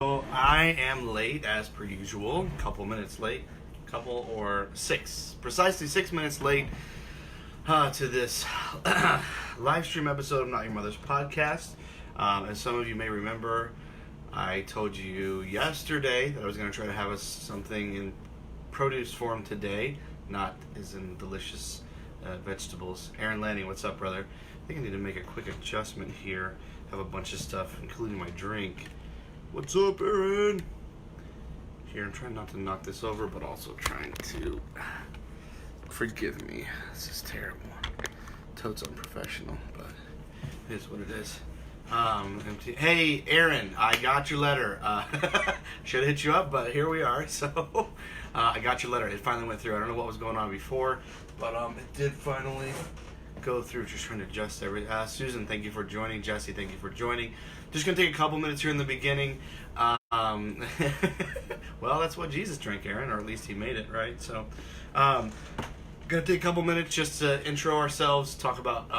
So I am late as per usual, a couple minutes late, precisely 6 minutes late to this live stream episode of Not Your Mother's Podcast. As some of you may remember, I told you yesterday that I was going to try to have something in produce form today, not as in delicious vegetables. Aaron Lanning, what's up, brother? I think I need to make a quick adjustment here. Have a bunch of stuff, including my drink. What's up, Aaron? Here, I'm trying not to knock this over, but also trying to... Forgive me. This is terrible. Totes unprofessional, but it is what it is. Hey, Aaron, I got your letter. Should have hit you up, but here we are. So, I got your letter. It finally went through. I don't know what was going on before, but it did finally go through. Just trying to adjust everything. Susan, thank you for joining. Jesse, thank you for joining. Just going to take a couple minutes here in the beginning. Well, that's what Jesus drank, Aaron, or at least he made it, right? So, going to take a couple minutes just to intro ourselves, talk about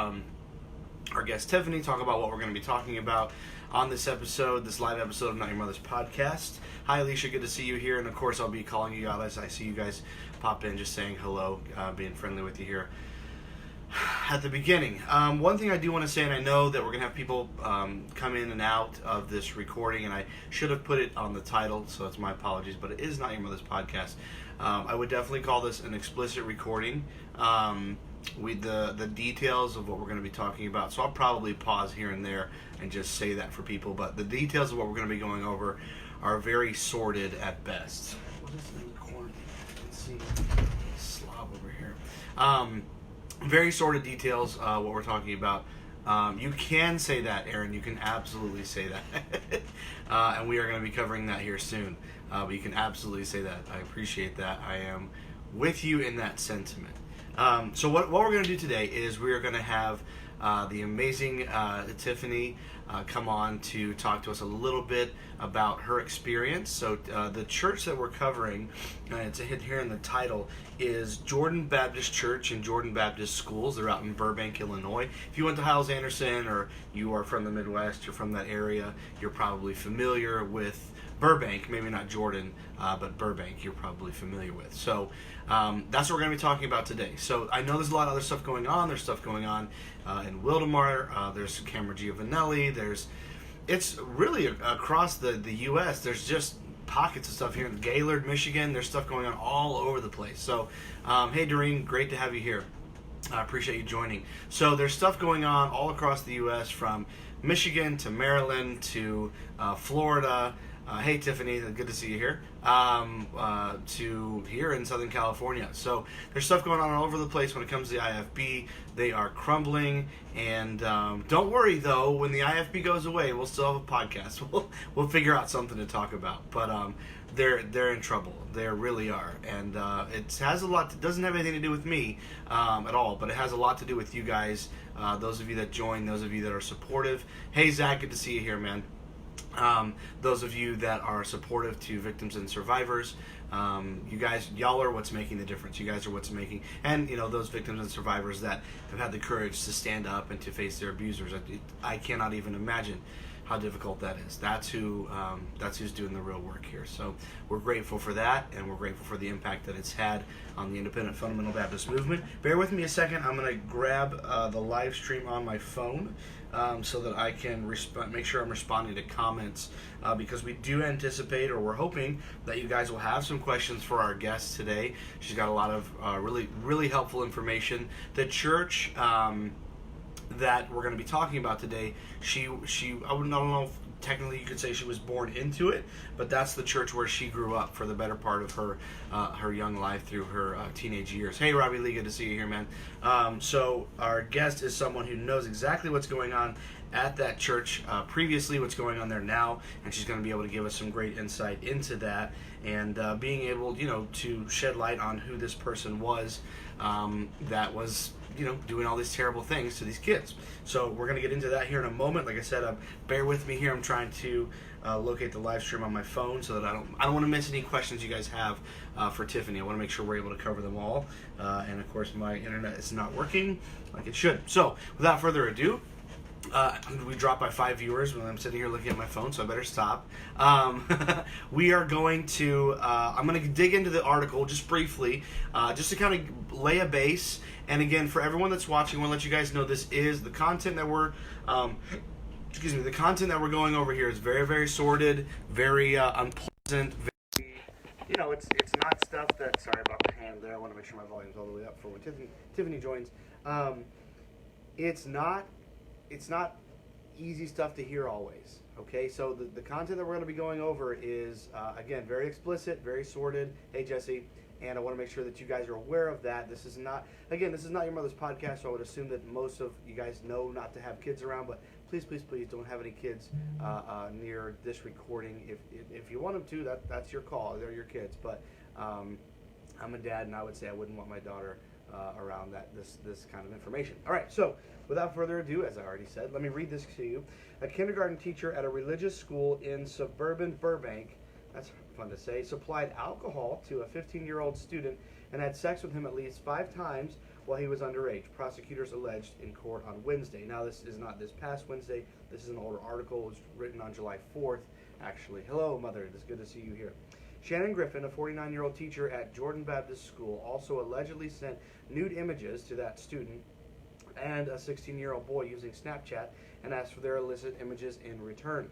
our guest Tiffany, talk about what we're going to be talking about on this episode, this live episode of Not Your Mother's Podcast. Hi, Alicia, good to see you here, and of course, I'll be calling you guys. I see you guys pop in, just saying hello, being friendly with you here at the beginning. One thing I do want to say, and I know that we're going to have people come in and out of this recording, and I should have put it on the title, so it's my apologies, but it is Not Your Mother's Podcast. I would definitely call this an explicit recording with the details of what we're going to be talking about. So I'll probably pause here and there and just say that for people, but the details of what we're going to be going over are very sordid at best. What is in the corner? You can see slob over here. Very sordid details, what we're talking about. You can say that, Aaron. You can absolutely say that. And we are going to be covering that here soon. But you can absolutely say that. I appreciate that. I am with you in that sentiment. So what we're going to do today is we are going to have the amazing Tiffany come on to talk to us a little bit about her experience. So the church that we're covering, it's a hint here in the title, is Jordan Baptist Church and Jordan Baptist Schools. They're out in Burbank, Illinois. If you went to Hyles Anderson or you are from the Midwest, you're from that area, you're probably familiar with Burbank, maybe not Jordan, but Burbank you're probably familiar with. So that's what we're going to be talking about today. So I know there's a lot of other stuff going on. There's stuff going on in Wildemar. There's Camera Giovanelli. It's really across the U.S. There's just pockets of stuff here in Gaylord, Michigan. There's stuff going on all over the place. So hey, Doreen, great to have you here. I appreciate you joining. So there's stuff going on all across the U.S. from Michigan to Maryland to Florida. Hey, Tiffany, good to see you here, to here in Southern California. So there's stuff going on all over the place when it comes to the IFB. They are crumbling, and don't worry, though, when the IFB goes away, we'll still have a podcast. We'll figure out something to talk about, but they're in trouble. They really are, and it has a lot. It doesn't have anything to do with me at all, but it has a lot to do with you guys, those of you that join, those of you that are supportive. Hey, Zach, good to see you here, man. Those of you that are supportive to victims and survivors, y'all are what's making the difference. You guys are what's making, and those victims and survivors that have had the courage to stand up and to face their abusers. I cannot even imagine how difficult that is. That's who's doing the real work here. So we're grateful for that, and we're grateful for the impact that it's had on the independent fundamental Baptist movement. Bear with me a second. I'm going to grab the live stream on my phone so that I can make sure I'm responding to comments because we do anticipate, or we're hoping, that you guys will have some questions for our guest today. She's got a lot of really, really helpful information. The church that we're going to be talking about today, I don't know if technically you could say she was born into it, but that's the church where she grew up for the better part of her young life through her teenage years. Hey, Robbie Lee, good to see you here, man. So our guest is someone who knows exactly what's going on at that church previously, what's going on there now, and she's going to be able to give us some great insight into that, and being able, to shed light on who this person was that was doing all these terrible things to these kids. So we're going to get into that here in a moment. Like I said, bear with me here. I'm trying to locate the live stream on my phone so that I don't want to miss any questions you guys have for Tiffany. I want to make sure we're able to cover them all. And of course, my internet is not working like it should. So without further ado, We dropped by 5 viewers when I'm sitting here looking at my phone, so I better stop. We are going to. I'm going to dig into the article just briefly, just to kind of lay a base. And again, for everyone that's watching, I want to let you guys know this is the content that we're. The content that we're going over here is very, very sordid, very unpleasant. Very, it's not stuff that. Sorry about the hand there. I want to make sure my volume's all the way up for when Tiffany joins. It's not easy stuff to hear always, okay? So the content that we're going to be going over is, again, very explicit, very sordid. Hey, Jesse, and I want to make sure that you guys are aware of that. This is not your mother's podcast, so I would assume that most of you guys know not to have kids around, but please, please, please don't have any kids near this recording. If you want them to, that's your call. They're your kids, but I'm a dad, and I would say I wouldn't want my daughter around this kind of information. All right, so without further ado, as I already said, let me read this to you. A kindergarten teacher at a religious school in suburban Burbank, that's fun to say, supplied alcohol to a 15-year-old student and had sex with him at least 5 times while he was underage, prosecutors alleged in court on Wednesday. Now, this is not this past Wednesday. This is an older article. It was written on July 4th, actually. Hello, Mother. It's good to see you here. Shannon Griffin, a 49-year-old teacher at Jordan Baptist School, also allegedly sent nude images to that student and a 16-year-old boy using Snapchat and asked for their illicit images in return.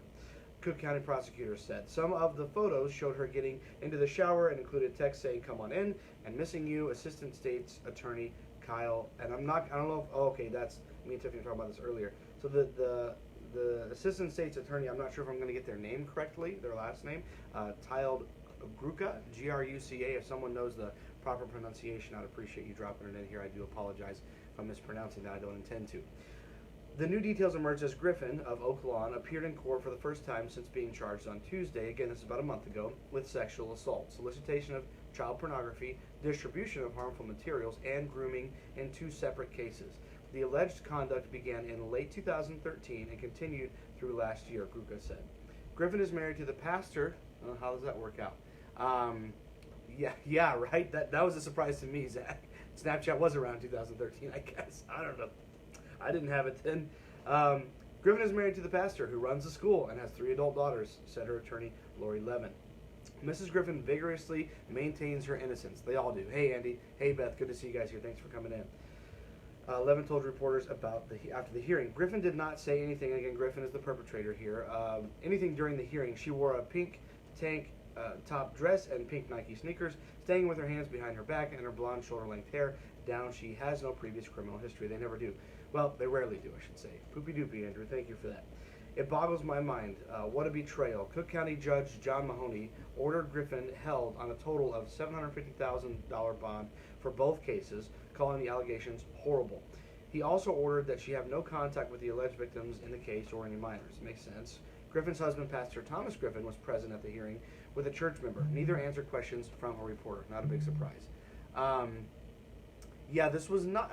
Cook County prosecutors said some of the photos showed her getting into the shower and included text saying "come on in" and "missing you." Assistant State's Attorney Kyle, and I don't know if, okay, that's me and Tiffany were talking about this earlier. So the Assistant State's Attorney, I'm not sure if I'm going to get their name correctly, their last name, tiled Gruca, G-R-U-C-A. If someone knows the proper pronunciation, I'd appreciate you dropping it in here. I do apologize if I'm mispronouncing that. I don't intend to. The new details emerged as Griffin of Oak Lawn appeared in court for the first time since being charged on Tuesday, again this is about a month ago, with sexual assault, solicitation of child pornography, distribution of harmful materials, and grooming in 2 separate cases. The alleged conduct began in late 2013 and continued through last year, Gruca said. Griffin is married to the pastor. How does that work out? Yeah, right? That was a surprise to me, Zach. Snapchat was around 2013, I guess. I don't know. I didn't have it then. Griffin is married to the pastor who runs the school and has 3 adult daughters, said her attorney, Lori Levin. Mrs. Griffin vigorously maintains her innocence. They all do. Hey, Andy. Hey, Beth. Good to see you guys here. Thanks for coming in. Levin told reporters about after the hearing. Griffin did not say anything. Again, Griffin is the perpetrator here. Anything during the hearing. She wore a pink tank top dress and pink Nike sneakers, staying with her hands behind her back and her blonde shoulder-length hair down. She has no previous criminal history. They never do. Well, they rarely do, I should say. Poopy doopy, Andrew. Thank you for that. It boggles my mind. What a betrayal. Cook County Judge John Mahoney ordered Griffin held on a total of $750,000 bond for both cases, calling the allegations horrible. He also ordered that she have no contact with the alleged victims in the case or any minors. Makes sense. Griffin's husband, Pastor Thomas Griffin, was present at the hearing with a church member. Neither answered questions from a reporter. Not a big surprise. Yeah, this was not,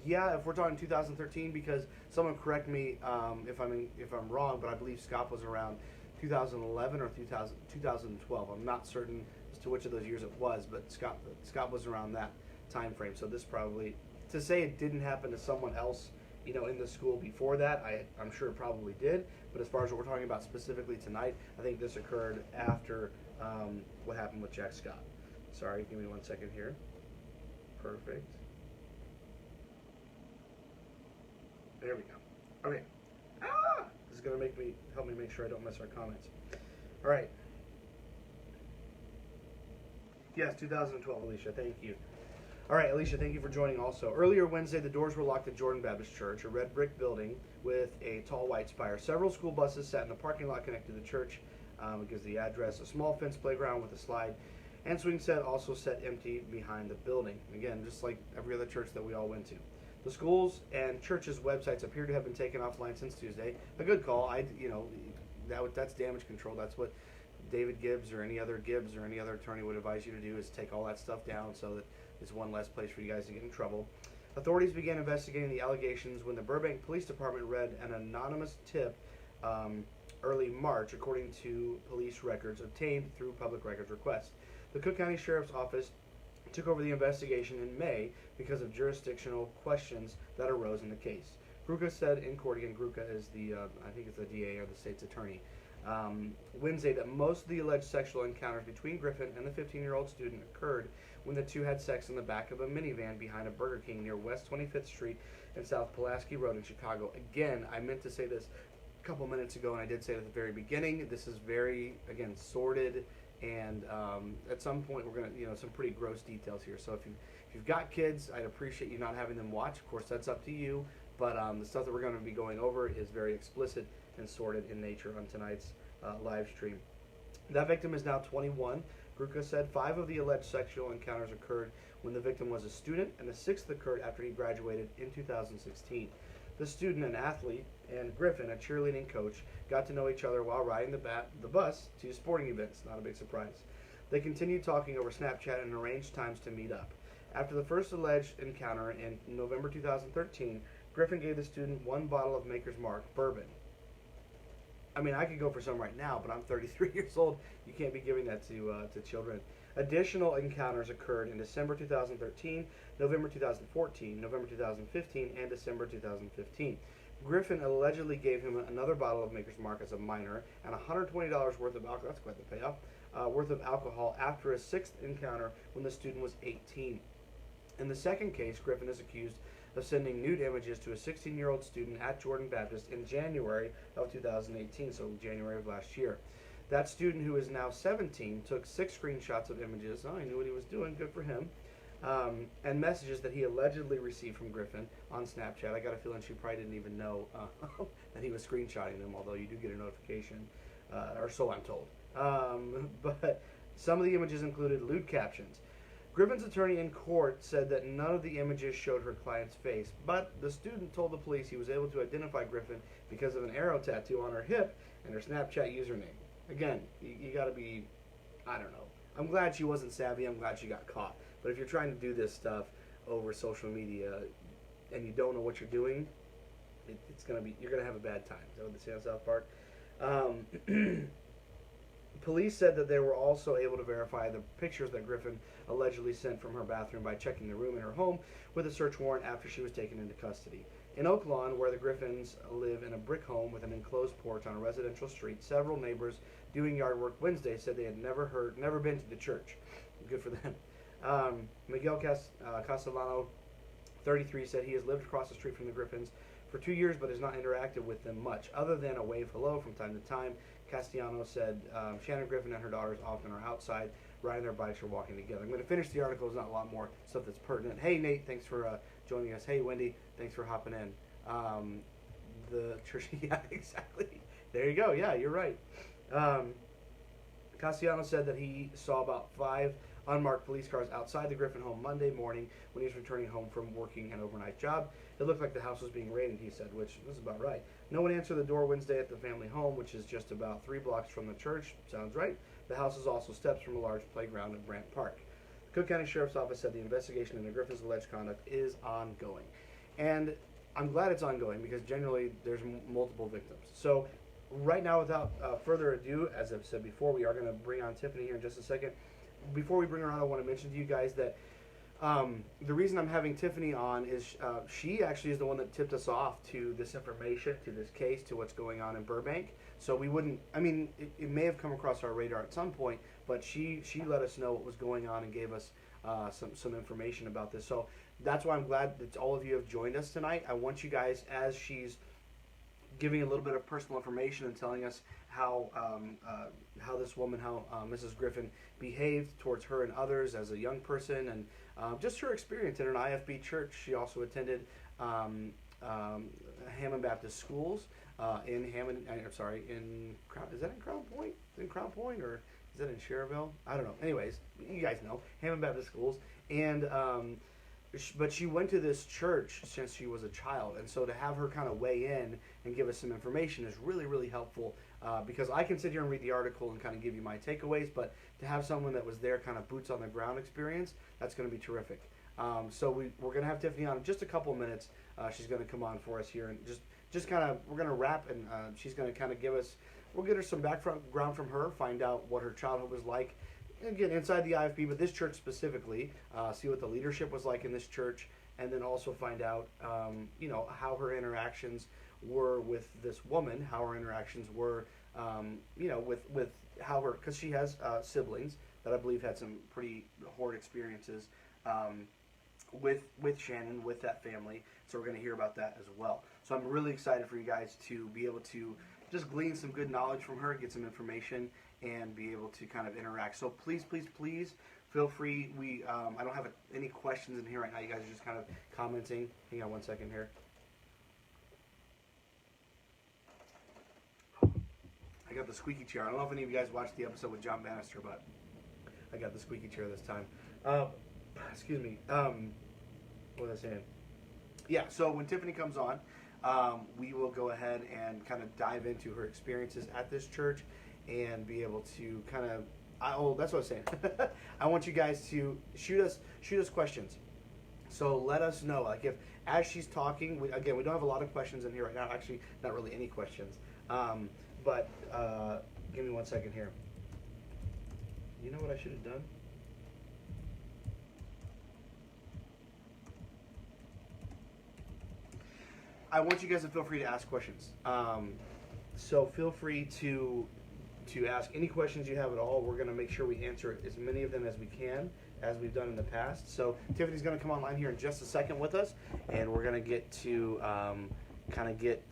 yeah, if we're talking 2013, because someone correct me if I'm wrong, but I believe Scott was around 2011 or 2012. I'm not certain as to which of those years it was, but Scott was around that time frame. So this probably, to say it didn't happen to someone else, in the school before that, I'm sure it probably did. But as far as what we're talking about specifically tonight, I think this occurred after what happened with Jack Scott. Sorry, give me 1 second here. Perfect. There we go. Okay. This is going to help me make sure I don't miss our comments. All right. Yes, 2012, Alicia. Thank you. All right, Alicia, thank you for joining also. Earlier Wednesday, the doors were locked at Jordan Baptist Church, a red brick building with a tall white spire. Several school buses sat in the parking lot connected to the church. It gives the address. A small fenced playground with a slide and swing set also set empty behind the building. Again, just like every other church that we all went to. The schools and churches' websites appear to have been taken offline since Tuesday. A good call. That's damage control. That's what David Gibbs or any other attorney would advise you to do, is take all that stuff down so that it's one less place for you guys to get in trouble. Authorities began investigating the allegations when the Burbank Police Department read an anonymous tip early March, according to police records obtained through public records request. The Cook County Sheriff's Office took over the investigation in May because of jurisdictional questions that arose in the case. Gruca said in court, again, Gruca is I think it's the DA or the state's attorney, Wednesday that most of the alleged sexual encounters between Griffin and the 15-year-old student occurred when the two had sex in the back of a minivan behind a Burger King near West 25th Street and South Pulaski Road in Chicago. Again, I meant to say this a couple minutes ago, and I did say it at the very beginning. This is very, again, sordid, and at some point we're going to, some pretty gross details here. So if you've got kids, I'd appreciate you not having them watch. Of course, that's up to you. But the stuff that we're going to be going over is very explicit and sordid in nature on tonight's live stream. That victim is now 21. Gruca said 5 of the alleged sexual encounters occurred when the victim was a student, and the 6th occurred after he graduated in 2016. The student, an athlete, and Griffin, a cheerleading coach, got to know each other while riding the bus to sporting events. Not a big surprise. They continued talking over Snapchat and arranged times to meet up. After the first alleged encounter in November 2013, Griffin gave the student 1 bottle of Maker's Mark bourbon. I mean, I could go for some right now, but I'm 33 years old. You can't be giving that to children. Additional encounters occurred in December 2013, November 2014, November 2015, and December 2015. Griffin allegedly gave him another bottle of Maker's Mark as a minor and $120 worth of alcohol. That's quite the payoff. Worth of alcohol after a 6th encounter when the student was 18. In the second case, Griffin is accused of sending nude images to a 16-year-old student at Jordan Baptist in January of 2018, so January of last year. That student, who is now 17, took 6 screenshots of images. Oh, he knew what he was doing. Good for him. And messages that he allegedly received from Griffin on Snapchat. I got a feeling she probably didn't even know that he was screenshotting them, although you do get a notification, or so I'm told. But some of the images included lewd captions. Griffin's attorney in court said that none of the images showed her client's face, but the student told the police he was able to identify Griffin because of an arrow tattoo on her hip and her Snapchat username. Again, you got to be, I don't know. I'm glad she wasn't savvy. I'm glad she got caught. But if you're trying to do this stuff over social media and you don't know what you're doing, you're gonna have a bad time. Is that what they say on South Park? Police said that they were also able to verify the pictures that Griffin allegedly sent from her bathroom by checking the room in her home with a search warrant after she was taken into custody. In Oak Lawn, where the Griffins live in a brick home with an enclosed porch on a residential street, several neighbors doing yard work Wednesday said they had never been to the church. Good for them. Miguel Castellano, 33, said he has lived across the street from the Griffins for 2 years but has not interacted with them much, other than a wave hello from time to time. Castellano said Shannon Griffin and her daughters often are outside riding their bikes or walking together. I'm going to finish the article. There's not a lot more stuff that's pertinent. Hey, Nate, thanks for joining us. Hey, Wendy, thanks for hopping in. The church, yeah, exactly. There you go. Yeah, you're right. Castellano said that he saw about 5 unmarked police cars outside the Griffin home Monday morning when he was returning home from working an overnight job. It looked like the house was being raided, he said, which was about right. No one answered the door Wednesday at the family home, which is just about 3 blocks from the church. Sounds right. The house is also steps from a large playground at Brant Park. The Cook County Sheriff's Office said the investigation into Griffin's alleged conduct is ongoing. And I'm glad it's ongoing because generally there's multiple victims. So right now, without further ado, as I've said before, we are going to bring on Tiffany here in just a second. Before we bring her on, I want to mention to you guys that the reason I'm having Tiffany on is she actually is the one that tipped us off to this information, to this case, to what's going on in Burbank. So we wouldn't, I mean, it may have come across our radar at some point, but she let us know what was going on and gave us some information about this. So that's why I'm glad that all of you have joined us tonight. I want you guys, as she's giving a little bit of personal information and telling us how this woman, Mrs. Griffin behaved towards her and others as a young person, and just her experience in an IFB church. She also attended Hammond Baptist schools in Hammond. Is that in Crown Point? Is it in Crown Point or is that in Cherville? I don't know. Anyways, you guys know Hammond Baptist schools, and but she went to this church since she was a child, and so to have her kind of weigh in and give us some information is really, really helpful because I can sit here and read the article and kind of give you my takeaways, but to have someone that was there, kind of boots on the ground experience, that's going to be terrific. So we're going to have Tiffany on in just a couple of minutes. She's going to come on for us here and just kind of, we're going to wrap, and she's going to kind of we'll get her some background from her, find out what her childhood was like. Again, inside the IFB, but this church specifically, see what the leadership was like in this church, and then also find out, how her interactions were with this woman, how her interactions were, with how her, because she has siblings that I believe had some pretty horrid experiences. With Shannon, with that family. So we're going to hear about that as well. So I'm really excited for you guys to be able to just glean some good knowledge from her, get some information, and be able to kind of interact. So please, please, please feel free. I don't have any questions in here right now. You guys are just kind of commenting. Hang on one second here. I got the squeaky chair. I don't know if any of you guys watched the episode with John Bannister, but I got the squeaky chair this time. Excuse me. What was I saying? Yeah, so when Tiffany comes on, we will go ahead and kind of dive into her experiences at this church and be able to kind of. That's what I was saying. I want you guys to shoot us questions. So let us know, like, if as she's talking. We don't have a lot of questions in here right now. Actually, not really any questions. But give me one second here. You know what I should have done? I want you guys to feel free to ask questions. So feel free to ask any questions you have at all. We're going to make sure we answer as many of them as we can, as we've done in the past. So Tiffany's going to come online here in just a second with us, and we're going to get to kind of get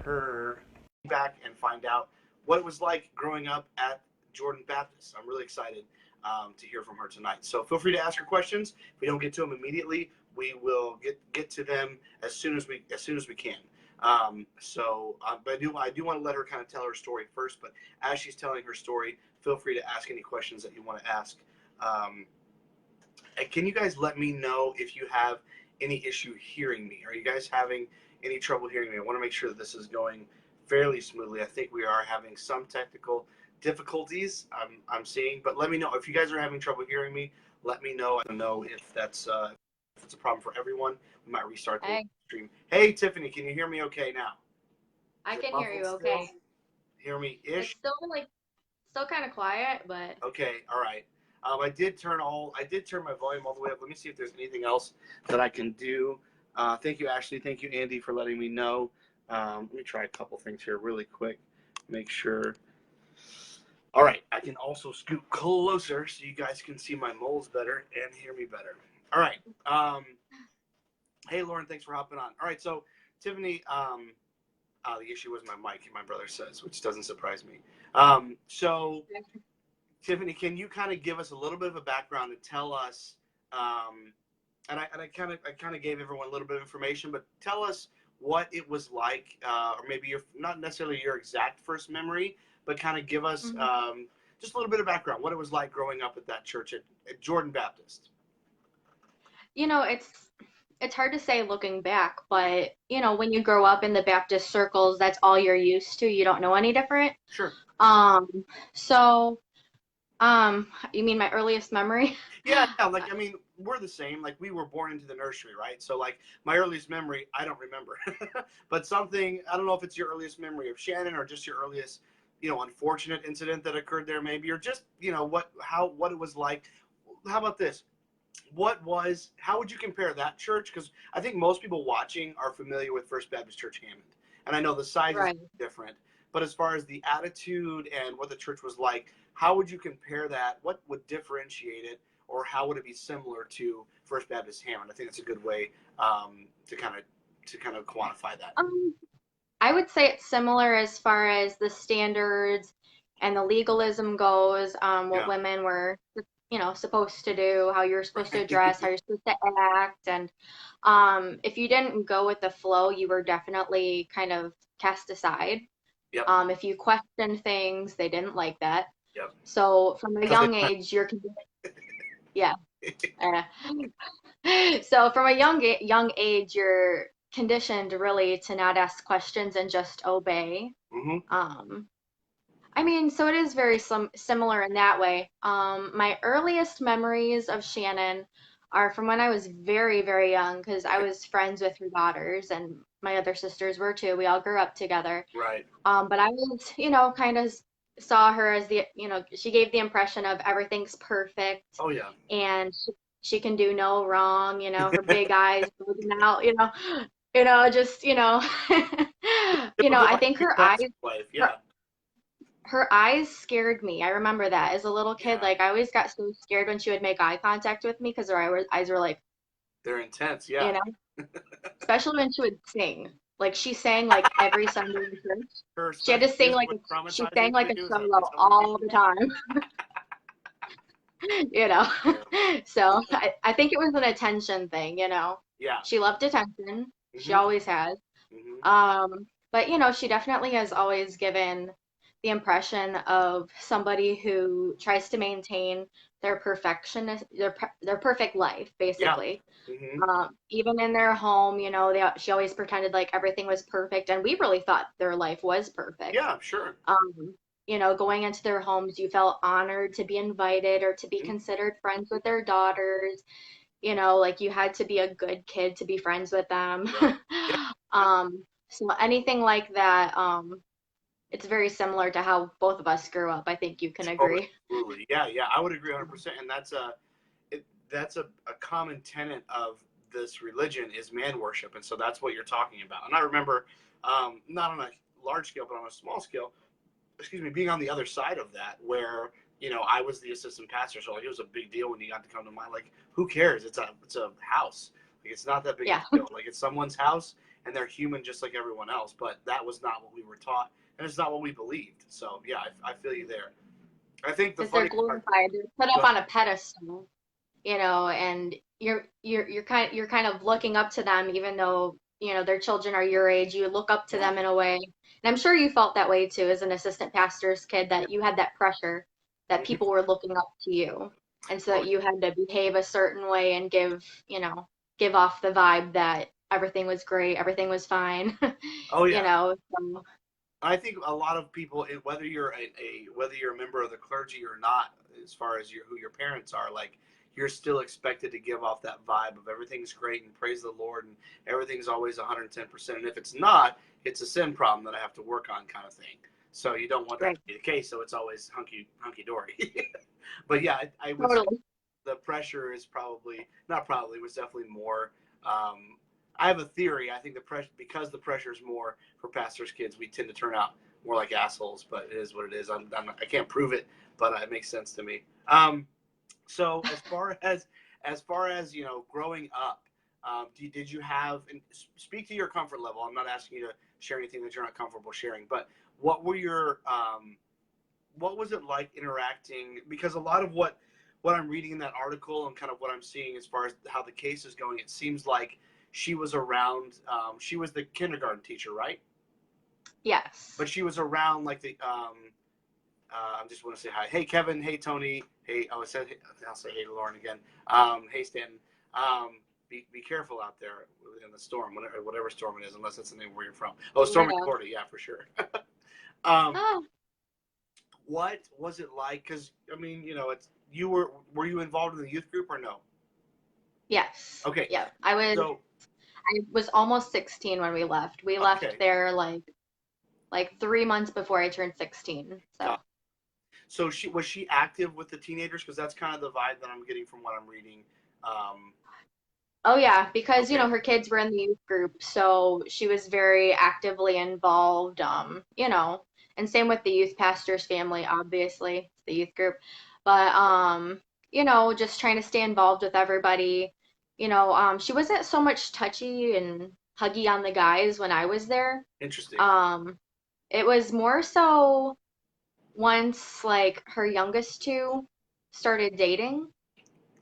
her back and find out what it was like growing up at Jordan Baptist. I'm really excited to hear from her tonight. So feel free to ask her questions. If we don't get to them immediately, we will get to them as soon as we can. But I do want to let her kind of tell her story first. But as she's telling her story, feel free to ask any questions that you want to ask. Can you guys let me know if you have any issue hearing me? Are you guys having any trouble hearing me? I want to make sure that this is going fairly smoothly. I think we are having some technical difficulties I'm seeing, but let me know if you guys are having trouble hearing me. Let me know. I don't know if that's if it's a problem for everyone. We might restart the stream. Hey, Tiffany, can you hear me okay now? I can hear you okay. Hear me ish? It's still kind of quiet, but okay, all right. I did turn my volume all the way up. Let me see if there's anything else that I can do. Thank you, Ashley. Thank you, Andy, for letting me know. Let me try a couple things here really quick. Make sure. All right, I can also scoot closer so you guys can see my moles better and hear me better. All right. Hey, Lauren, thanks for hopping on. All right, so Tiffany, the issue was my mic, my brother says, which doesn't surprise me. So, Tiffany, can you kind of give us a little bit of a background and tell us, and I kind of gave everyone a little bit of information, but tell us what it was like, or maybe not necessarily your exact first memory, but kind of give us just a little bit of background, what it was like growing up at that church at Jordan Baptist. It's hard to say looking back, but when you grow up in the Baptist circles, that's all you're used to. You don't know any different. Sure. So, you mean my earliest memory? Yeah, like, I mean, we're the same. Like, we were born into the nursery, right? So, like, my earliest memory, I don't remember. But something, I don't know if it's your earliest memory of Shannon or just your earliest, unfortunate incident that occurred there maybe, or just, what it was like. How about this? How would you compare that church? Because I think most people watching are familiar with First Baptist Church Hammond. And I know the size is different. But as far as the attitude and what the church was like, how would you compare that? What would differentiate it? Or how would it be similar to First Baptist Hammond? I think that's a good way to kind of quantify that. I would say it's similar as far as the standards and the legalism goes, what women were, supposed to do, how you're supposed to dress, how you're supposed to act. And if you didn't go with the flow, you were definitely kind of cast aside. Yep. If you questioned things, they didn't like that. Yep. So from a young age, yeah. So from a young age, you're conditioned really to not ask questions and just obey. I mean, so it is very similar in that way. My earliest memories of Shannon are from when I was very, very young, because I was friends with her daughters, and my other sisters were too. We all grew up together. Right. But I was, kind of saw her as she gave the impression of everything's perfect. Oh, yeah. And she can do no wrong, her big eyes bulging out, just, Typical I like think pastor's wife. her, Yeah, her eyes scared me. I remember that as a little kid, yeah, like I always got so scared when she would make eye contact with me because eyes were like, they're intense. you Yeah, know, especially when she would sing. Like she sang like every Sunday in church. her She had to special sing music like was she traumatizing sang like for a you. Is solo that what you all the time, you know. mean? So I think it was an attention thing. Yeah. She loved attention. She Mhm. always has. Mhm. But she definitely has always given the impression of somebody who tries to maintain their perfectionist, their perfect life, Yeah. basically. Mhm. Even in their home, she always pretended like everything was perfect, and we really thought their life was perfect. Yeah. Sure. Going into their homes, you felt honored to be invited or to be Mhm. considered friends with their daughters. Like you had to be a good kid to be friends with them. Right. Yeah. Yeah. So anything like that, it's very similar to how both of us grew up. I think you can Oh, agree. absolutely. Yeah. Yeah. I would agree 100%. And that's a common tenet of this religion is man worship, and so that's what you're talking about. And I remember, not on a large scale, but on a small scale, excuse me, being on the other side of that, where I was the assistant pastor, so like it was a big deal when you got to come to my like. Who cares? It's a house. Like it's not that big of Yeah, a deal. Like it's someone's house, and they're human just like everyone else. But that was not what we were taught, and it's not what we believed. So yeah, I feel you there. I think the because they're funny part. glorified. They're put Go up ahead. on a pedestal, and you're kind of looking up to them, even though their children are your age. You look up to Yeah. them in a way, and I'm sure you felt that way too as an assistant pastor's kid, Yeah. that you had that pressure that Mhm. people were looking up to you, and so Oh, that you had to behave a certain way and give off the vibe that everything was great, everything was fine. oh yeah. So, I think a lot of people, whether you're whether you're a member of the clergy or not, as far as who your parents are, like you're still expected to give off that vibe of everything's great and praise the Lord and everything's always 110%. And if it's not, it's a sin problem that I have to work on, kind of thing. So you don't want that right, to be the case. So it's always hunky dory. But yeah, I would say totally. the pressure is probably not probably was definitely more. Um, I have a theory. I think the pressure because the pressure is more for pastors' kids, we tend to turn out more like assholes. But it is what it is. I can't prove it, but it makes sense to me. So as far as growing up, did you have and speak to your comfort level? I'm not asking you to share anything that you're not comfortable sharing, but what were your what was it like interacting? Because a lot of what I'm reading in that article and kind of what I'm seeing as far as how the case is going, it seems like she was around. She was the kindergarten teacher, right? But Yes. she was around like the. I just want to say hi. Hey Kevin. Hey Tony. Hey. Oh, I'll say hey to Lauren again. Hey Stanton. Be careful out there in the storm, whatever storm it is, unless that's the name where you're from. Oh, storm in Yeah. Florida. Yeah, for sure. um, Oh, what was it like? Because I mean, it's were you involved in the youth group or no? yes. Okay, Yeah. I was almost 16 when we left. We left okay, there like 3 months before I turned 16. So. got. So she active with the teenagers? Because that's kind of the vibe that I'm getting from what I'm reading. Um, Oh yeah, because okay, her kids were in the youth group, so she was very actively involved. And same with the youth pastor's family, obviously, it's the youth group. But just trying to stay involved with everybody. She wasn't so much touchy and huggy on the guys when I was there. interesting. Um, it was more so once like her youngest two started dating,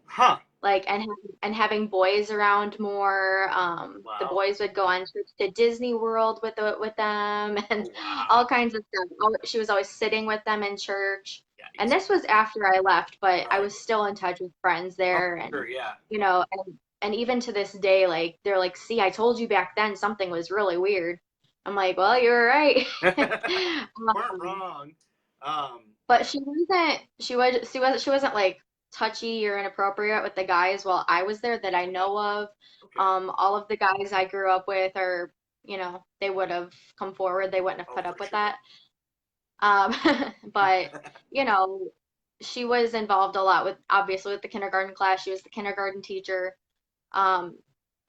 Huh? like and having boys around more. The Wow. boys would go on trips to Disney World with them and Oh wow. all kinds of stuff. She was always sitting with them in church. And Yikes. this was after I left, but I Right. was still in touch with friends Oh there, and sure. Yeah. and even to this day, like they're like, "See, I told you back then something was really weird." I'm like, "Well, you were right." Weren't um, wrong. Um. but she wasn't like touchy or inappropriate with the guys while I was there that I Okay. know of. Okay. All of the guys I grew up with are, they would have come forward. They wouldn't have Oh put for up with sure. that. Um, but you know, she was involved a lot with, obviously, with the kindergarten class. She was the kindergarten teacher, um,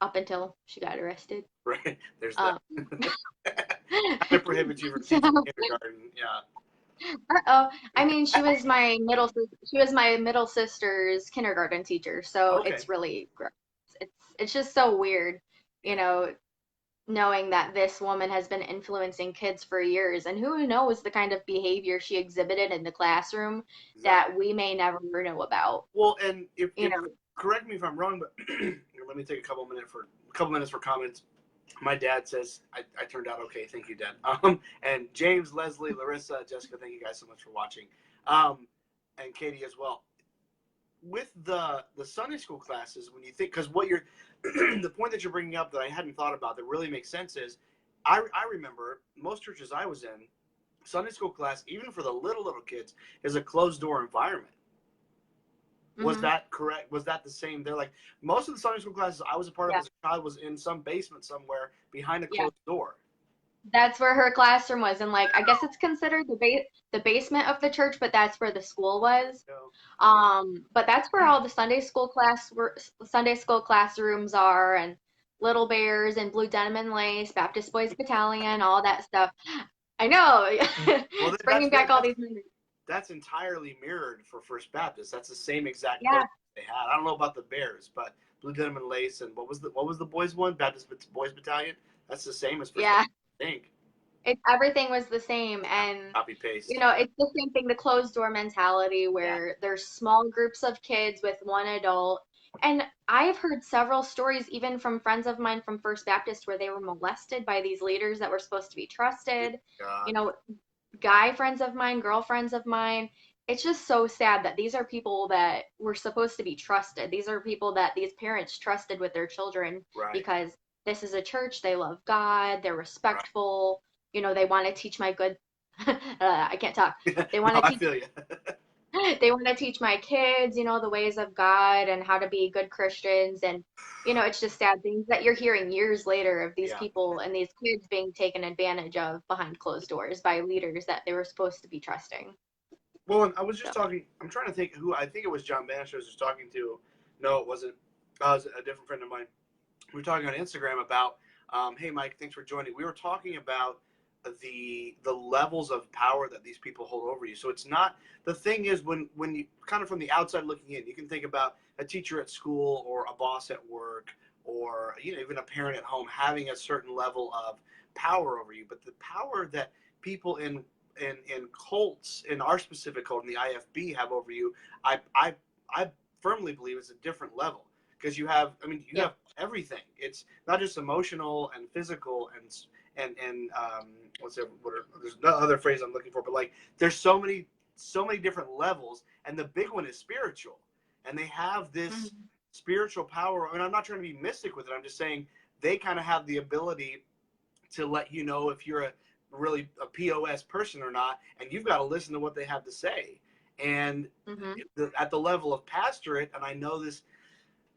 up until she got arrested. Right. There's that. Um, Kind of prohibits you from so, teaching kindergarten. Yeah. uh-oh. I mean, she was my middle sister's kindergarten teacher, so Okay. it's really gross. It's just so weird, you know, knowing that this woman has been influencing kids for years, and who knows the kind of behavior she exhibited in the classroom that Exactly. we may never know about. Well, and You if know, correct me if I'm wrong, but let me take a couple minutes for comments. My dad says I turned out okay. Thank you, Dad. And James, Leslie, Larissa, Jessica, thank you guys so much for watching, and Katie as well. With the Sunday school classes, when you think, because what you're the point that you're bringing up that I hadn't thought about that really makes sense is, I remember most churches I was in, Sunday school class, even for the little kids, is a closed door environment. Was hmm that correct? Was that the same? They're like, most of the Sunday school classes I was a part of yeah, as a child was in some basement somewhere behind a yeah. closed door. That's where her classroom was, and like I guess it's considered the basement of the church, but that's where the school was. So, But that's where all the Sunday school classrooms are, and Little Bears and Blue Denim and Lace, Baptist Boys Battalion, all that stuff. I know, well, it's bringing back all these memories. that's entirely mirrored for First Baptist. That's the same exact Yeah, program they had. I don't know about the Bears, but Blue Denim and Lace, and what was the boys one? Baptist Boys Battalion. That's the same as First yeah. Baptist, I think. Everything was the same, and Copy paste. it's the same thing, the closed door mentality Yeah. where there's small groups of kids with one adult. And I've heard several stories, even from friends of mine from First Baptist, where they were molested by these leaders that were supposed to be trusted. You God. know, guy friends of mine, girlfriends of mine. It's just so sad that these are people that were supposed to be trusted. These are people that these parents trusted with their children Right. because this is a church, they love God, they're Right. respectful, they want to teach my good I can't talk. They No, want to I teach feel you. they want to teach my kids, the ways of God and how to be good Christians. And, it's just sad things that you're hearing years later of these Yeah. people and these kids being taken advantage of behind closed doors by leaders that they were supposed to be trusting. Well, and I was just So, talking. I'm trying to think who. I think it was John Bannister I was just talking to. No, it wasn't. It was a different friend of mine. We were talking on Instagram about, hey Mike, thanks for joining. We were talking about the levels of power that these people hold over you. So it's not, the thing is, when you kind of from the outside looking in, you can think about a teacher at school or a boss at work or even a parent at home having a certain level of power over you. But the power that people in cults, in our specific cult in the IFB, have over you, I firmly believe it's a different level, because you yeah. have everything. It's not just emotional and physical and there's no other phrase I'm looking for, but like there's so many different levels, and the big one is spiritual, and they have this Mhm. spiritual power. I mean, I'm not trying to be mystic with it. I'm just saying they kind of have the ability to let you know if you're a POS person or not, and you've got to listen to what they have to say. And Mhm. at the level of pastorate, and I know this,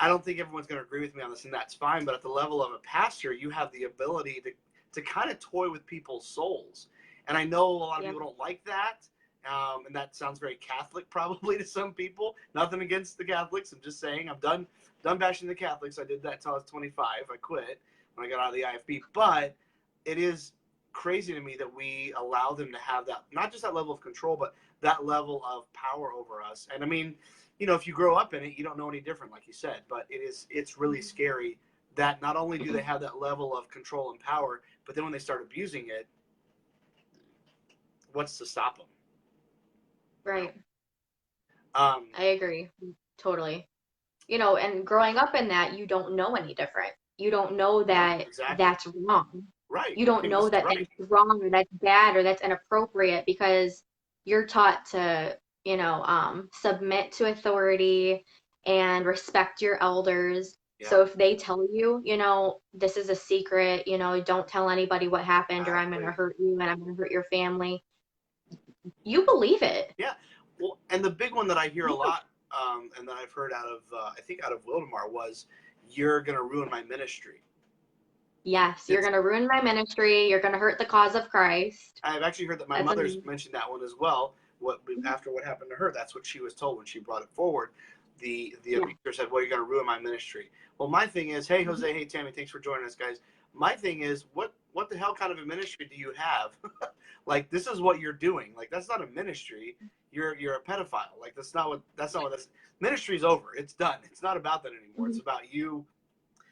I don't think everyone's going to agree with me on this, and that's fine. But at the level of a pastor, you have the ability to kind of toy with people's souls. And I know a lot of Yeah. people don't like that, and that sounds very Catholic probably to some people. Nothing against the Catholics. I'm just saying I'm done bashing the Catholics. I did that until I was 25. I quit when I got out of the IFB. But it is crazy to me that we allow them to have that, not just that level of control, but that level of power over us. And I mean, if you grow up in it, you don't know any different, like you said. But it's really Mhm. scary that not only do they have that level of control and power, but then when they start abusing it, what's to stop them? You know? Right. Um, I agree. Totally. And growing up in that, you don't know any different. You don't know no, that exactly. that's wrong. Right. You You don't think this know is that right. that's wrong or that's bad or that's inappropriate because you're taught to, submit to authority and respect your elders. Yeah. So if they tell you, this is a secret, don't tell anybody what happened or I'm going to Exactly. hurt you and I'm going to hurt your family, you believe it. Yeah. Well, and the big one that I hear a lot, and that I've heard I think out of Wildemar was, "You're gonna ruin my ministry." Yes, you're It's going to ruin my ministry. You're going to hurt the cause of Christ. I've actually heard that my That's mother's amazing. mentioned that one as well. after what happened to her, that's what she was told when she brought it forward. The Yeah. abuser said, "Well, you're going to ruin my ministry." Well, my thing is, hey Jose, hey Tammy, thanks for joining us, guys. My thing is, what the hell kind of a ministry do you have? Like, this is what you're doing. Like, that's not a ministry. You're a pedophile. Like, that's not what this ministry's over. It's done. It's not about that anymore. It's about you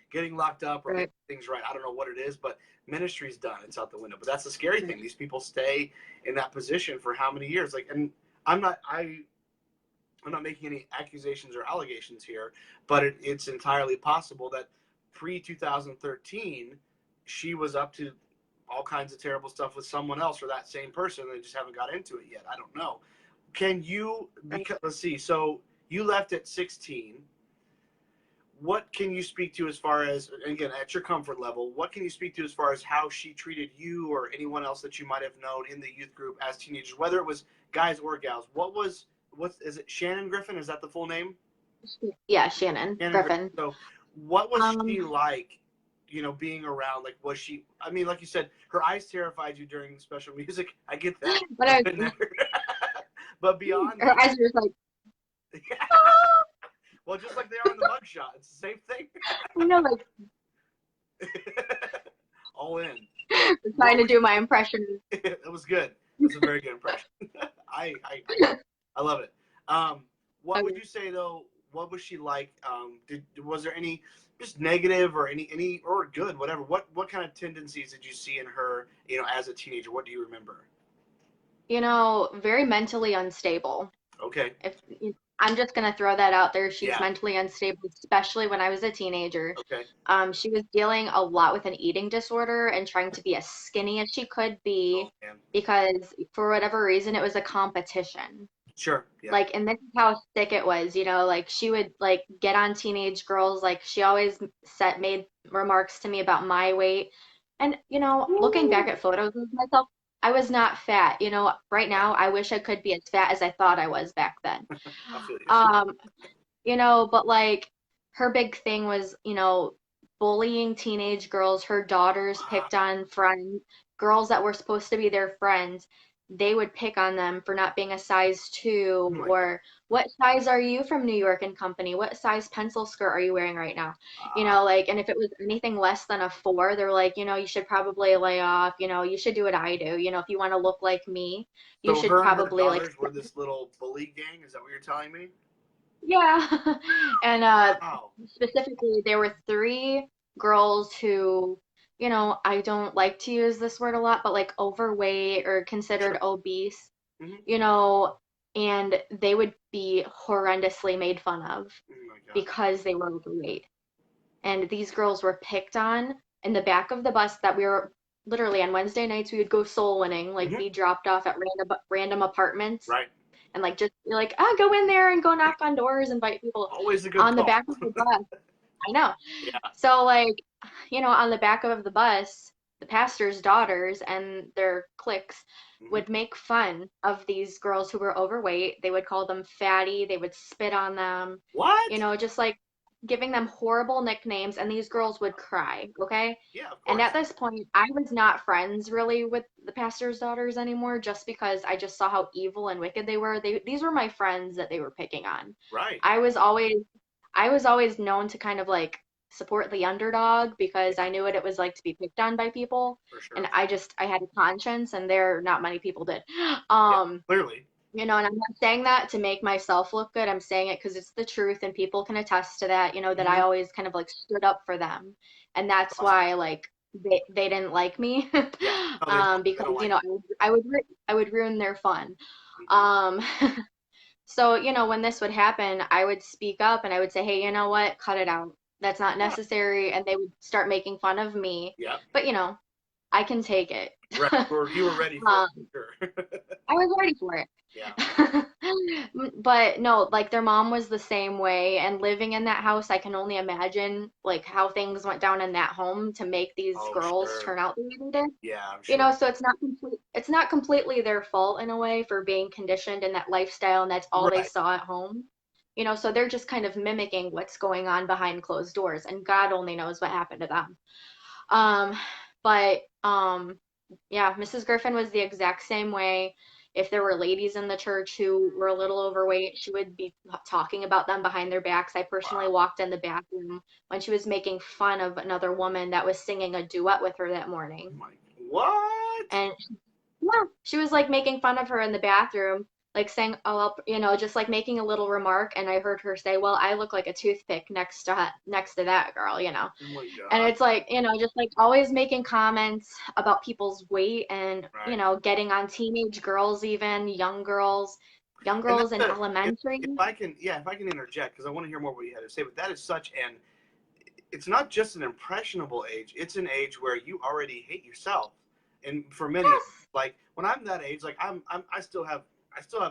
getting locked up or Right. making things right. I don't know what it is, but ministry's done. It's out the window. But that's the scary thing. These people stay in that position for how many years? Like, and I'm not making any accusations or allegations here, but it's entirely possible that pre-2013, she was up to all kinds of terrible stuff with someone else or that same person. They just haven't got into it yet. I don't know. Can you, because, let's see, so you left at 16. What can you speak to as far as, again, at your comfort level, what can you speak to as far as how she treated you or anyone else that you might have known in the youth group as teenagers, whether it was guys or gals? Is it Shannon Griffin? Is that the full name? Yeah, Shannon Griffin. So what was she like, being around? Like, was she, I mean, like you said, her eyes terrified you during special music. I get that. But But beyond her that, eyes were just like, well, just like they are in the mugshot. It's the same thing. like All in. trying to do my impression. It was good. It was a very good impression. I love it. What would you say though? What was she like? Was there any just negative or any or good, whatever? What kind of tendencies did you see in her? As a teenager, what do you remember? Very mentally unstable. Okay. I'm just gonna throw that out there. She's Yeah. mentally unstable, especially when I was a teenager. Okay. She was dealing a lot with an eating disorder and trying to be as skinny as she could be because for whatever reason it was a competition. Sure. Yeah. Like, and this is how sick it was, like she would like get on teenage girls, like she always made remarks to me about my weight. And, looking back at photos of myself, I was not fat. Right now I wish I could be as fat as I thought I was back then. I feel you. But like her big thing was, bullying teenage girls. Her daughters picked on friends, girls that were supposed to be their friends. They would pick on them for not being a size 2 or what size are you from New York and Company? What size pencil skirt are you wearing right now? And if it was anything less than a 4, they're like, you should probably lay off, you should do what I do. If you want to look like me, you should probably and her daughters were this little bully gang. Is that what you're telling me? Yeah. And specifically, there were 3 girls who, I don't like to use this word a lot, but like overweight or considered obese, and they would be horrendously made fun of because they were overweight. And these girls were picked on in the back of the bus that we were literally on Wednesday nights, we would go soul winning, like be dropped off at random apartments. Right. And like just be like, go in there and go knock on doors, invite people. Always a good on call. The back of the bus. I know. Yeah. So like, on the back of the bus, the pastor's daughters and their cliques would make fun of these girls who were overweight. They would call them fatty. They would spit on them. What? Just like giving them horrible nicknames, and these girls would cry, okay? Yeah, of course. And at this point, I was not friends really with the pastor's daughters anymore, just because I just saw how evil and wicked they were. These were my friends that they were picking on. Right. I was always known to kind of like support the underdog because I knew what it was like to be picked on by people. For sure. And I had a conscience, and not many people did. Clearly. And I'm not saying that to make myself look good. I'm saying it because it's the truth, and people can attest to that, that I always kind of like stood up for them. And that's why like they didn't like me. Because, I would ruin their fun. So, when this would happen, I would speak up and I would say, hey, you know what? Cut it out. That's not necessary. And they would start making fun of me. Yeah. But, I can take it. Right. You were ready for it. Sure. I was ready for it. Yeah. But no, like their mom was the same way, and living in that house, I can only imagine like how things went down in that home to make these girls turn out the way they did. Yeah, I'm sure. So it's not completely their fault in a way for being conditioned in that lifestyle, and that's all they saw at home. So they're just kind of mimicking what's going on behind closed doors, and God only knows what happened to them. But yeah, Mrs. Griffin was the exact same way. if there were ladies in the church who were a little overweight, she would be talking about them behind their backs. I personally Wow. walked in the bathroom when she was making fun of another woman that was singing a duet with her that morning. My, what? And yeah, she was like making fun of her in the bathroom, like saying, "Oh, just like making a little remark." And I heard her say, "Well, I look like a toothpick next to that girl." Oh my And God. it's like, just like always making comments about people's weight and, Right. getting on teenage girls, even young And girls in elementary. if I can, yeah, if I can interject, because I want to hear more what you had to say, but that is such an, it's not just an impressionable age, it's an age where you already hate yourself. And for many, Yes, like when I'm that age, like I still have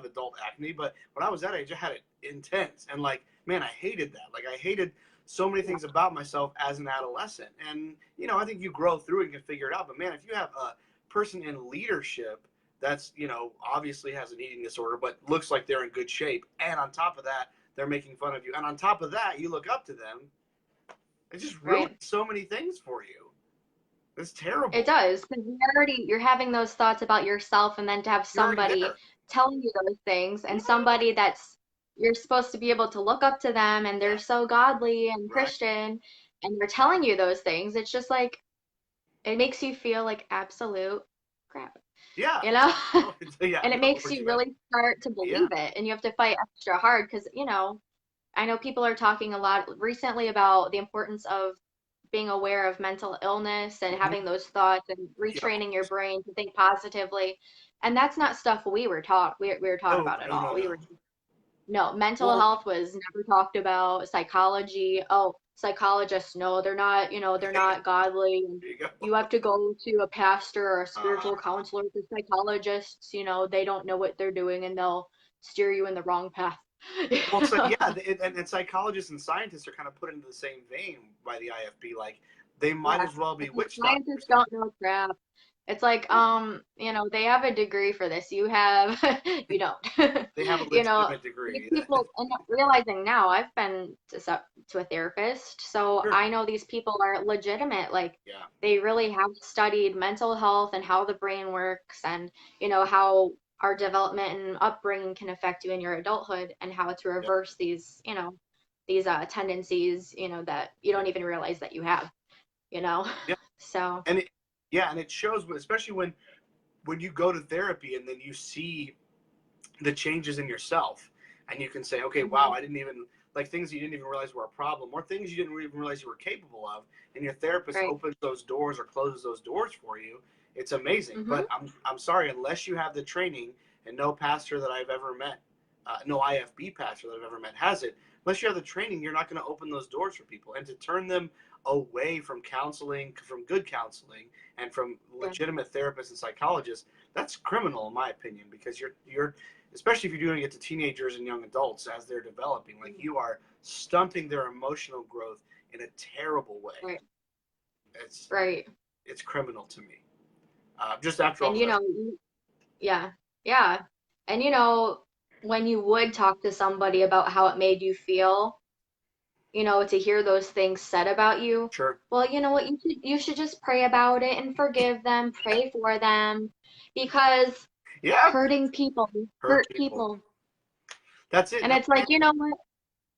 adult acne, but when I was that age, I had it intense. And like, man, I hated that. Like I hated so many things about myself as an adolescent. And, I think you grow through it and can figure it out. But man, if you have a person in leadership that's, obviously has an eating disorder, but looks like they're in good shape. And on top of that, they're making fun of you. And on top of that, you look up to them. It just ruins right. so many things for you. It's It terrible. does, because you're having those thoughts about yourself, and then to have You're already somebody there. telling you those things, Yeah. and somebody that's you're supposed to be able to look up to them, and they're Yeah. so godly and Right. Christian, and they're telling you those things. It's just like it makes you feel like absolute crap, Yeah. you know? Oh, yeah. And In it other makes words, you you got it. really start to Yeah. believe it, and you have to fight extra hard because, I know people are talking a lot recently about the importance of being aware of mental illness and Hmm. having those thoughts and Yeah. retraining your brain to think positively. And that's not stuff we were taught No. about at No. all. No. We No. were No, mental Well. health was never talked about. Psychology, oh, psychologists, no, they're not godly. And There you go. you have to go to a pastor or a spiritual Uh, counselor. The psychologists, they don't know what they're doing and they'll steer you in the wrong path. well, so yeah, and psychologists and scientists are kind of put into the same vein by the IFB. Like they might Yeah, as well be because witch scientists doctors. don't know crap. It's like, Yeah. they have a degree for this. You have, you don't. They have a You know, legitimate these degree. people, and realizing now, I've been to a therapist, so Sure. I know these people are legitimate. Like, Yeah. they really have studied mental health and how the brain works, and how our development and upbringing can affect you in your adulthood, and how to Yeah. reverse these tendencies, that you Yeah. don't even realize that you have you know? Yeah. So, And it shows, especially when you go to therapy and then you see the changes in yourself, and you can say, okay, wow, mhm, I didn't even like things you didn't even realize were a problem, or things you didn't even realize you were capable of, and your therapist right. opens those doors or closes those doors for you. It's amazing. Mhm. But I'm sorry, unless you have the training, and no pastor that I've ever met, no IFB pastor that I've ever met has it. Unless you have the training, you're not going to open those doors for people, and to turn them away from counseling, from good counseling, and from Yeah. legitimate therapists and psychologists. That's criminal, in my opinion, because you're especially if you're doing it to teenagers and young adults as they're developing, like Mm. you are stunting their emotional growth in a terrible way. Right. It's Right. it's criminal to me. Just after And all that. yeah. Yeah. And when you would talk to somebody about how it made you feel, to hear those things said about you, Sure. well, you know what? You should just pray about it and forgive them, pray for them, because Yeah. hurting people Hurt hurt people. people. That's it. And it's like, you know what?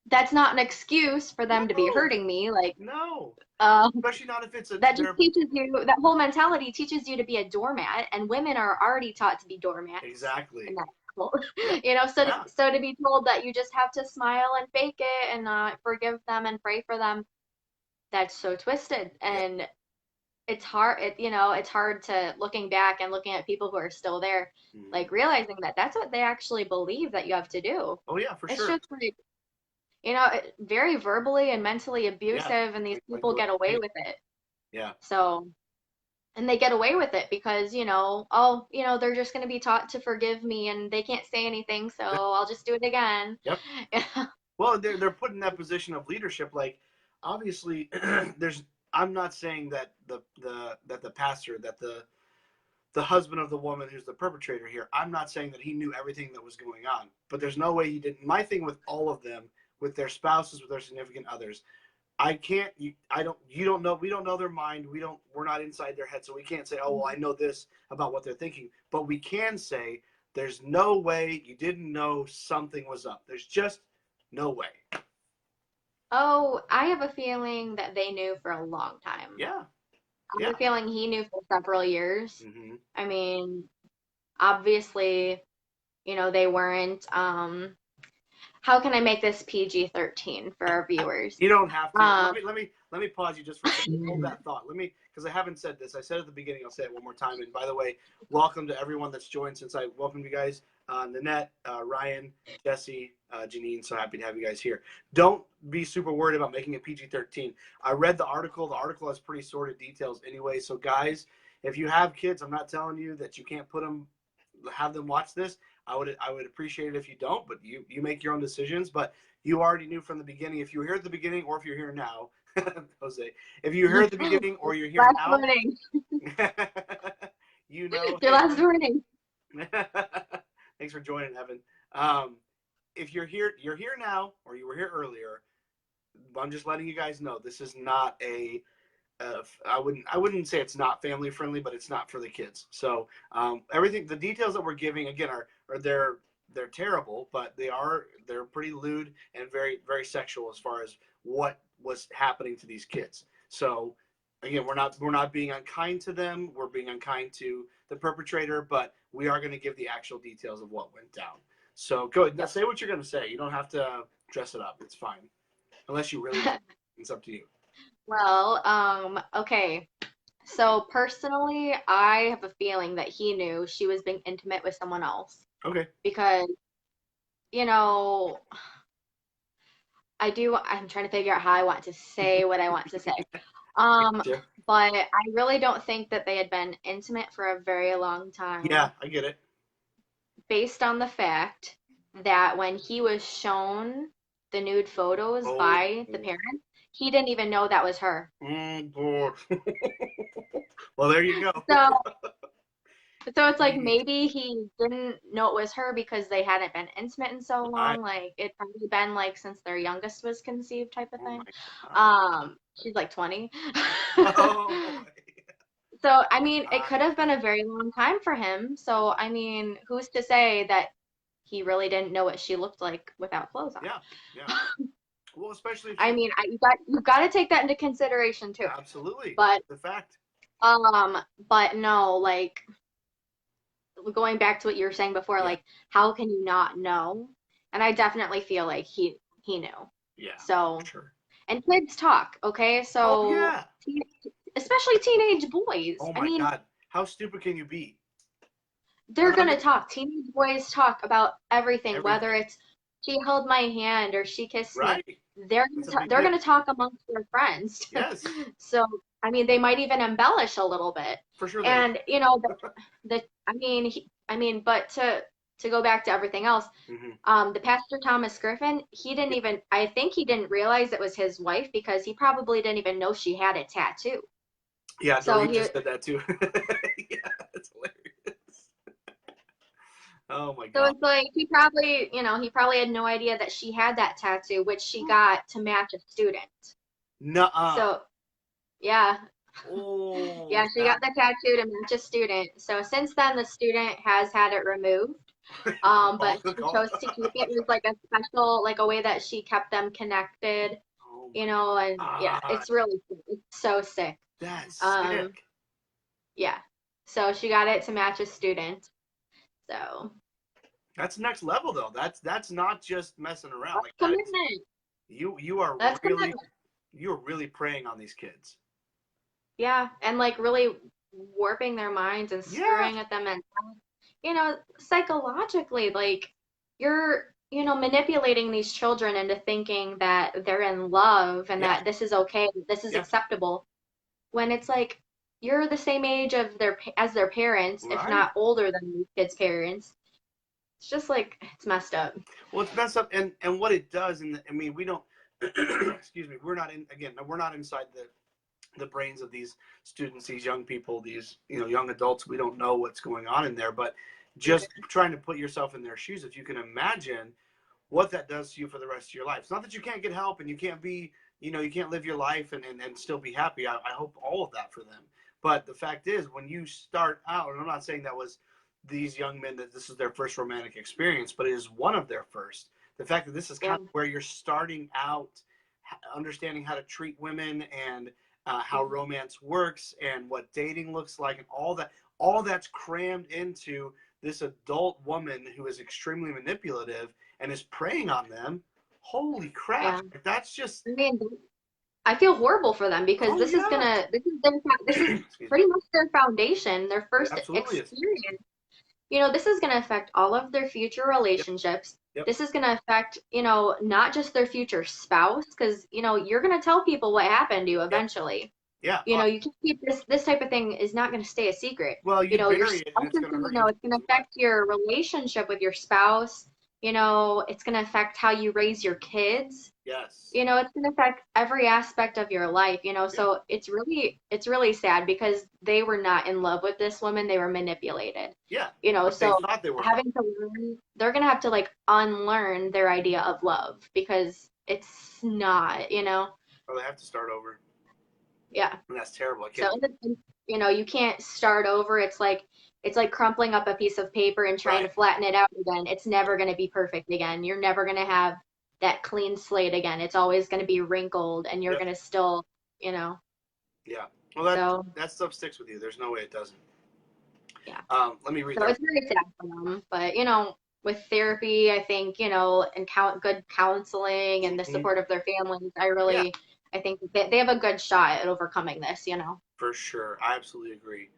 That's not an excuse for them to be No. hurting me. Like, No. uh, Especially not if it's a that just they're teaches you that whole mentality teaches you to be a doormat, and women are already taught to be doormats in exactly. that school. Yeah. So Yeah. so to be told that you just have to smile and fake it and forgive them and pray for them, that's so twisted. Yeah. And it's hard, it's hard to looking back and looking at people who are still there, Mhm. like realizing that that's what they actually believe that you have to do. Oh yeah, for It's sure. just like, very verbally and mentally Yeah. abusive, and these Like people get away hey, with it. yeah. So, and they get away with it because, oh, they're just going to be taught to forgive me and they can't say anything, so I'll just do it again. Yep. Well, they're put in that position of leadership. Like, obviously, there's. I'm not saying that the pastor, that the husband of the woman who's the perpetrator here. I'm not saying that he knew everything that was going on, but there's no way he didn't. My thing with all of them, with their spouses, with their significant others, I can't. I don't. You don't know. We don't know their mind. We don't. We're not inside their head, so we can't say, oh well, I know this about what they're thinking. But we can say There's no way you didn't know something was up. There's just no way. Oh, I have a feeling that they knew for a long time. Yeah. I Yeah. have a feeling he knew for several years. Mm-hmm. I mean, obviously, they weren't, how can I make this PG-13 for our viewers? You don't have to. Um, Let me pause you just for a second. Hold that thought. Because I haven't said this. I said at the beginning. I'll say it one more time. And by the way, welcome to everyone that's joined. Since I welcome you guys, Nanette, Ryan, Jesse, Janine. So happy to have you guys here. Don't be super worried about making it PG-13. I read the article. The article has pretty sordid details anyway. So guys, if you have kids, I'm not telling you that you can't have them watch this. I would appreciate it if you don't, but you make your own decisions. But you already knew from the beginning. If you were here at the beginning, or if you're here now, Jose, if you're here at the beginning or you're here last now, warning. you know. Your last warning. Thanks for joining, Evan. If you're here now, or you were here earlier, I'm just letting you guys know this is not a. I wouldn't say it's not family friendly, but it's not for the kids. So everything, the details that we're giving again are they're terrible, but they're pretty lewd and very, very sexual as far as what was happening to these kids. So again, we're not being unkind to them. We're being unkind to the perpetrator, but we are going to give the actual details of what went down. So go ahead. Now say what you're going to say. You don't have to dress it up. It's fine. Unless you really want. It's up to you. Well, okay. So personally, I have a feeling that he knew she was being intimate with someone else Okay. because, I'm trying to figure out how I want to say what I want to say. Yeah. But I really don't think that they had been intimate for a very long time. Yeah, I get it. Based on the fact that when he was shown the nude photos by the parents, he didn't even know that was her. Well, there you go. So it's like maybe he didn't know it was her because they hadn't been intimate in so long. Like it'd probably been like since their youngest was conceived type of thing. She's like 20. Oh. So I mean, it could have been a very long time for him. So I mean, who's to say that he really didn't know what she looked like without clothes on? Yeah. Well, especially if I mean, you got to take that into consideration too. Absolutely. But the fact. But no, like going back to what you were saying before, like how can you not know? And I definitely feel like he knew. Yeah. So sure. And kids talk, okay? So especially teenage boys. Oh my God. How stupid can you be? They're gonna talk. Teenage boys talk about everything. Whether it's she held my hand or she kissed me. They're gonna talk amongst their friends. Yes. So I mean, they might even embellish a little bit. For sure. And but to go back to everything else, the Pastor Thomas Griffin, I think he didn't realize it was his wife because he probably didn't even know she had a tattoo. Yeah, so he just said that too. Yeah, that's hilarious. Oh my God. So it's like he probably had no idea that she had that tattoo, which she got to match a student. Nuh-uh. So yeah. Oh, yeah, she got the tattoo to match a student. So since then the student has had it removed. But she chose to keep it. It was like a special, like a way that she kept them connected, and yeah, it's so sick. That's sick. Yeah. So she got it to match a student. So that's next level though. That's not just messing around. That's commitment. You're really preying on these kids. Yeah, and like really warping their minds and screwing at them, and psychologically, like you're manipulating these children into thinking that they're in love and that this is okay, this is acceptable, when it's like you're the same age as their parents, if not older than these kids' parents. It's just like it's messed up. Well, it's messed up, and what it does, and I mean, we don't. Excuse me. We're not inside the brains of these students, these young people, these young adults. We don't know what's going on in there, but just trying to put yourself in their shoes, if you can imagine what that does to you for the rest of your life. It's not that you can't get help and you can't be, you can't live your life and still be happy. I hope all of that for them. But the fact is, when you start out, and I'm not saying that was these young men that this is their first romantic experience, but it is one of their first. The fact that this is kind of where you're starting out, understanding how to treat women and how romance works and what dating looks like and all that's crammed into this adult woman who is extremely manipulative and is preying on them. Holy crap. Yeah. That's just, I mean, I feel horrible for them because oh yeah. this is pretty much their foundation, their It first absolutely is. experience. This is going to affect all of their future Yep. relationships. Yep. This is going to affect, not just their future spouse, because, you're going to tell people what happened to you Yep. eventually. Yeah. You can keep this type of thing is not going to stay a secret. Well, you Your bury it and spouse it's is going to going hurt to you know. just It's going to as much. affect your relationship with your spouse. It's going to affect how you raise your kids. Yes. It's going to affect every aspect of your life, Yeah. so it's really sad because they were not in love with this woman, they were manipulated. Yeah. But they So thought they were in love. having to learn, they're going to have to like unlearn their idea of love because it's not. Or they have to start over. Yeah. And that's terrible. I So can't. you can't start over. It's like crumpling up a piece of paper and trying Right. to flatten it out again. It's never going to be perfect again. You're never going to have that clean slate again. It's always going to be wrinkled and you're Yep. going to still. Yeah. Well, So that stuff sticks with you. There's no way it doesn't. yeah. Let me read So that. it's very sad for them. But with therapy, I think, and good counseling and the Mhm. support of their families, Yeah, I think they have a good shot at overcoming this. for sure. I absolutely agree.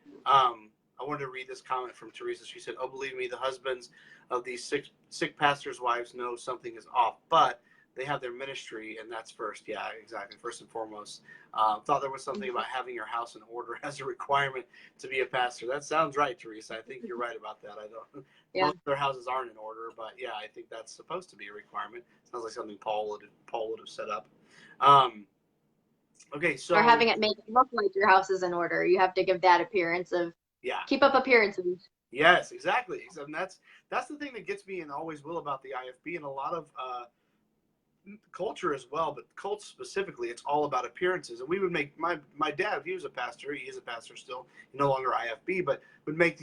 I wanted to read this comment from Teresa. She said, "Oh, believe me, the husbands of these sick pastors' wives know something is off, but they have their ministry, and that's first." Yeah, exactly. First and foremost. Thought there was something about having your house in order as a requirement to be a pastor. That sounds right, Teresa. I think you're right about that. I don't. Yeah. Most of their houses aren't in order, but yeah, I think that's supposed to be a requirement. Sounds like something Paul would have set up. Okay, so Or having it make it look like your house is in order. You have to give that appearance of yeah. keep up appearances. Yes, exactly. And that's the thing that gets me and always will about the IFB and a lot of culture as well, but cults specifically, it's all about appearances. And we would make my dad, he was a pastor, he is a pastor still, no longer IFB, but we'd make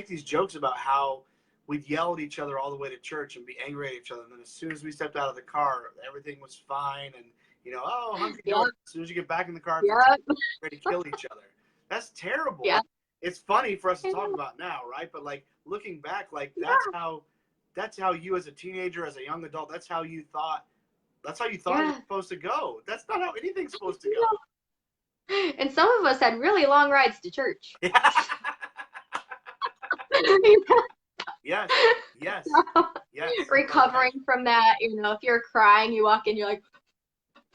these jokes about how we'd yell at each other all the way to church and be angry at each other. And then as soon as we stepped out of the car, everything was fine. And oh, hunky dory. As soon as you get back in the car, you're ready to kill each other. That's terrible. Yeah. It's funny for us to talk about now, right? But like looking back, like that's how you as a teenager, as a young adult, that's how you thought it was supposed to go. That's not how anything's supposed to go. And some of us had really long rides to church. Yes. Recovering from that, if you're crying, you walk in, you're like,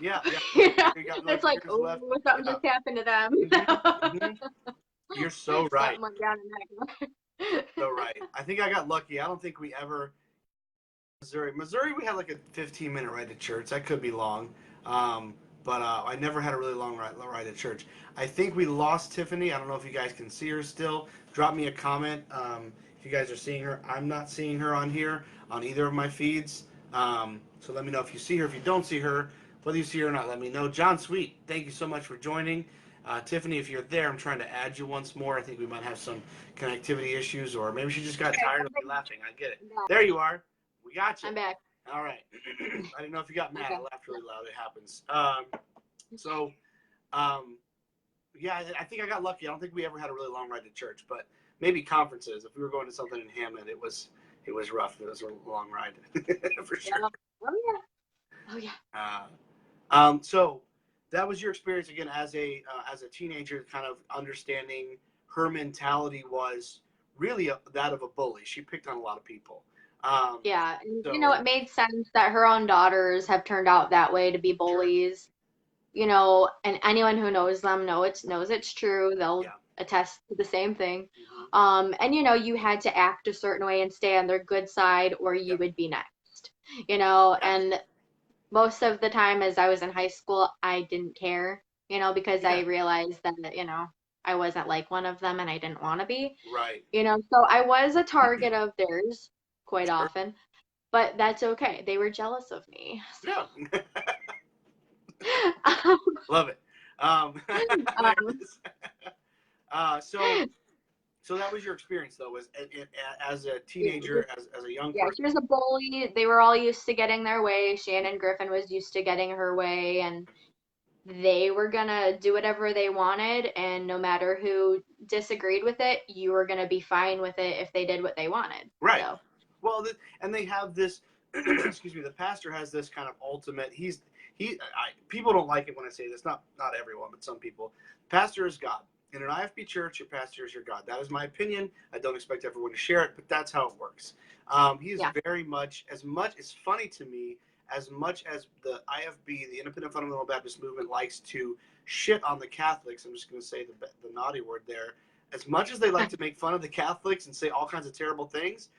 yeah. It's like, oh, something just happened to them. You're so right. Something went down in that. So right. I think I got lucky. I don't think we ever Missouri, we had like a 15-minute ride to church. That could be long. But I never had a really long ride to church. I think we lost Tiffany. I don't know if you guys can see her still. Drop me a comment if you guys are seeing her. I'm not seeing her on here on either of my feeds. So let me know if you see her. If you don't see her, whether you see her or not, let me know. John Sweet, thank you so much for joining. Tiffany, if you're there, I'm trying to add you once more. I think we might have some connectivity issues, or maybe she just got tired of me laughing. I get it. There you are. We got you. I'm back. All right. I didn't know if you got mad. Okay. I laughed really loud. It happens. Yeah, I think I got lucky. I don't think we ever had a really long ride to church, but maybe conferences. If we were going to something in Hammond, it was rough. It was a long ride for sure. Yeah. Oh yeah. So that was your experience again as a teenager, kind of understanding her mentality was really that of a bully. She picked on a lot of people. Yeah, and it made sense that her own daughters have turned out that way to be bullies. Sure. And anyone who knows them knows it's true. They'll attest to the same thing. Mm-hmm. And you had to act a certain way and stay on their good side or you would be next. And most of the time as I was in high school, I didn't care, because I realized that, I wasn't like one of them and I didn't want to be. Right. So I was a target of theirs quite often, but that's okay. They were jealous of me. So. Yeah. Love it. So So that was your experience, though, as a teenager, as a young Yeah, person. she was a bully. They were all used to getting their way. Shannon Griffin was used to getting her way, and they were gonna do whatever they wanted, and no matter who disagreed with it, you were gonna be fine with it if they did what they wanted. Right. So, Well, and they have this. Excuse me. The pastor has this kind of ultimate. People don't like it when I say this. Not everyone, but some people. Pastor is God. In an IFB church, your pastor is your God. That is my opinion. I don't expect everyone to share it, but that's how it works. He is yeah. very much. It's funny to me as much as the IFB, the Independent Fundamental Baptist Movement, likes to shit on the Catholics. I'm just going to say the naughty word there. As much as they like to make fun of the Catholics and say all kinds of terrible things,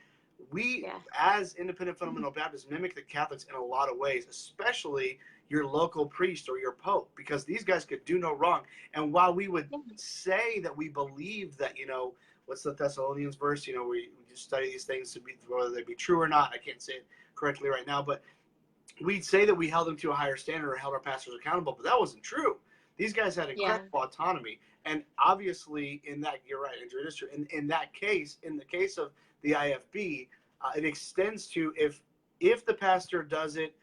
we, Yeah. as Independent Fundamental Baptists, mimic the Catholics in a lot of ways, especially your local priest or your pope, because these guys could do no wrong. And while we would say that we believe that, what's the Thessalonians verse? We just study these things to be, whether they be true or not. I can't say it correctly right now, but we'd say that we held them to a higher standard or held our pastors accountable, but that wasn't true. These guys had incredible autonomy. And obviously, you're right, Andrew, it is true. In that case, in the case of the IFB, it extends to if the pastor does it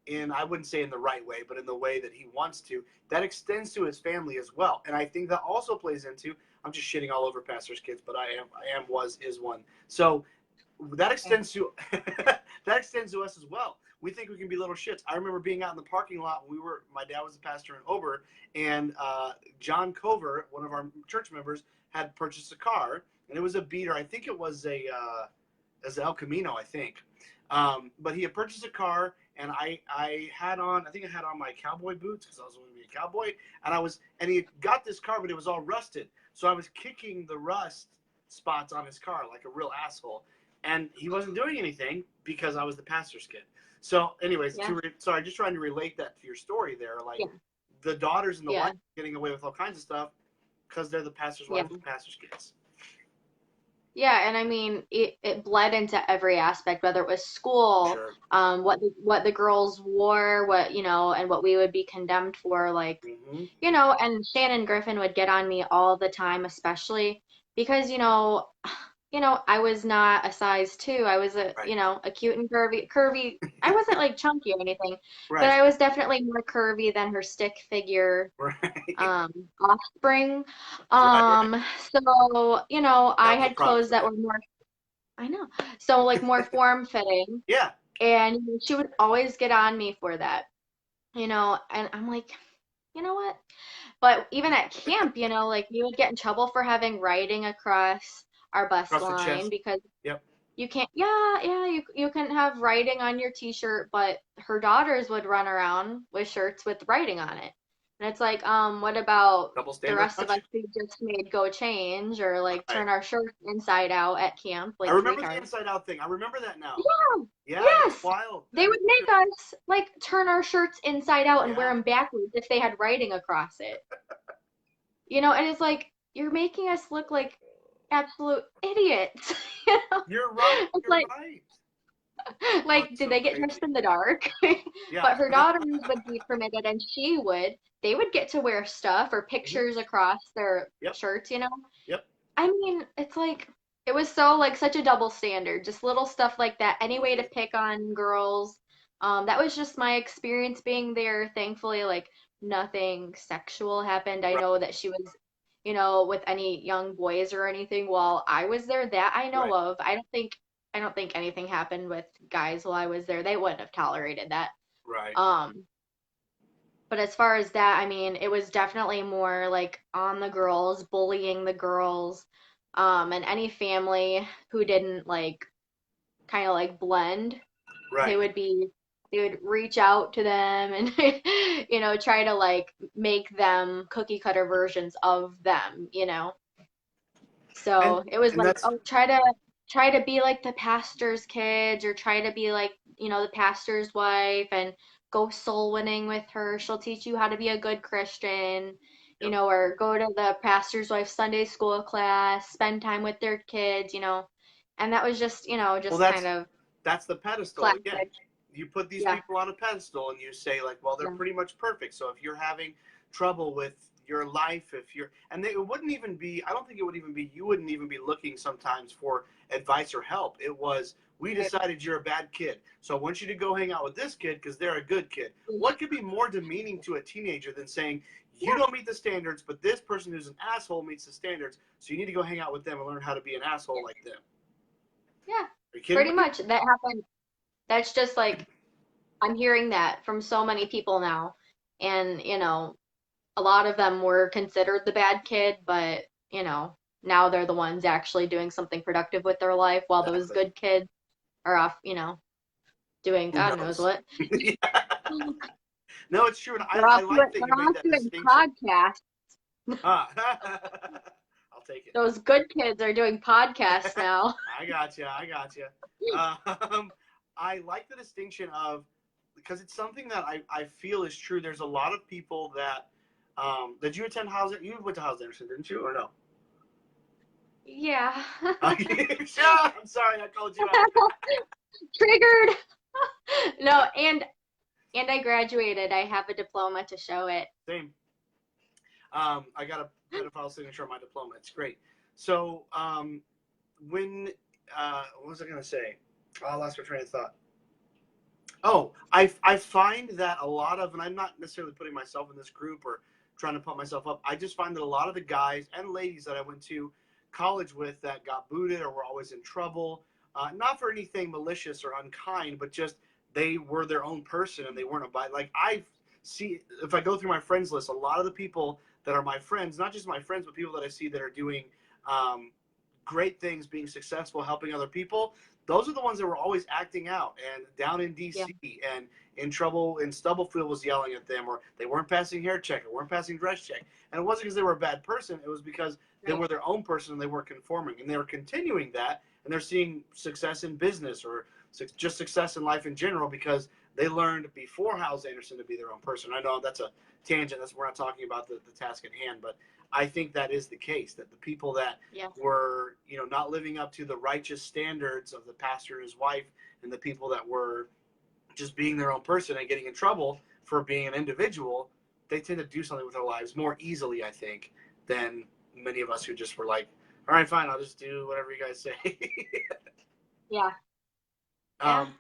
I wouldn't say in the right way, but in the way that he wants to, that extends to his family as well. And I think that also plays into, I'm just shitting all over pastors' kids, but I is one. So that extends to that extends to us as well. We think we can be little shits. I remember being out in the parking lot when my dad was a pastor in Ober, and John Cover, one of our church members, had purchased a car, and it was a beater. I think it was as El Camino, I think. But he had purchased a car, and I had on my cowboy boots because I was going to be a cowboy, and he got this car, but it was all rusted. So I was kicking the rust spots on his car like a real asshole. And he wasn't doing anything because I was the pastor's kid. So anyways, sorry, just trying to relate that to your story there. Like the daughters and the wife getting away with all kinds of stuff because they're the pastor's wife and pastor's kids. Yeah, and I mean, it bled into every aspect, whether it was school, what the girls wore, and what we would be condemned for, like, and Shannon Griffin would get on me all the time, especially because, I was not a size 2. I was a cute and curvy. I wasn't like chunky or anything, but I was definitely more curvy than her stick figure offspring. So, I had clothes that were more, I know, so like more form fitting. Yeah. And she would always get on me for that, and I'm like, you know what? But even at camp, like we would get in trouble for having writing across our bus line because you can't, you couldn't have writing on your t-shirt, but her daughters would run around with shirts with writing on it. And it's like, what about the rest of us who just made go change or like turn our shirts inside out at camp? Like I remember the inside out thing. I remember that now. Yeah. Yes. That's wild. They would make us like turn our shirts inside out and wear them backwards if they had writing across it. And it's like, you're making us look like absolute idiots. You're right. It's You're like, right. Like, did they get dressed in the dark? But her daughters would be permitted, and they would get to wear stuff or pictures across their shirts, Yep. I mean, it's like, it was so, like, such a double standard, just little stuff like that, any way to pick on girls. That was just my experience being there. Thankfully, like, nothing sexual happened. I know that she was, with any young boys or anything while I was there, that I know of. I don't think anything happened with guys while I was there. They wouldn't have tolerated that. Right. But as far as that, I mean, it was definitely more like on the girls, bullying the girls, and any family who didn't like kind of like blend, they would reach out to them and try to like make them cookie cutter versions of them, So it was like, oh, try to be like the pastor's kids or try to be like, the pastor's wife and go soul winning with her. She'll teach you how to be a good Christian, or go to the pastor's wife Sunday school class, spend time with their kids, and that was just, kind of. That's the pedestal classic. Again. You put these people on a pedestal and you say like, well, they're pretty much perfect. So if you're having trouble with your life, it wouldn't even be, I don't think it would even be, you wouldn't even be looking sometimes for advice or help. It was, we decided you're a bad kid, so I want you to go hang out with this kid because they're a good kid. What could be more demeaning to a teenager than saying, you don't meet the standards, but this person who's an asshole meets the standards, so you need to go hang out with them and learn how to be an asshole like them. Yeah, Pretty much. That happened. That's just like, I'm hearing that from so many people now. And, a lot of them were considered the bad kid, but, now they're the ones actually doing something productive with their life while those good kids are off, doing God knows what. Yeah. No, it's true. And They're I off like that you made that doing distinction. podcasts. I'll take it. Those good kids are doing podcasts now. I got you. I like the distinction of, because it's something that I feel is true. There's a lot of people that, did you attend House? You went to House Anderson, didn't you, or no? Yeah. I'm sorry, I called you out. Triggered. No, and I graduated. I have a diploma to show it. Same. I got a pedophile signature on my diploma. It's great. So, what was I going to say? Oh, I lost my train of thought. Oh, I find that a lot of, and I'm not necessarily putting myself in this group or trying to pump myself up. I just find that a lot of the guys and ladies that I went to college with that got booted or were always in trouble, not for anything malicious or unkind, but just they were their own person and they weren't like I see, if I go through my friends list, a lot of the people that are my friends, not just my friends, but people that I see that are doing great things, being successful, helping other people, those are the ones that were always acting out and down in DC and in trouble, and Stubblefield was yelling at them, or they weren't passing hair check or weren't passing dress check. And it wasn't because they were a bad person. It was because they were their own person and they weren't conforming, and they were continuing that, and they're seeing success in business or just success in life in general because they learned before House Anderson to be their own person. I know that's a tangent. We're not talking about the task at hand, but I think that is the case, that the people that were, not living up to the righteous standards of the pastor and his wife, and the people that were just being their own person and getting in trouble for being an individual, they tend to do something with their lives more easily, I think, than many of us who just were like, all right, fine, I'll just do whatever you guys say. Yeah.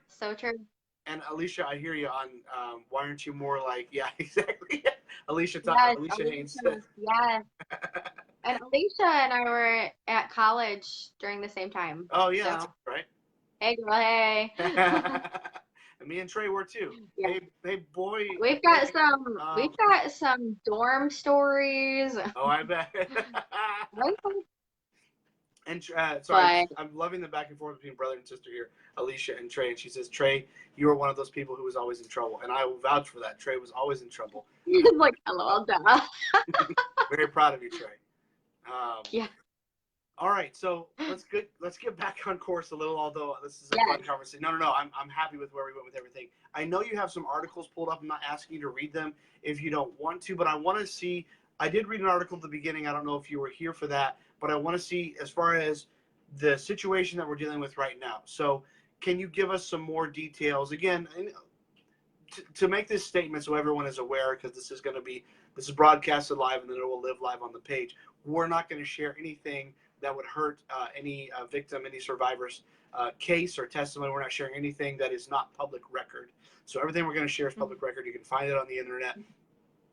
So true. And Alicia, I hear you on why aren't you more like, yeah, exactly. Alicia Haynes. Yes. And Alicia and I were at college during the same time. Oh, yeah, that's right. Hey, girl, hey. And me and Trey were too. Yeah. Hey, boy. We've got some dorm stories. Oh, I bet. And I'm loving the back and forth between brother and sister here, Alicia and Trey. And she says, Trey, you were one of those people who was always in trouble. And I will vouch for that. Trey was always in trouble. Like, hello, duh. Very proud of you, Trey. Yeah. All right, so let's get back on course a little, although this is a fun conversation. No, I'm happy with where we went with everything. I know you have some articles pulled up. I'm not asking you to read them if you don't want to, but I want to see, I did read an article at the beginning. I don't know if you were here for that, but I want to see as far as the situation that we're dealing with right now. So can you give us some more details? Again, to make this statement so everyone is aware, because this is broadcasted live and then it will live live on the page. We're not going to share anything that would hurt any victim, any survivor's case or testimony. We're not sharing anything that is not public record. So everything we're going to share is public record. You can find it on the internet.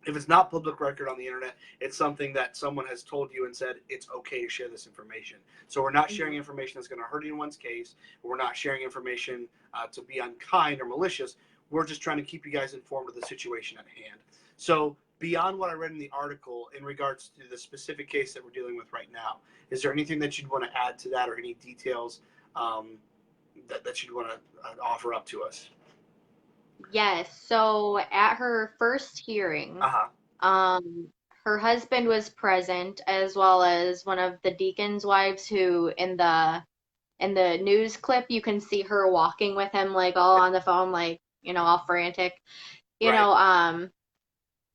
If it's not public record on the internet, it's something that someone has told you and said it's okay to share this information. So we're not sharing information that's going to hurt anyone's case. We're not sharing information to be unkind or malicious. We're just trying to keep you guys informed of the situation at hand. So beyond what I read in the article in regards to the specific case that we're dealing with right now, is there anything that you'd want to add to that or any details that you'd want to offer up to us? Yes. So at her first hearing, her husband was present, as well as one of the deacon's wives, who in the news clip you can see her walking with him, like all on the phone, like, all frantic,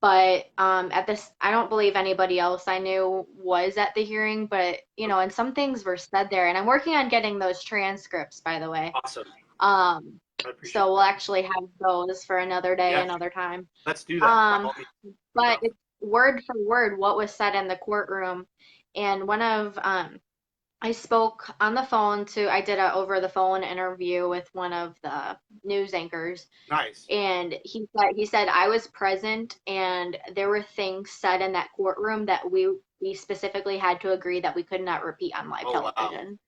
but at this, I don't believe anybody else I knew was at the hearing, but and some things were said there, and I'm working on getting those transcripts, by the way. Awesome. So we'll actually have those for another day, another time. Let's do that. But word for word what was said in the courtroom. And I spoke on the phone I did a over the phone interview with one of the news anchors, Nice. and he said I was present, and there were things said in that courtroom that we specifically had to agree that we could not repeat on live Oh wow. television.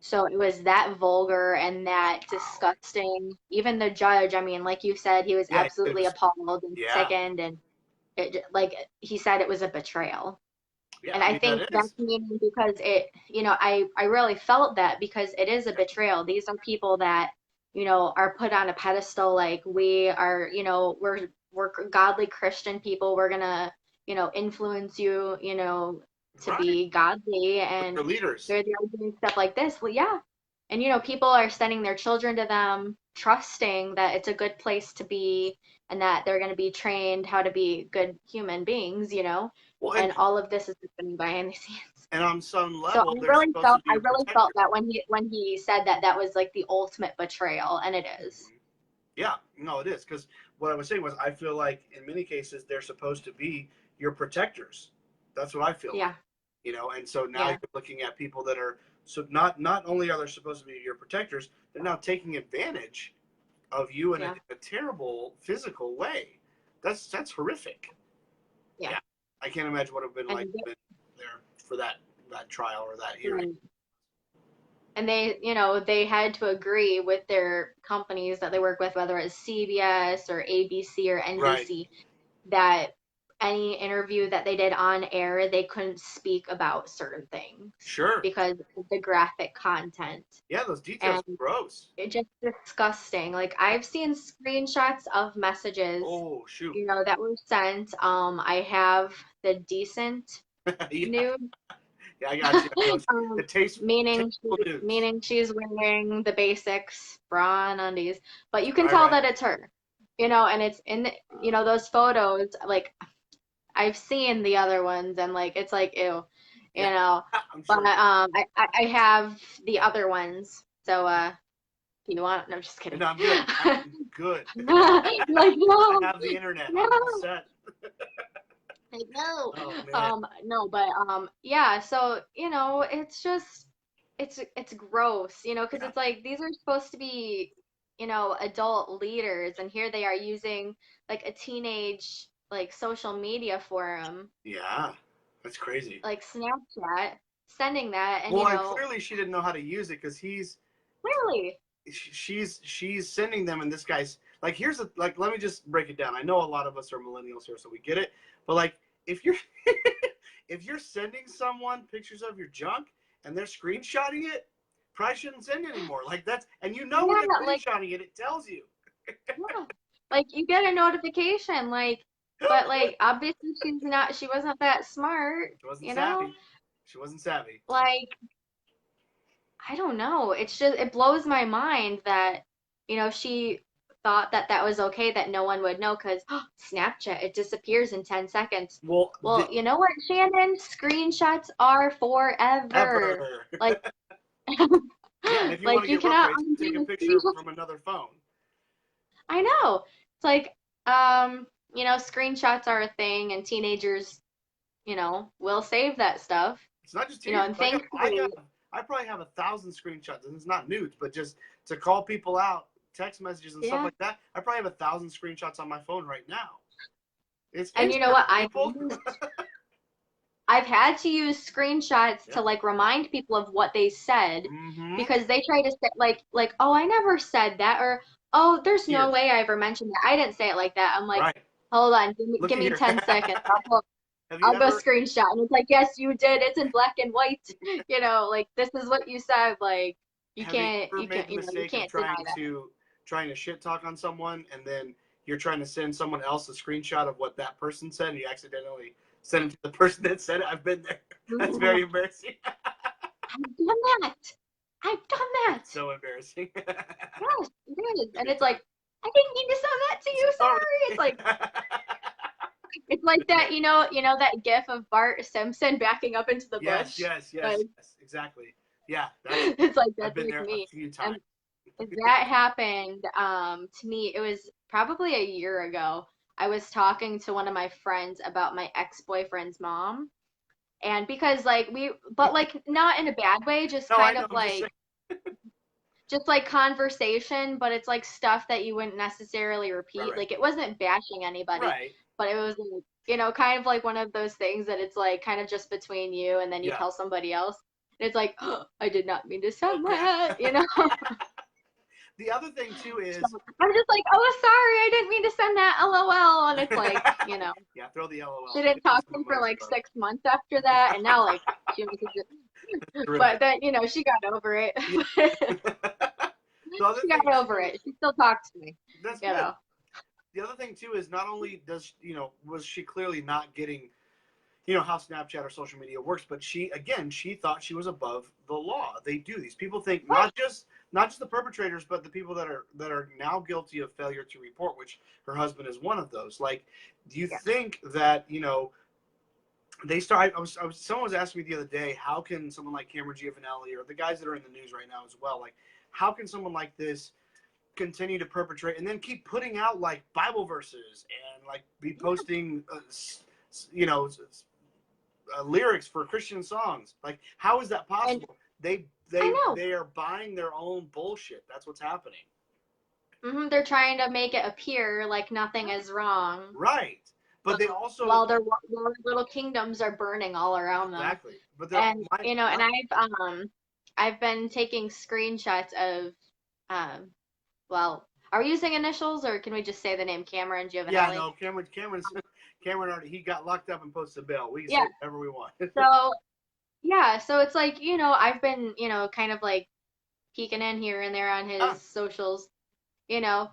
So it was that vulgar and that Wow. disgusting. Even the judge, I mean, like you said, he was Yeah. absolutely appalled and Yeah. sickened, and like he said, it was a betrayal. Yeah. And I I mean think that that's is. meaning because I really felt that because it is a betrayal. These are people that, are put on a pedestal like we are, we're godly Christian people. We're gonna, influence you, to Right. be godly, But and they're leaders. they're doing stuff like this. Well, yeah. And people are sending their children to them, trusting that it's a good place to be and that they're going to be trained how to be good human beings. Well, And all of this is happening behind the scenes. and on some So level, they're supposed to be I your really felt protector. that when he said that that was like the ultimate betrayal, and it is. Mhm. Yeah, no, it is because what I was saying was I feel like in many cases they're supposed to be your protectors. That's what I feel like, Yeah, and so now yeah, you're looking at people that are so not only are they supposed to be your protectors, they're now taking advantage of you in yeah, a terrible physical way. That's horrific. yeah. Yeah, I can't imagine what it would have been like And there for that trial or that hearing. and and they had to agree with their companies that they work with, whether it's CBS or ABC or Right. NBC, that any interview that they did on air, they couldn't speak about certain things Sure. because of the graphic content. Yeah, those details And are gross. it's just disgusting. Like I've seen screenshots of messages, Oh shoot. that were sent. I have the decent Yeah. nude, Yeah, I got you. um, It tastes meaning tasteful news. she's wearing the basics, bra and undies, but you can Right, tell right. that it's her. And it's in those photos. Like I've seen the other ones, and like it's like ew, you Yeah, know. I'm But sure. I have the other ones. So if you want, no, I'm just kidding. No, I'm good. I'm good. Like I no, have the internet. no. I'm all set. Like no. Oh man. No, but yeah, so it's just it's gross, because Yeah. it's like these are supposed to be, adult leaders, and here they are using like a teenage like social media forum Yeah. That's crazy. like Snapchat, sending that, and Well, and clearly she didn't know how to use it because clearly, she's sending them, and this guy's like, here's a like, let me just break it down. I know a lot of us are millennials here, so we get it. But like, if you're if you're sending someone pictures of your junk and they're screenshotting it, probably shouldn't send anymore. Like that's, and when they're yeah, like screenshotting it, it tells you. yeah, like you get a notification, like, but like obviously she wasn't that smart, She wasn't you know? savvy. She wasn't savvy. Like, I don't know. It blows my mind that, she thought that that was okay, that no one would know because Snapchat, it disappears in 10 seconds. Well, Well, you know what, Shannon? Screenshots are forever. ever. Like, Yeah, and if you want like to you get road cannot rage, take a undo a picture screenshot. from another phone. I know. It's like, screenshots are a thing, and teenagers, will save that stuff. It's not just And teenagers. thankfully, I probably have 1,000 screenshots, and it's not nudes, but just to call people out, text messages and stuff yeah. like that. I probably have 1,000 screenshots on my phone right now. It's And you know Instagram, what? people. I've had to use screenshots Yeah. to like remind people of what they said Mm-hmm. because they try to say like, oh, I never said that, or oh, there's no Here, way I ever mentioned that. I didn't say it like that. I'm like, right. hold on, give me Look give at me here. 10 seconds. Have you I'll go ever? screenshot. And it's like, yes, you did. It's in black and white. Like this is what you said. Like Have you ever you made can't, the you mistake of can't deny that. trying to shit talk on someone, and then you're trying to send someone else a screenshot of what that person said, and you accidentally send it to the person that said it? I've been there. That's very embarrassing. I've done that. I've done that. It's so embarrassing. Yes, it is. It's a And good it's time. like, I didn't mean to send that to you. Sorry. Sorry. It's like that, that gif of Bart Simpson backing up into the Yes, bush. yes, Like, yes, yes, exactly. Yeah, it's like I've that's been like there a me. few And times. that happened to me. It was probably a year ago. I was talking to one of my friends about my ex-boyfriend's mom. And because like but like not in a bad way, just No, I kind know. of I'm just saying. like just like conversation, but it's like stuff that you wouldn't necessarily repeat. Right. Like it wasn't bashing anybody, Right. but it was like, kind of like one of those things that it's like kind of just between you and then you Yeah. tell somebody else. And it's like, oh, I did not mean to send Okay. that. The other thing too So is, I'm just like, oh, sorry, I didn't mean to send that LOL. And it's like, yeah, throw the she LOL. didn't Give us talk to some him for like emojis, 6 months after that. And now like she messages bro. but then, she got over it. Yeah. The other She thing got over too, it. She still talks to me, that's you good. know. The other thing too is not only does was she clearly not getting how Snapchat or social media works, but she thought she was above the law. They do. These people think not just the perpetrators, but the people that are now guilty of failure to report, which her husband is one of those. Like, do you Yeah. think that they start? Someone was asking me the other day, how can someone like Cameron Giovanelli or the guys that are in the news right now as well, like, how can someone like this continue to perpetrate and then keep putting out like Bible verses and like be posting, lyrics for Christian songs? Like, how is that And possible? They I they know. they are buying their own bullshit. That's what's happening. They're trying to make it appear like nothing is wrong, Right. But but they also while their little kingdoms are burning all around them. exactly. But they're And and I've been taking screenshots of well, are we using initials or can we just say the name Cameron yeah, Giovanelli? no, Cameron already, he got locked up and posted bail. We can say Yeah. whatever we want. So yeah, so it's like, I've been, kind of like peeking in here and there on Ah, his socials, you know,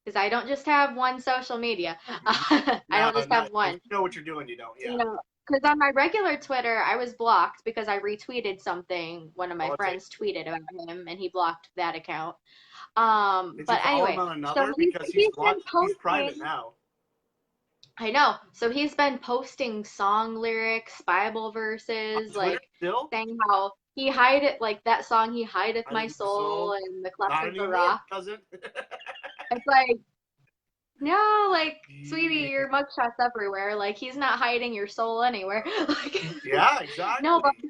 because I don't just have one social media. I no, don't just not have if one, you know what you're doing, you don't. Yeah. because on my regular Twitter, I was blocked because I retweeted something one of my Well, friends tweeted about him and he blocked that account. did you But follow him anyway, on so another? he's Because he's he's been blocked. He's private posting. now. I know. So he's been posting song lyrics, Bible On verses, Twitter like still? saying how he hideth, like that song, he hideth I my did my soul soul. in the cleft Not of the anymore, rock. cousin. It's like, no, like, sweetie, Yeah, your mugshot's everywhere. Like, he's not hiding your soul anywhere. Like, yeah, no, but exactly.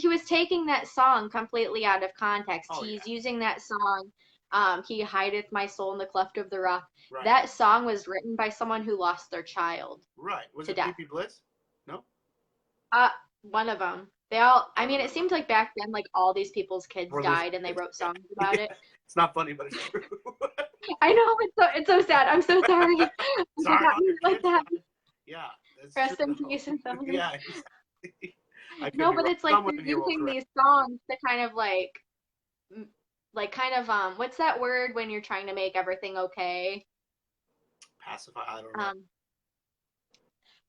he was taking that song completely out of context. Oh yeah, He's using that song, he hideth my soul in the cleft of the rock. right, That song was written by someone who lost their child right. Was to it death. PP Bliss? No, Uh, one of them. They all, I I don't mean, it remember. seemed like back then, like all these people's kids We're losing died and they kids. wrote Yeah, songs about yeah. it. It's not funny, but it's true. I know it's so sad. I'm so sorry. I did Sorry not about mean your it like kids, that. guys. Yeah, it's true Rest in though. peace and family. Yeah, exactly. I could No, be but wrong. it's like Someone they're in here will using correct. these songs to kind of like kind of what's that word when you're trying to make everything okay? Pacify. I don't know. Um,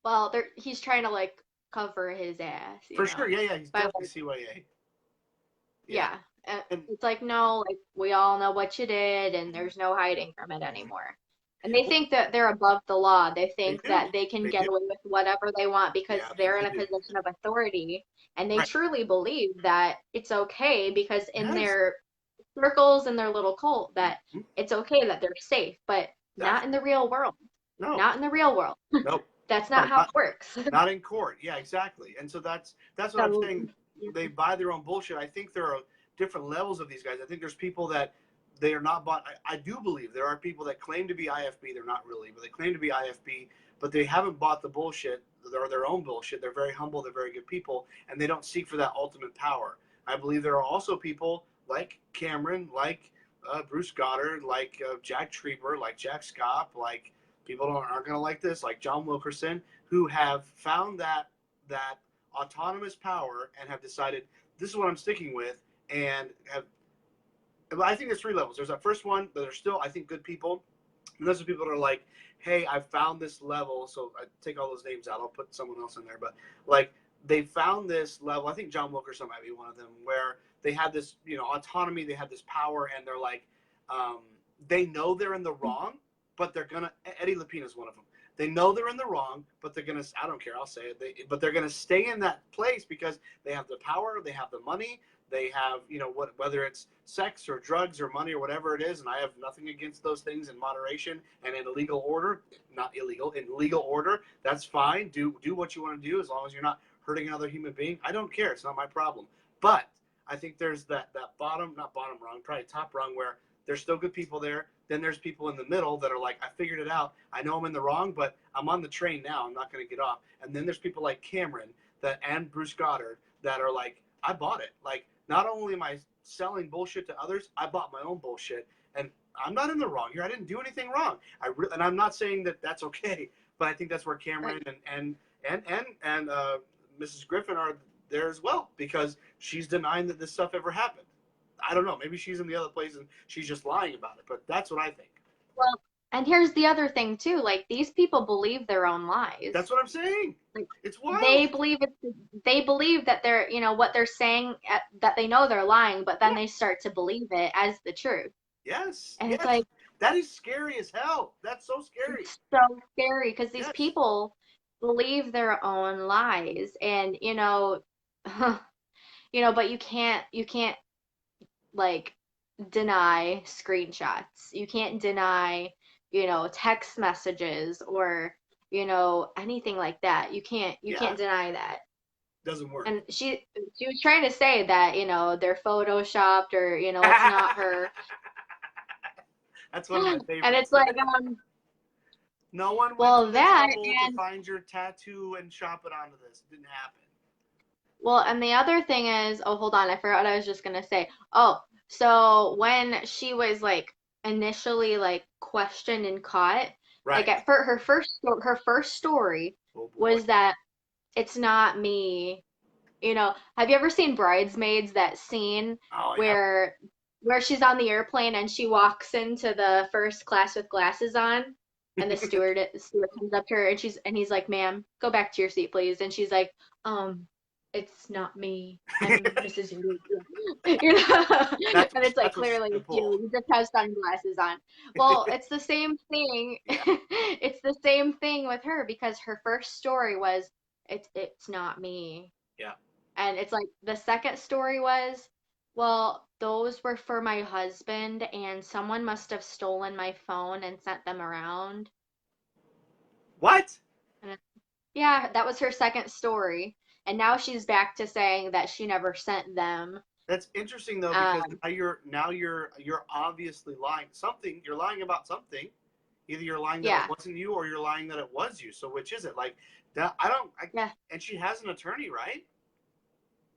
well, he's trying to like cover his ass, For sure. Yeah, yeah. He's But definitely like, CYA. Yeah, yeah, and it's like no, like we all know what you did, and there's no hiding from it anymore. And they well, think that they're above the law. They they think do. that they can They get do. away with whatever they want They because they're in absolutely a do. position of authority, and they Right. truly believe that it's okay because in Yes. their circles in their little cult that Mhm. it's okay that they're safe, but not Exactly. in the real world. No. Not in the real world. Nope. That's No. not how it works. Not in court. Yeah, exactly. And so that's what I'm So, saying. They buy their own bullshit. I think there are different levels of these guys. I think there's people that they are not bought. I do believe there are people that claim to be IFB. They're not really, but they claim to be IFB, but they haven't bought the bullshit. They're their own bullshit. They're very humble. They're very good people, and they don't seek for that ultimate power. I believe there are also people like Cameron, like Bruce Goddard, like Jack Trieber, like Jack Scott, like people aren't going to like this, like John Wilkerson, who have found that autonomous power and have decided this is what I'm sticking with, and have. I think there's three levels. There's that first one that are still, I think, good people, and those are people that are like, hey, I found this level. So I take all those names out. I'll put someone else in there, but like they found this level. I think John Wilkerson might be one of them, where they had this, autonomy. They had this power, and they're like, they know they're in the wrong, but they're gonna. Eddie Lapine is one of them. They know they're in the wrong, but they're gonna. I don't care. I'll say it. But they're gonna stay in that place because they have the power. They have the money. They have, whether it's sex or drugs or money or whatever it is, and I have nothing against those things in moderation and in legal order, not illegal, in legal order. That's fine. Do what you want to do as long as you're not hurting another human being. I don't care. It's not my problem. But I think there's that not bottom rung, probably top rung where there's still good people there. Then there's people in the middle that are like, I figured it out. I know I'm in the wrong, but I'm on the train now. I'm not going to get off. And then there's people like Cameron and Bruce Goddard that are like, I bought it. Like, not only am I selling bullshit to others, I bought my own bullshit, and I'm not in the wrong here. I didn't do anything wrong. And I'm not saying that that's okay, but I think that's where Cameron and Mrs. Griffin are there as well, because she's denying that this stuff ever happened. I don't know. Maybe she's in the other place and she's just lying about it, but that's what I think. Well, and here's the other thing too. Like, these people believe their own lies. That's what I'm saying. Like, it's wild. They believe that they're, what they're saying, that they know they're lying, but then they start to believe it as the truth. Yes. And yes. It's like, that is scary as hell. That's so scary. It's so scary because these people believe their own lies, and but you can't like deny screenshots. You can't deny, text messages or, anything like that. You can't deny that. Doesn't work. And she was trying to say that, they're photoshopped, or, it's not her. That's one of my favorites. And it's like, no one went to find your tattoo and shop it onto this. It didn't happen. Well, and the other thing is, hold on, I forgot what I was just gonna say. Oh, so when she was like initially like questioned and caught, right. like her first story was that it's not me. Have you ever seen Bridesmaids, that scene where she's on the airplane and she walks into the first class with glasses on, and the steward comes up to her, and he's like, "Ma'am, go back to your seat, please." And she's like, "It's not me. This is you." And it's like, clearly it's you. You just have sunglasses on. Well, it's the same thing. It's the same thing with her, because her first story was, it's not me. Yeah. And it's like, the second story was, well, those were for my husband, and someone must have stolen my phone and sent them around. What? Yeah, that was her second story. And now she's back to saying that she never sent them. That's interesting though, because now you're obviously lying. You're lying about something. Either you're lying that it wasn't you, or you're lying that it was you. So which is it? Like that, and she has an attorney, right?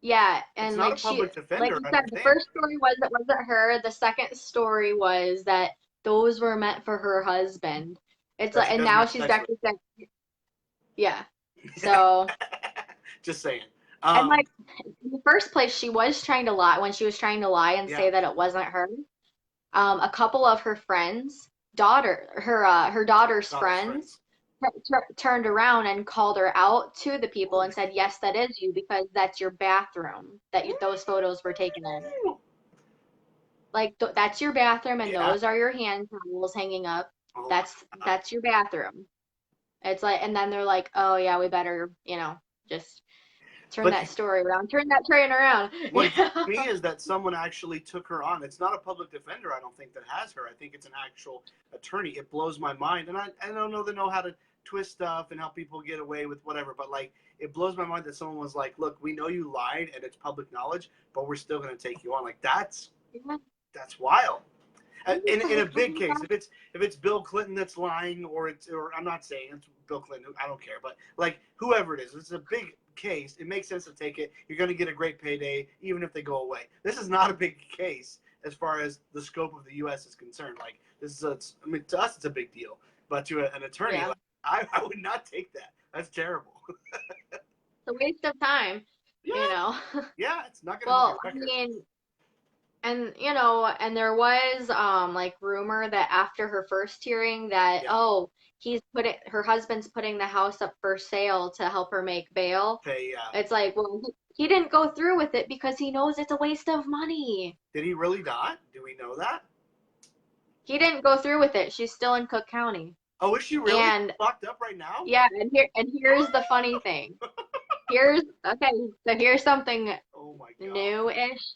Yeah, and it's not a public defender. Like you said, the first story was it wasn't her. The second story was that those were meant for her husband. It's like, and now she's back to saying, yeah. So. Just saying. And like, in the first place, she was trying to lie when she was trying to lie and say that it wasn't her. A couple of her friends, her daughter's friends. Turned around and called her out to the people and said, "Yes, that is you, because that's your bathroom that those photos were taken in. Like that's your bathroom, and those are your hand towels hanging up. That's your bathroom." It's like, and then they're like, "Oh yeah, we better, just turn that story around, turn that train around." What to me is that someone actually took her on. It's not a public defender, I don't think, that has her. I think it's an actual attorney. It blows my mind, and I don't know they know how to twist stuff and help people get away with whatever, but like, it blows my mind that someone was like, "Look, we know you lied and it's public knowledge, but we're still going to take you on." Like, that's wild. In a big case, if it's Bill Clinton that's lying, or I'm not saying it's Bill Clinton, I don't care, but like whoever it is, it's a big case. It makes sense to take it. You're going to get a great payday even if they go away. This is not a big case as far as the scope of the U.S. is concerned. Like, this is to us it's a big deal, but to an attorney, like, I would not take that. That's terrible. It's a waste of time. Yeah, it's not going to Well, I mean, and and there was like rumor that after her first hearing that her husband's putting the house up for sale to help her make bail. It's like, well, he didn't go through with it because he knows it's a waste of money. Did he really not? Do we know that? He didn't go through with it. She's still in Cook County. Oh, is she really locked up right now? Yeah, and here's the funny thing. Here's something new-ish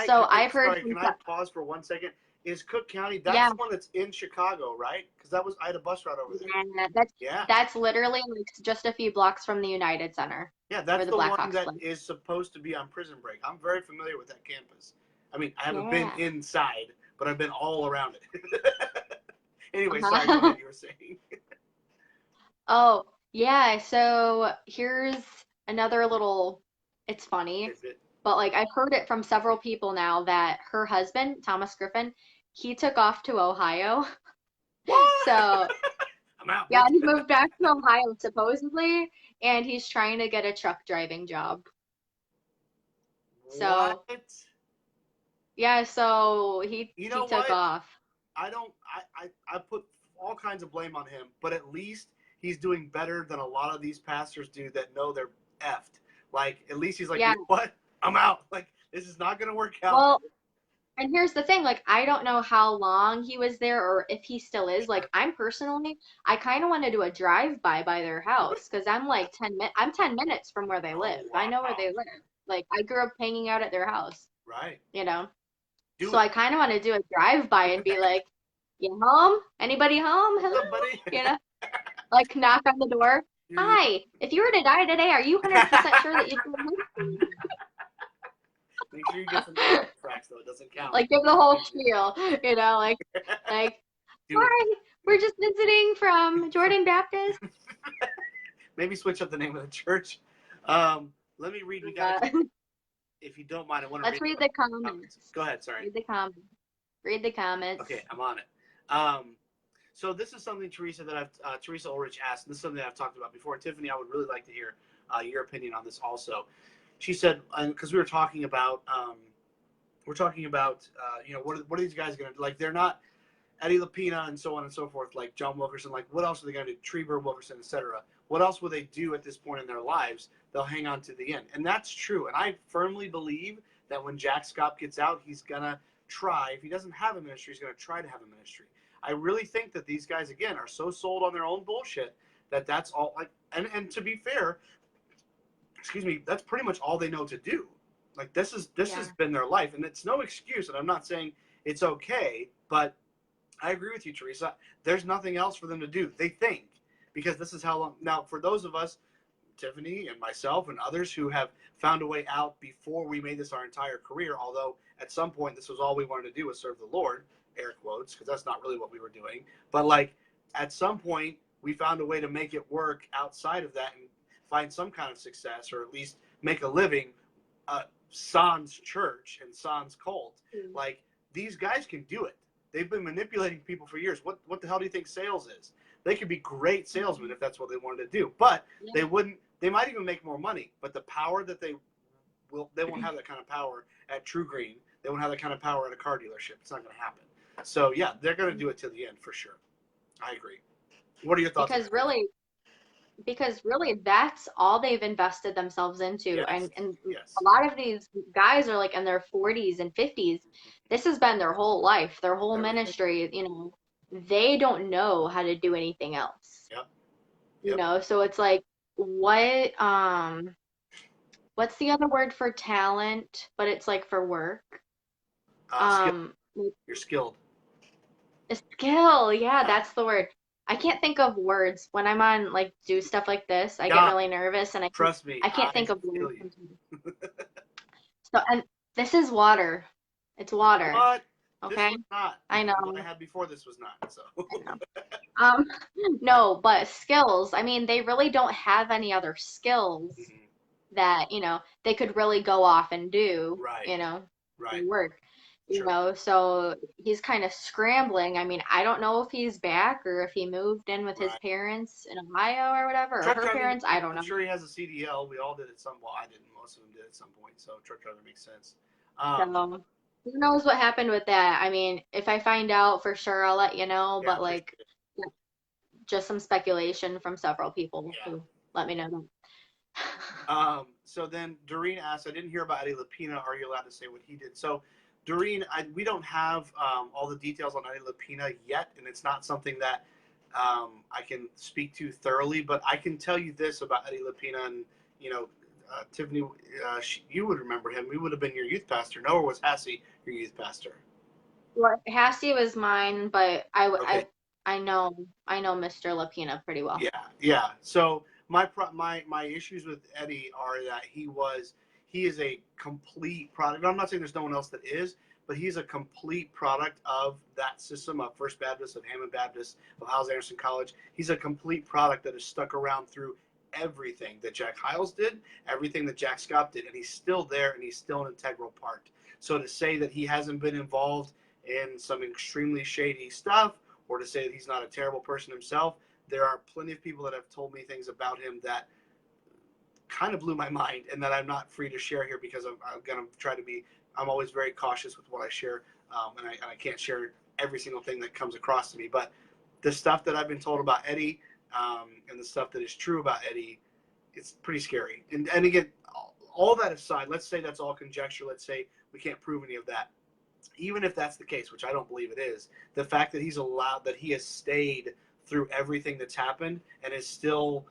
So I've heard sorry, can I pause for 1 second? Is Cook County, that's yeah, the one that's in Chicago, right? Because I had a bus route over there. yeah, that's literally like just a few blocks from the United Center Yeah, where that's the the one Blackhawks that play. is supposed to be on Prison Break. I'm very familiar with that campus. I mean, I haven't been Yeah. inside, but I've been all around it. Anyway, sorry, go Uh-huh. ahead. You were saying. Oh, yeah. So here's another little, it's funny, Is it? but like I've heard it from several people now that her husband, Thomas Griffin, he took off to Ohio. What? So I'm out, yeah, bitch. he moved back to Ohio supposedly, and he's trying to get a truck driving job. What? So yeah, so You he know took what? off. I don't. I put all kinds of blame on him, but at least he's doing better than a lot of these pastors do that know they're effed. Like, at least he's like, you Yeah. know what? I'm out. Like, this is not gonna work out. Well, and here's the thing, like I don't know how long he was there or if he still is. Like Sure. I'm personally, I kind of want to do a drive-by by their Do it. house because I'm 10 minutes from where they Oh live. I know where they wow. live. Like I grew up hanging out at their house, Right. you know. Do So it. I kind of want to do a drive-by and be like, "You home? Anybody home? What's Hello?" up, buddy? You know, like knock on the door. You- Hi, if you were to die today, are you 100% sure that you'd go home? Make sure you get some tracks though. It doesn't count. Like give the whole spiel, you know, like Do it. hi, we're just visiting from Jordan Baptist. Maybe switch up the name of the church. Let me read. We got a Uh, couple. If you don't mind, I want to let's read read the the comments. Go ahead. Sorry. Read the comments. Read the comments. Okay, I'm on it. So this is something, Teresa, that Teresa Ulrich asked, and this is something that I've talked about before. And Tiffany, I would really like to hear your opinion on this also. She said, because we were talking about, you know, what are these guys going to do? Like, they're not Eddie Lapina and so on and so forth, like John Wilkerson. Like, what else are they going to do? Treber Wilkerson, etc. What else will they do at this point in their lives? They'll hang on to the end, and that's true. And I firmly believe that when Jack Scott gets out, he's gonna try. If he doesn't have a ministry, he's gonna try to have a ministry. I really think that these guys again are so sold on their own bullshit that that's all. Like, and to be fair, excuse me, that's pretty much all they know to do. Like this has been their life, and it's no excuse. And I'm not saying it's okay, but I agree with you, Teresa. There's nothing else for them to do. They think because this is how long. Now, for those of us, Tiffany and myself and others who have found a way out before we made this our entire career, although at some point this was all we wanted to do was serve the Lord, air quotes, because that's not really what we were doing. But like at some point we found a way to make it work outside of that and find some kind of success or at least make a living. Sans church and Sans cult, like these guys can do it. They've been manipulating people for years. What the hell do you think sales is? They could be great salesmen if that's what they wanted to do, but they wouldn't. They might even make more money, but the power that they won't have that kind of power at True Green. They won't have that kind of power at a car dealership. It's not going to happen. So yeah, they're going to do it to the end for sure. I agree. What are your thoughts? Because really that's all they've invested themselves into. Yes. And Yes. a lot of these guys are like in their 40s and 50s. This has been their whole life, their whole ministry, you know. They don't know how to do anything else. Yep. You know, so it's like what's the other word for talent, but it's like for work? You're skilled. A skill, yeah, that's the word. I can't think of words when I'm on like do stuff like this. I get really nervous and Trust me, I can't think of words. So, and this is water. It's water. What? Okay. This was not. I know. What I had before this was not. So. No, but skills. I mean, they really don't have any other skills that, you know, they could really go off and do, you know, work. You know, so he's kind of scrambling. I mean, I don't know if he's back or if he moved in with his parents in Ohio or whatever, or her parents. I don't know. I'm sure he has a CDL. We all did at some. Well, I didn't. Most of them did at some point. So truck driver makes sense. So, who knows what happened with that? I mean, if I find out for sure, I'll let you know. But like, just some speculation from several people who let me know that. So then Doreen asked, I didn't hear about Eddie Lapina. Are you allowed to say what he did? So. Doreen, we don't have all the details on Eddie Lapina yet, and it's not something that I can speak to thoroughly, but I can tell you this about Eddie Lapina, and, you know, Tiffany, you would remember him. He would have been your youth pastor. No, or was Hassie your youth pastor? Well, Hassie was mine, but Okay. I know Mr. Lapina pretty well. Yeah, yeah. So my issues with Eddie are that he is a complete product. I'm not saying there's no one else that is, but he's a complete product of that system of First Baptist, of Hammond Baptist, of Hyles Anderson College. He's a complete product that has stuck around through everything that Jack Hyles did, everything that Jack Scott did, and he's still there and he's still an integral part. So to say that he hasn't been involved in some extremely shady stuff, or to say that he's not a terrible person himself, there are plenty of people that have told me things about him that kind of blew my mind, and that I'm not free to share here because I'm going to try to be. I'm always very cautious with what I share, and I can't share every single thing that comes across to me. But the stuff that I've been told about Eddie, and the stuff that is true about Eddie, it's pretty scary. And again, all that aside, let's say that's all conjecture. Let's say we can't prove any of that. Even if that's the case, which I don't believe it is, the fact that he has stayed through everything that's happened and is still,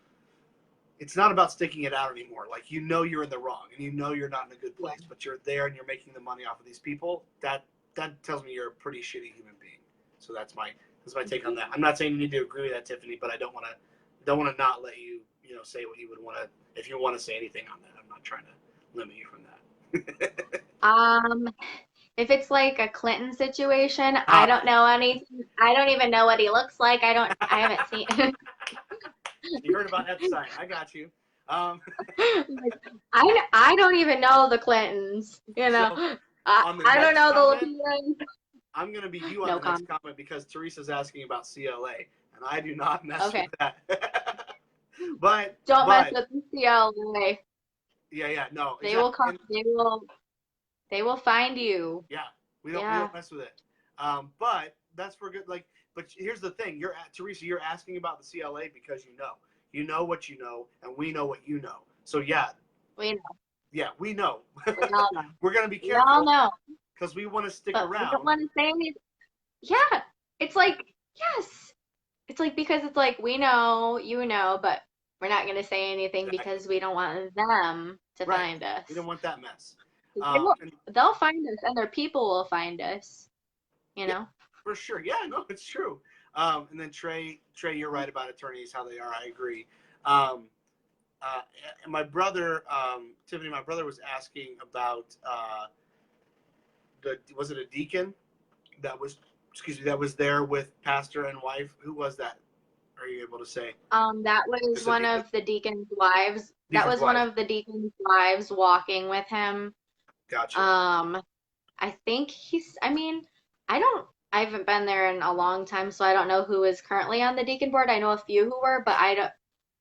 it's not about sticking it out anymore. Like, you're in the wrong and you're not in a good place, but you're there and you're making the money off of these people. That tells me you're a pretty shitty human being. So that's my take on that. I'm not saying you need to agree with that, Tiffany, but I don't want to not let you, say what you would want to, if you want to say anything on that. I'm not trying to limit you from that. If it's like a Clinton situation, I don't know anything. I don't even know what he looks like. I haven't seen. You heard about Epstein. I got you. I don't even know the Clintons. So I don't know the Lapidans. I'm going to be you on the next comment because Teresa's asking about CLA, and I do not mess with that. But don't mess with the CLA. Yeah, no. They will come. They will find you. Yeah, we don't mess with it. But that's for good. Like, but here's the thing: Teresa, you're asking about the CLA because you know what you know, and we know what you know. So yeah, we know. Yeah, we know. We all know. We're gonna be careful. We all know because we want to stick around. We don't want to say anything. Yeah, it's like yes, it's like because it's like we know, you know, but we're not gonna say anything because we don't want them to find us. We don't want that mess. They'll find us, and their people will find us. For sure. Yeah, no, it's true. And then Trey, you're right about attorneys, how they are. I agree. My brother, Tiffany, my brother was asking about was it a deacon that was there with pastor and wife? Who was that? Are you able to say? That was one of the deacon's wives. That was one of the deacon's wives walking with him. Gotcha. I think I haven't been there in a long time, so I don't know who is currently on the deacon board. I know a few who were, but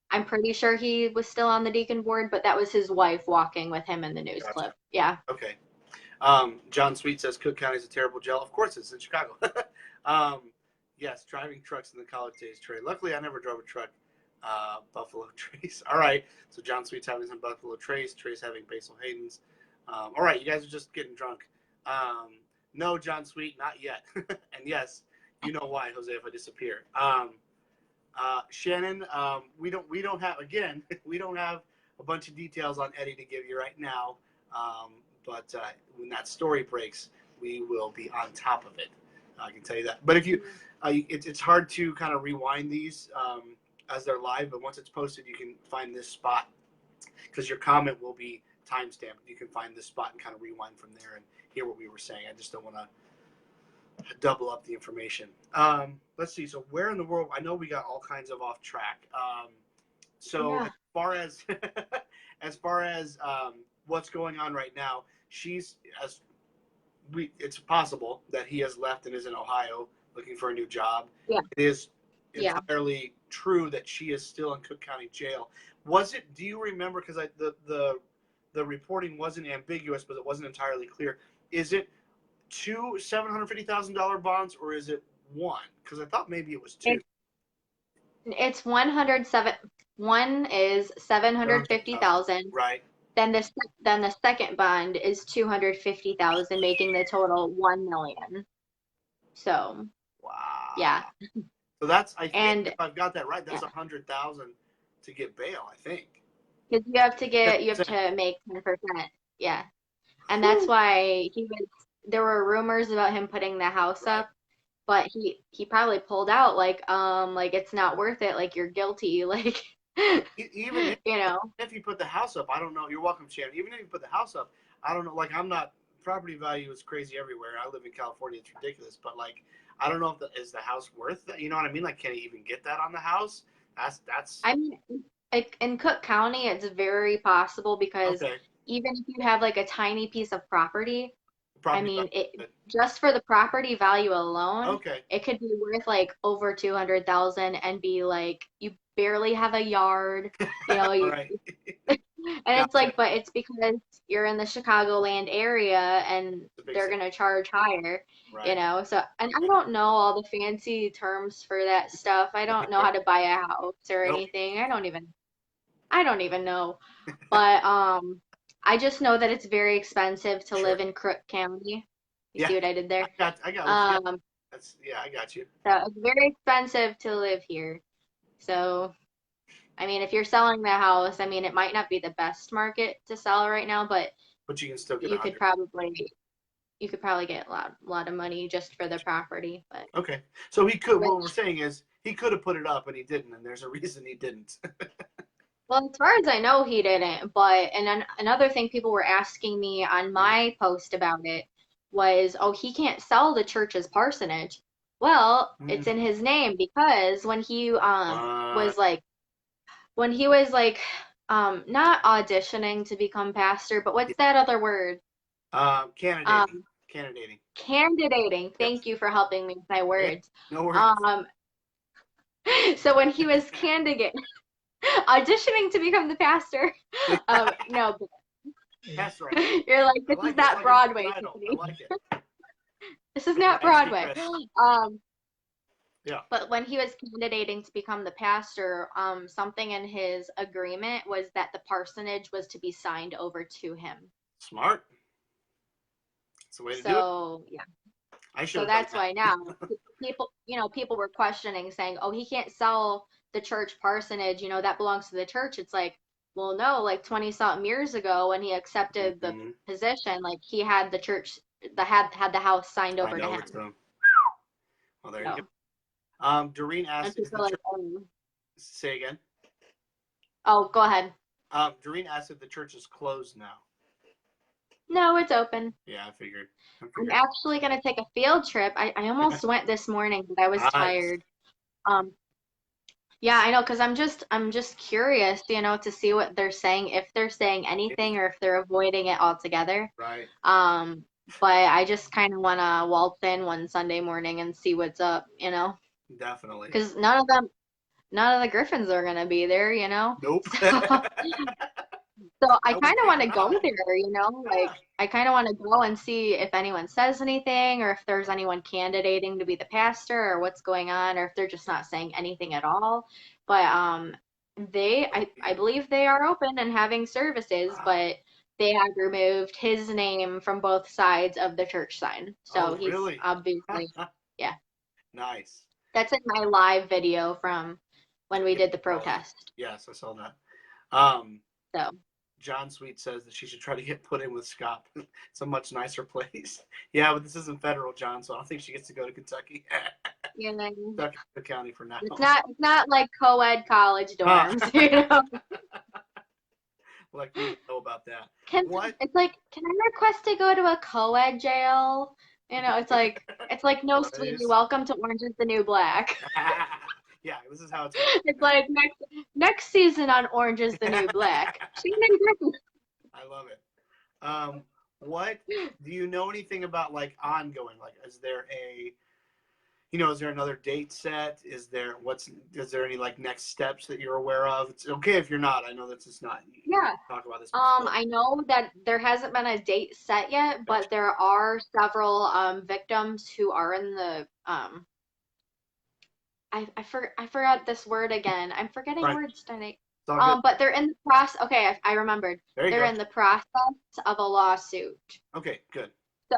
I'm pretty sure he was still on the deacon board, but that was his wife walking with him in the news clip. Yeah. Okay. John Sweet says Cook County is a terrible jail. Of course it's in Chicago. Yes, driving trucks in the college days, Trey. Luckily, I never drove a truck. Buffalo Trace. All right. So John Sweet's having some Buffalo Trace. Trey's having Basil Hayden's. All right. You guys are just getting drunk. No, John Sweet, not yet. And yes, you know why, Jose, if I disappear. Shannon, we don't have a bunch of details on Eddie to give you right now. But when that story breaks, we will be on top of it. I can tell you that. But if you, it's hard to kind of rewind these as they're live. But once it's posted, you can find this spot because your comment will be timestamped. You can find this spot and kind of rewind from there and hear what we were saying. I just don't want to double up the information. Let's see. So where in the world? I know we got all kinds of off track. As far as what's going on right now, it's possible that he has left and is in Ohio looking for a new job. Yeah. It is entirely true that she is still in Cook County Jail. Do you remember, because the reporting wasn't ambiguous, but it wasn't entirely clear. Is it two $750,000 bonds or is it one? Because I thought maybe it was two. It's 107. One is 750,000. Right. Then the second bond is 250,000, making the total 1 million. So. Wow. Yeah. So that's if I've got that right, that's 100,000 to get bail, I think. because you have 10%. to make 10%. Yeah. And that's Whew. why there were rumors about him putting the house Right. up, but he probably pulled out like it's not worth it, like you're guilty, like Even if, you know. if you put the house up, I don't know. You're welcome, Shannon. Even if you put the house up, I don't know. Like, I'm not. Property value is crazy everywhere. I live in California. It's ridiculous. But like, I don't know if is the house worth that. You know what I mean? Like, can he even get that on the house? That's I mean, like in Cook County, it's very possible because okay. even if you have like a tiny piece of property, I Property mean, it value. just for the property value alone, Okay. it could be worth like over 200,000 and be like you barely have a yard, you know, Right. and it's Gotcha. like, but it's because you're in the Chicagoland area and It's a big they're city. gonna charge higher, you Right. know. So, and I don't know all the fancy terms for that stuff. I don't know how to buy a house or Nope. anything. I don't even know. But I just know that it's very expensive to live Sure. in Crook County. You Yeah. see what I did there? I got what you. Yeah. Um, Yeah. I got you. so it's very expensive to live here. So, I mean, if you're selling the house, I mean, it might not be the best market to sell right now, but But you can still get a you could hundred. probably you could probably get a lot of money just for the property. But Okay. So he could. What we're which, saying is he could have put it up and he didn't, and there's a reason he didn't. well, as far as I know, he didn't. But and another thing people were asking me on my post about it was, oh, he can't sell the church's parsonage. Well, it's in Mm. his name because Uh, was like when he was like not auditioning to become pastor, but yeah. what's that other word? Candidating. Um, Candidating. candidating. Yes. Thank you for helping me with my Hey, words. no worries. Um, so when he was candidate auditioning to become the pastor, no, That's right. you're like, I this is like it. It's not like American Broadway, Idol. I Tiffany. like it. This is It's a not nice Broadway. request. Um, Yeah. but when he was candidating to become the pastor, something in his agreement was that the parsonage was to be signed over to him. Smart. It's the way to do it. So yeah. I should So have done that's that. why now people were questioning, saying, "Oh, he can't sell the church parsonage. That belongs to the church." It's like, well, no, like 20 something years ago when he accepted the Mm-hmm. position, like he had the church, had the house signed I over to know it's him. well, there you go. So, Doreen and asked, "Is people the are like, church?" oh, Say again. oh, go ahead. Doreen asked if the church is closed now. No, it's open. Yeah, I figured. I I'm figured. actually gonna take a field trip. I almost went this morning, but I was Nice. tired. Um, Yeah, I know, because I'm just curious, to see what they're saying, if they're saying anything Maybe. or if they're avoiding it altogether. Right. Um, but I just kind of want to waltz in one Sunday morning and see what's up. Definitely. Because none of the Griffins are gonna be there. Nope. So so I I would kind of think want to go not. there. Like Yeah. I kind of want to go and see if anyone says anything or if there's anyone candidating to be the pastor or what's going on or if they're just not saying anything at all. But I believe they are open and having services, Wow. but they have removed his name from both sides of the church sign. So Oh, he's really? obviously, yeah. Nice. That's in my live video from when we Yeah, did the I saw that. protest. Yes, I saw that. Um, So John Sweet says that she should try to get put in with Scott. It's a much nicer place. Yeah, but this isn't federal, John, so I don't think she gets to go to Kentucky. you know. Kentucky County for now. It's not like co-ed college Huh. dorms, you know. Like we know about that. Can What? it's like, can I request to go to a co-ed jail? It's like no, sweetie, Please. welcome to Orange is the New Black. Yeah, this is how it's going. It's like next season on Orange is the New Black. Shannon Griffin. I love it. What do you know anything about like ongoing? Like, is there another date set? Is there any like next steps that you're aware of? It's okay if you're not. I know that's just not. You Yeah. talk about this before. I know that there hasn't been a date set yet, Gotcha. but there are several victims who are in the I forgot this word again. I'm forgetting Right. words tonight. It's all good. But they're in the process. Okay, I remembered. There you They're go. in the process of a lawsuit. Okay, good. So,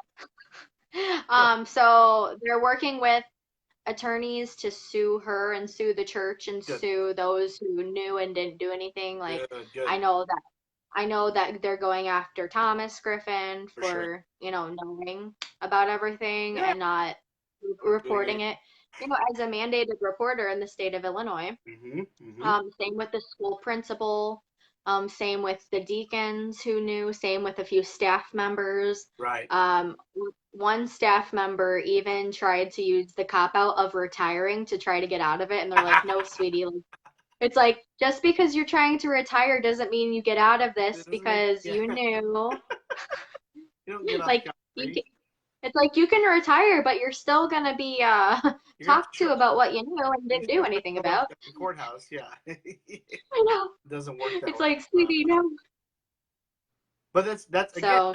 Good. so they're working with attorneys to sue her and sue the church and Good. sue those who knew and didn't do anything. Like Good. I know that I know that they're going after Thomas Griffin For sure. for, knowing about everything Yeah. and not Not doing reporting it. As a mandated reporter in the state of Illinois. Same with the school principal. Same with the deacons who knew. Same with a few staff members. Right. One staff member even tried to use the cop out of retiring to try to get out of it, and they're like, "No, sweetie, like, it's like just because you're trying to retire doesn't mean you get out of this because you knew." You don't get off Like it's like you can retire, but you're still gonna be talked to about what you knew and didn't do anything about. The courthouse, yeah. I know. It doesn't work that It's way. like, sweetie, no. But that's again, So,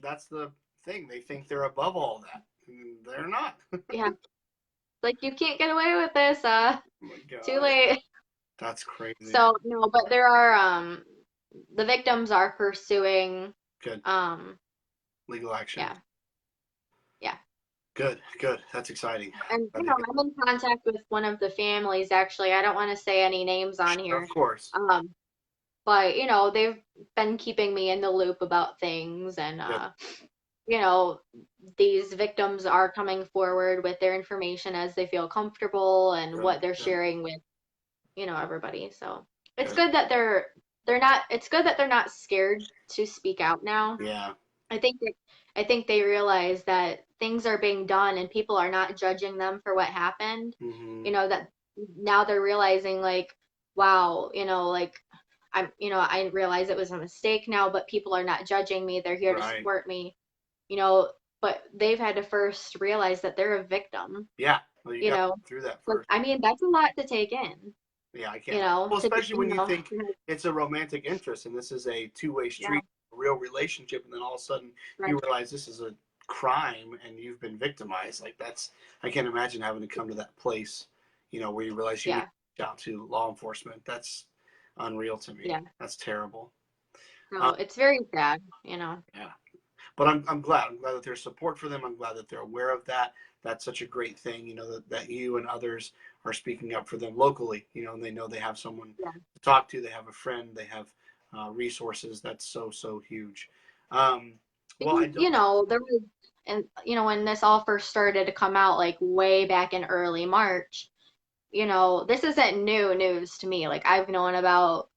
that's the thing. They think they're above all that. They're not. yeah. Like you can't get away with this. Oh my God. Too late. That's crazy. So, no, but there are the victims are pursuing Good. Legal action. Yeah. Yeah. Good. That's exciting. And I'm in contact with one of the families actually. I don't want to say any names on here. Of course. But they've been keeping me in the loop about things and these victims are coming forward with their information as they feel comfortable and what they're sharing with everybody. So it's good that they're not it's good that they're not scared to speak out now. Yeah. I think they realize that things are being done and people are not judging them for what happened. That now they're realizing like, wow, like I realize it was a mistake now, but people are not judging me. They're here to support me, but they've had to first realize that they're a victim. Yeah. Well, you got through that first. I mean, that's a lot to take in. Yeah, I can't. Well, especially when you think it's a romantic interest and this is a two-way street, a real relationship, and then all of a sudden you realize this is a crime and you've been victimized. Like I can't imagine having to come to that place, where you realize you need to reach out to law enforcement. That's unreal to me. Yeah. That's terrible. No, it's very sad, Yeah. But I'm glad. I'm glad that there's support for them. I'm glad that they're aware of that. That's such a great thing, that you and others are speaking up for them locally, and they know they have someone to talk to. They have a friend. They have resources. That's so huge. Well, there was, and when this all first started to come out, like way back in early March, this isn't new news to me. Like I've known about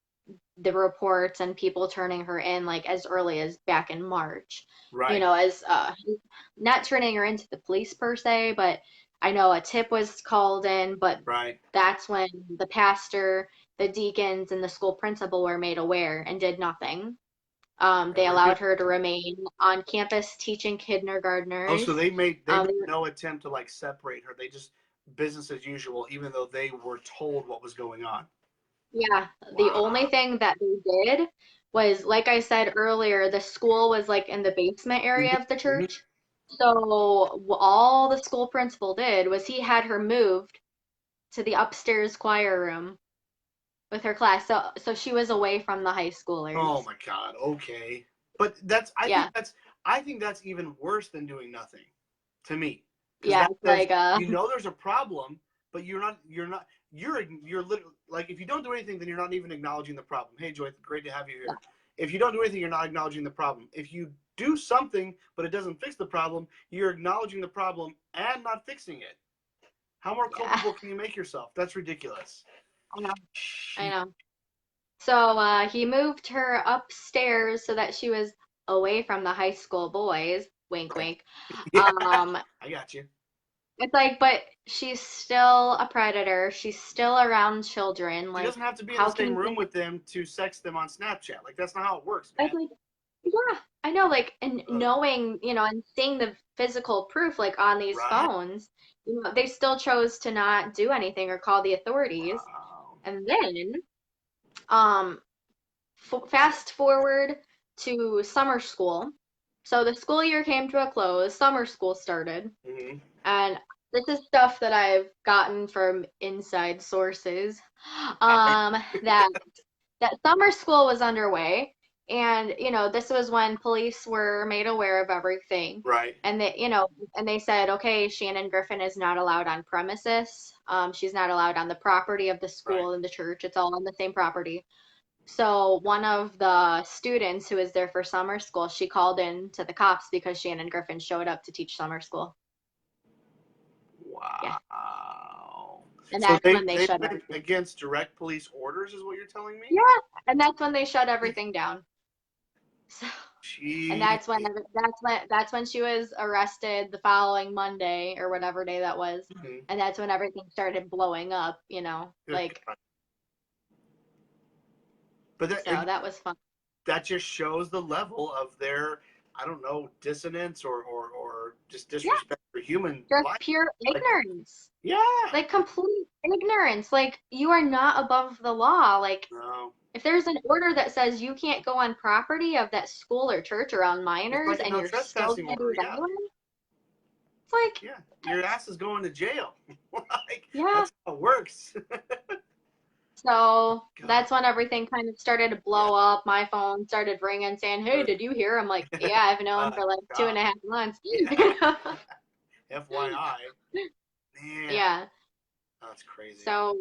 the reports and people turning her in like as early as back in March. Right. As not turning her into the police per se, but I know a tip was called in, but that's when the pastor, the deacons, and the school principal were made aware and did nothing. They allowed her to remain on campus teaching kindergartners. Oh, so they made no attempt to like separate her. They just business as usual, even though they were told what was going on. Yeah, the only thing that they did was, like I said earlier, the school was like in the basement area of the church. So all the school principal did was he had her moved to the upstairs choir room with her class. So she was away from the high schoolers. Oh my God. Okay. But I think that's even worse than doing nothing to me. Yeah, like there's a problem, but you're literally like, if you don't do anything, then you're not even acknowledging the problem. Hey, Joy, great to have you here. Yeah. If you don't do anything, you're not acknowledging the problem. If you do something, but it doesn't fix the problem, you're acknowledging the problem and not fixing it. How more culpable can you make yourself? That's ridiculous. I know. So he moved her upstairs so that she was away from the high school boys. Wink, wink. Yeah, I got you. It's like, but she's still a predator. She's still around children. Like, she doesn't have to be in the same room with them to sex them on Snapchat. Like, that's not how it works, man. Like, yeah, I know. Like, and knowing, and seeing the physical proof, like, on these phones, they still chose to not do anything or call the authorities. Wow. And then, fast forward to summer school. So the school year came to a close. Summer school started. Mm-hmm. And this is stuff that I've gotten from inside sources, that summer school was underway, And, this was when police were made aware of everything. Right. And they said, okay, Shannon Griffin is not allowed on premises. She's not allowed on the property of the Right. school and the church. It's all on the same property. So one of the students who was there for summer school, she called in to the cops because Shannon Griffin showed up to teach summer school. Yeah. Wow. And So that's when they they shut went everything. against direct police orders, is what you're telling me? Yeah. And that's when they shut everything down. So, and Gee. that's when she was arrested the following Monday or whatever day that was. Mhm. And that's when everything started blowing up, Good like, God. But so that was fun. that just shows the level of their, I don't know, dissonance or just Yeah. disrespect for human Just life. pure ignorance. Yeah. Like complete ignorance. Like you are not above the law. Like No. if there's an order that says you can't go on property of that school or church around It's minors like a and no you're still trespassing gonna do order, it yeah. anyway, it's like, Yeah. Your ass is going to jail. Like, yeah. that's how it works. So God. that's when everything kind of started to blow up. My phone started ringing saying, hey, did you hear? I'm like, yeah, I've known for like 2.5 months. Yeah. FYI. Man. Yeah. That's crazy. So,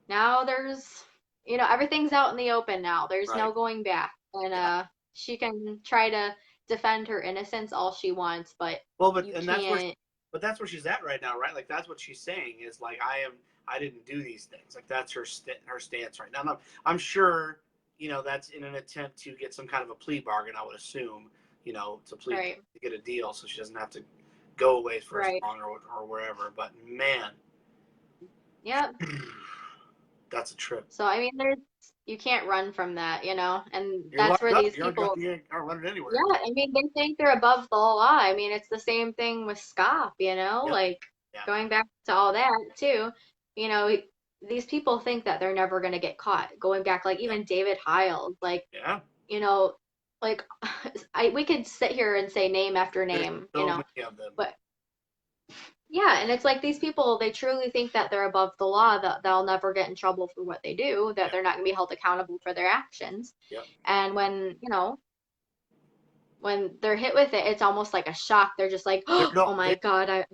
now there's, everything's out in the open now. There's Right. no going back. And Yeah. she can try to defend her innocence all she wants, but Well, but you and can't. that's where she's at right now, right? Like that's what she's saying is like I didn't do these things. Like that's her stance right now. And I'm sure that's in an attempt to get some kind of a plea bargain. I would assume to plead Right. to get a deal, so she doesn't have to go away for as Right. long or wherever. But man, Yep. that's a trip. So I mean, you can't run from that, and You're that's locked where up. these people. You aren't running anywhere. Yeah, I mean, they think they're above the law. I mean, it's the same thing with SCOP, Yep. like Yeah. going back to all that too. These people think that they're never going to get caught. Going back, like even David Hiles, like, Yeah. like we could sit here and say name after There's name, so many of them. but yeah, and it's like these people, they truly think that they're above the law, that they'll never get in trouble for what they do, that they're not going to be held accountable for their actions. Yep. And when they're hit with it, it's almost like a shock. They're just like, oh my God, I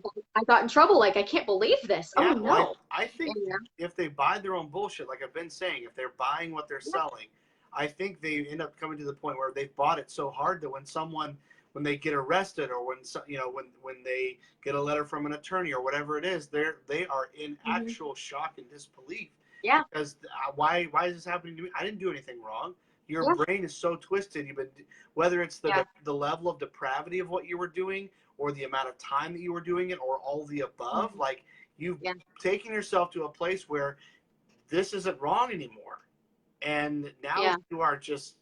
got in trouble. Like, I can't believe this. Yeah, Oh no. I think if they buy their own bullshit, like I've been saying, if they're buying what they're selling, I think they end up coming to the point where they've bought it so hard that when they get arrested or when they get a letter from an attorney or whatever it is, they are in actual shock and disbelief. Yeah. Because why is this happening to me? I didn't do anything wrong. Your brain is so twisted. Whether it's the level of depravity of what you were doing or the amount of time that you were doing it or all the above, like you've taken yourself to a place where this isn't wrong anymore. And now you are just,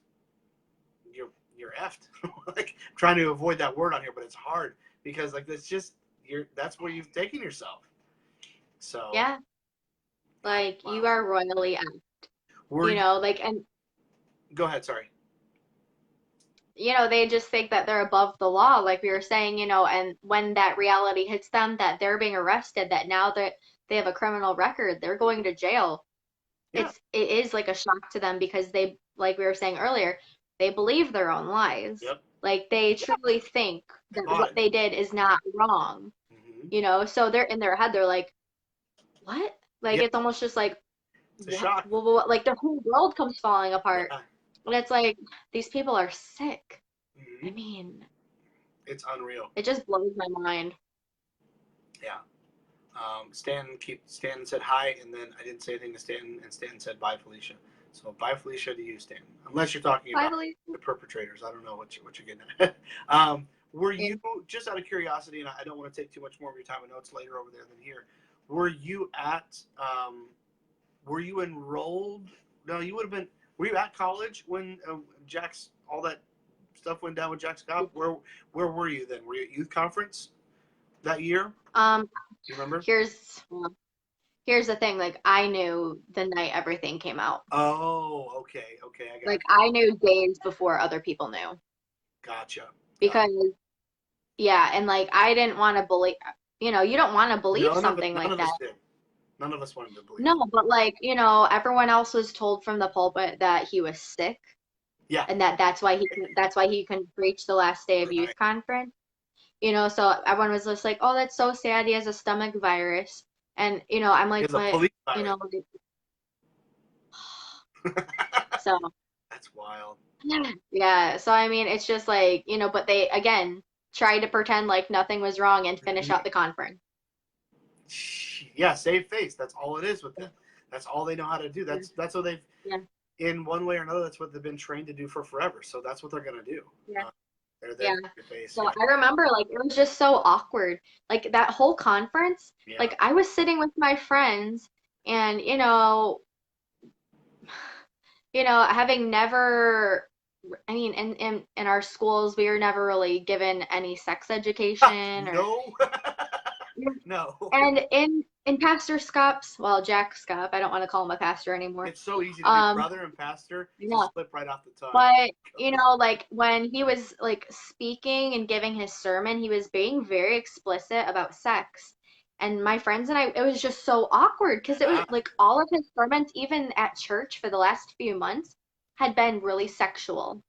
you're effed. Like I'm trying to avoid that word on here, but it's hard because like it's just, that's where you've taken yourself. So. Yeah. Like you are royally effed. Like, and go ahead, sorry. They just think that they're above the law, like we were saying, and when that reality hits them that they're being arrested, that now that they have a criminal record, they're going to jail. Yeah. It is like a shock to them because they, like we were saying earlier, they believe their own lies. Yep. Like they truly think that what they did is not wrong. So they're in their head, they're like, what? Like it's almost just like, it's a shock. Well, like the whole world comes falling apart. Yeah. And it's like, these people are sick. I mean, it's unreal. It just blows my mind. Yeah. Stan said hi, and then I didn't say anything to Stan, and Stan said bye, Felicia. So bye, Felicia, to you, Stan. Unless you're talking about the perpetrators. I don't know what you're getting at. Were you, just out of curiosity, and I don't want to take too much more of your time, I know it's later over there than here, were you enrolled? No, you would have been. Were you at college when all that stuff went down with Jack Scott? Where were you then? Were you at youth conference that year? Do you remember? Here's the thing. Like I knew the night everything came out. Oh, okay. I got I knew days before other people knew. Gotcha. Because and like I didn't want to believe. You don't want to believe something like that. None of us wanted to believe it. No, but like, everyone else was told from the pulpit that he was sick Yeah. and that's why he couldn't preach the last day of youth Right. conference. So everyone was just like, "Oh, that's so sad. He has a stomach virus." And I'm He like, has a "But, police you virus. know, so That's wild. yeah, so I mean, it's just like, but they again tried to pretend like nothing was wrong and finish out Mhm. the conference. Yeah, save face. That's all it is with them. That's all they know how to do. Yeah, That's what they've, yeah, in one way or another, that's what they've been trained to do for forever. So that's what they're gonna do. yeah, They're there yeah. to save face. So Yeah. I remember like it was just so awkward. Like that whole conference, Yeah. like I was sitting with my friends and having never, I mean, in our schools, we were never really given any sex education or, No. No. and in Pastor Scott's, well, Jack Scott, I don't want to call him a pastor anymore. It's so easy to do. Um, Brother and pastor yeah, just slip right off the tongue. but like when he was like speaking and giving his sermon, he was being very explicit about sex. And my friends and I, it was just so awkward because it was Yeah. like all of his sermons, even at church for the last few months, had been really sexual.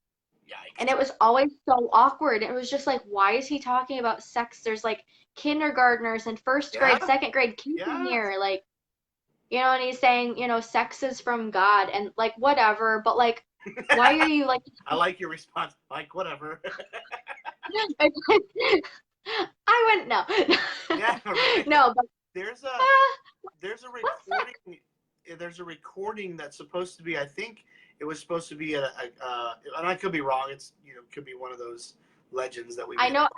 And Yikes. it was always so awkward. It was just like, why is he talking about sex? There's like kindergartners and first grade, Yeah. second grade kids in Yeah. here. Like, and he's saying, sex is from God and like whatever, but like, why are you like, I like your response. Like whatever. I wouldn't know. Yeah. Right. No, but There's a there's a what's sex? recording. There's a recording that's supposed to be. I think it was supposed to be and I could be wrong. It's could be one of those legends that we I made. know,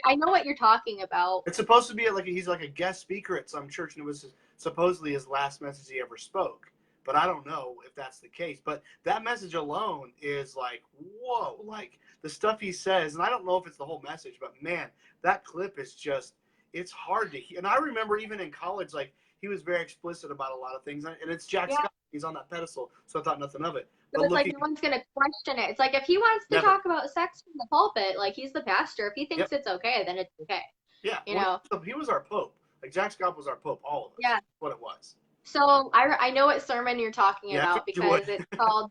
I know what you're talking about. It's supposed to be he's like a guest speaker at some church, and it was supposedly his last message he ever spoke. But I don't know if that's the case. But that message alone is like, whoa, like the stuff he says, and I don't know if it's the whole message, but man, that clip is just, it's hard to hear. And I remember even in college, like he was very explicit about a lot of things, and it's Jack Yeah. Scott. He's on that pedestal, so I thought nothing of it. So But it's like looking, no one's gonna question it. It's like if he wants to never, talk about sex from the pulpit, like he's the pastor. If he yep, thinks it's okay, then it's okay. yeah. You Well, know? he was our pope. Like Jack Scott was our pope, all of us. Yeah. That's what it was. So I know what sermon you're talking Yeah, I about figured you would. because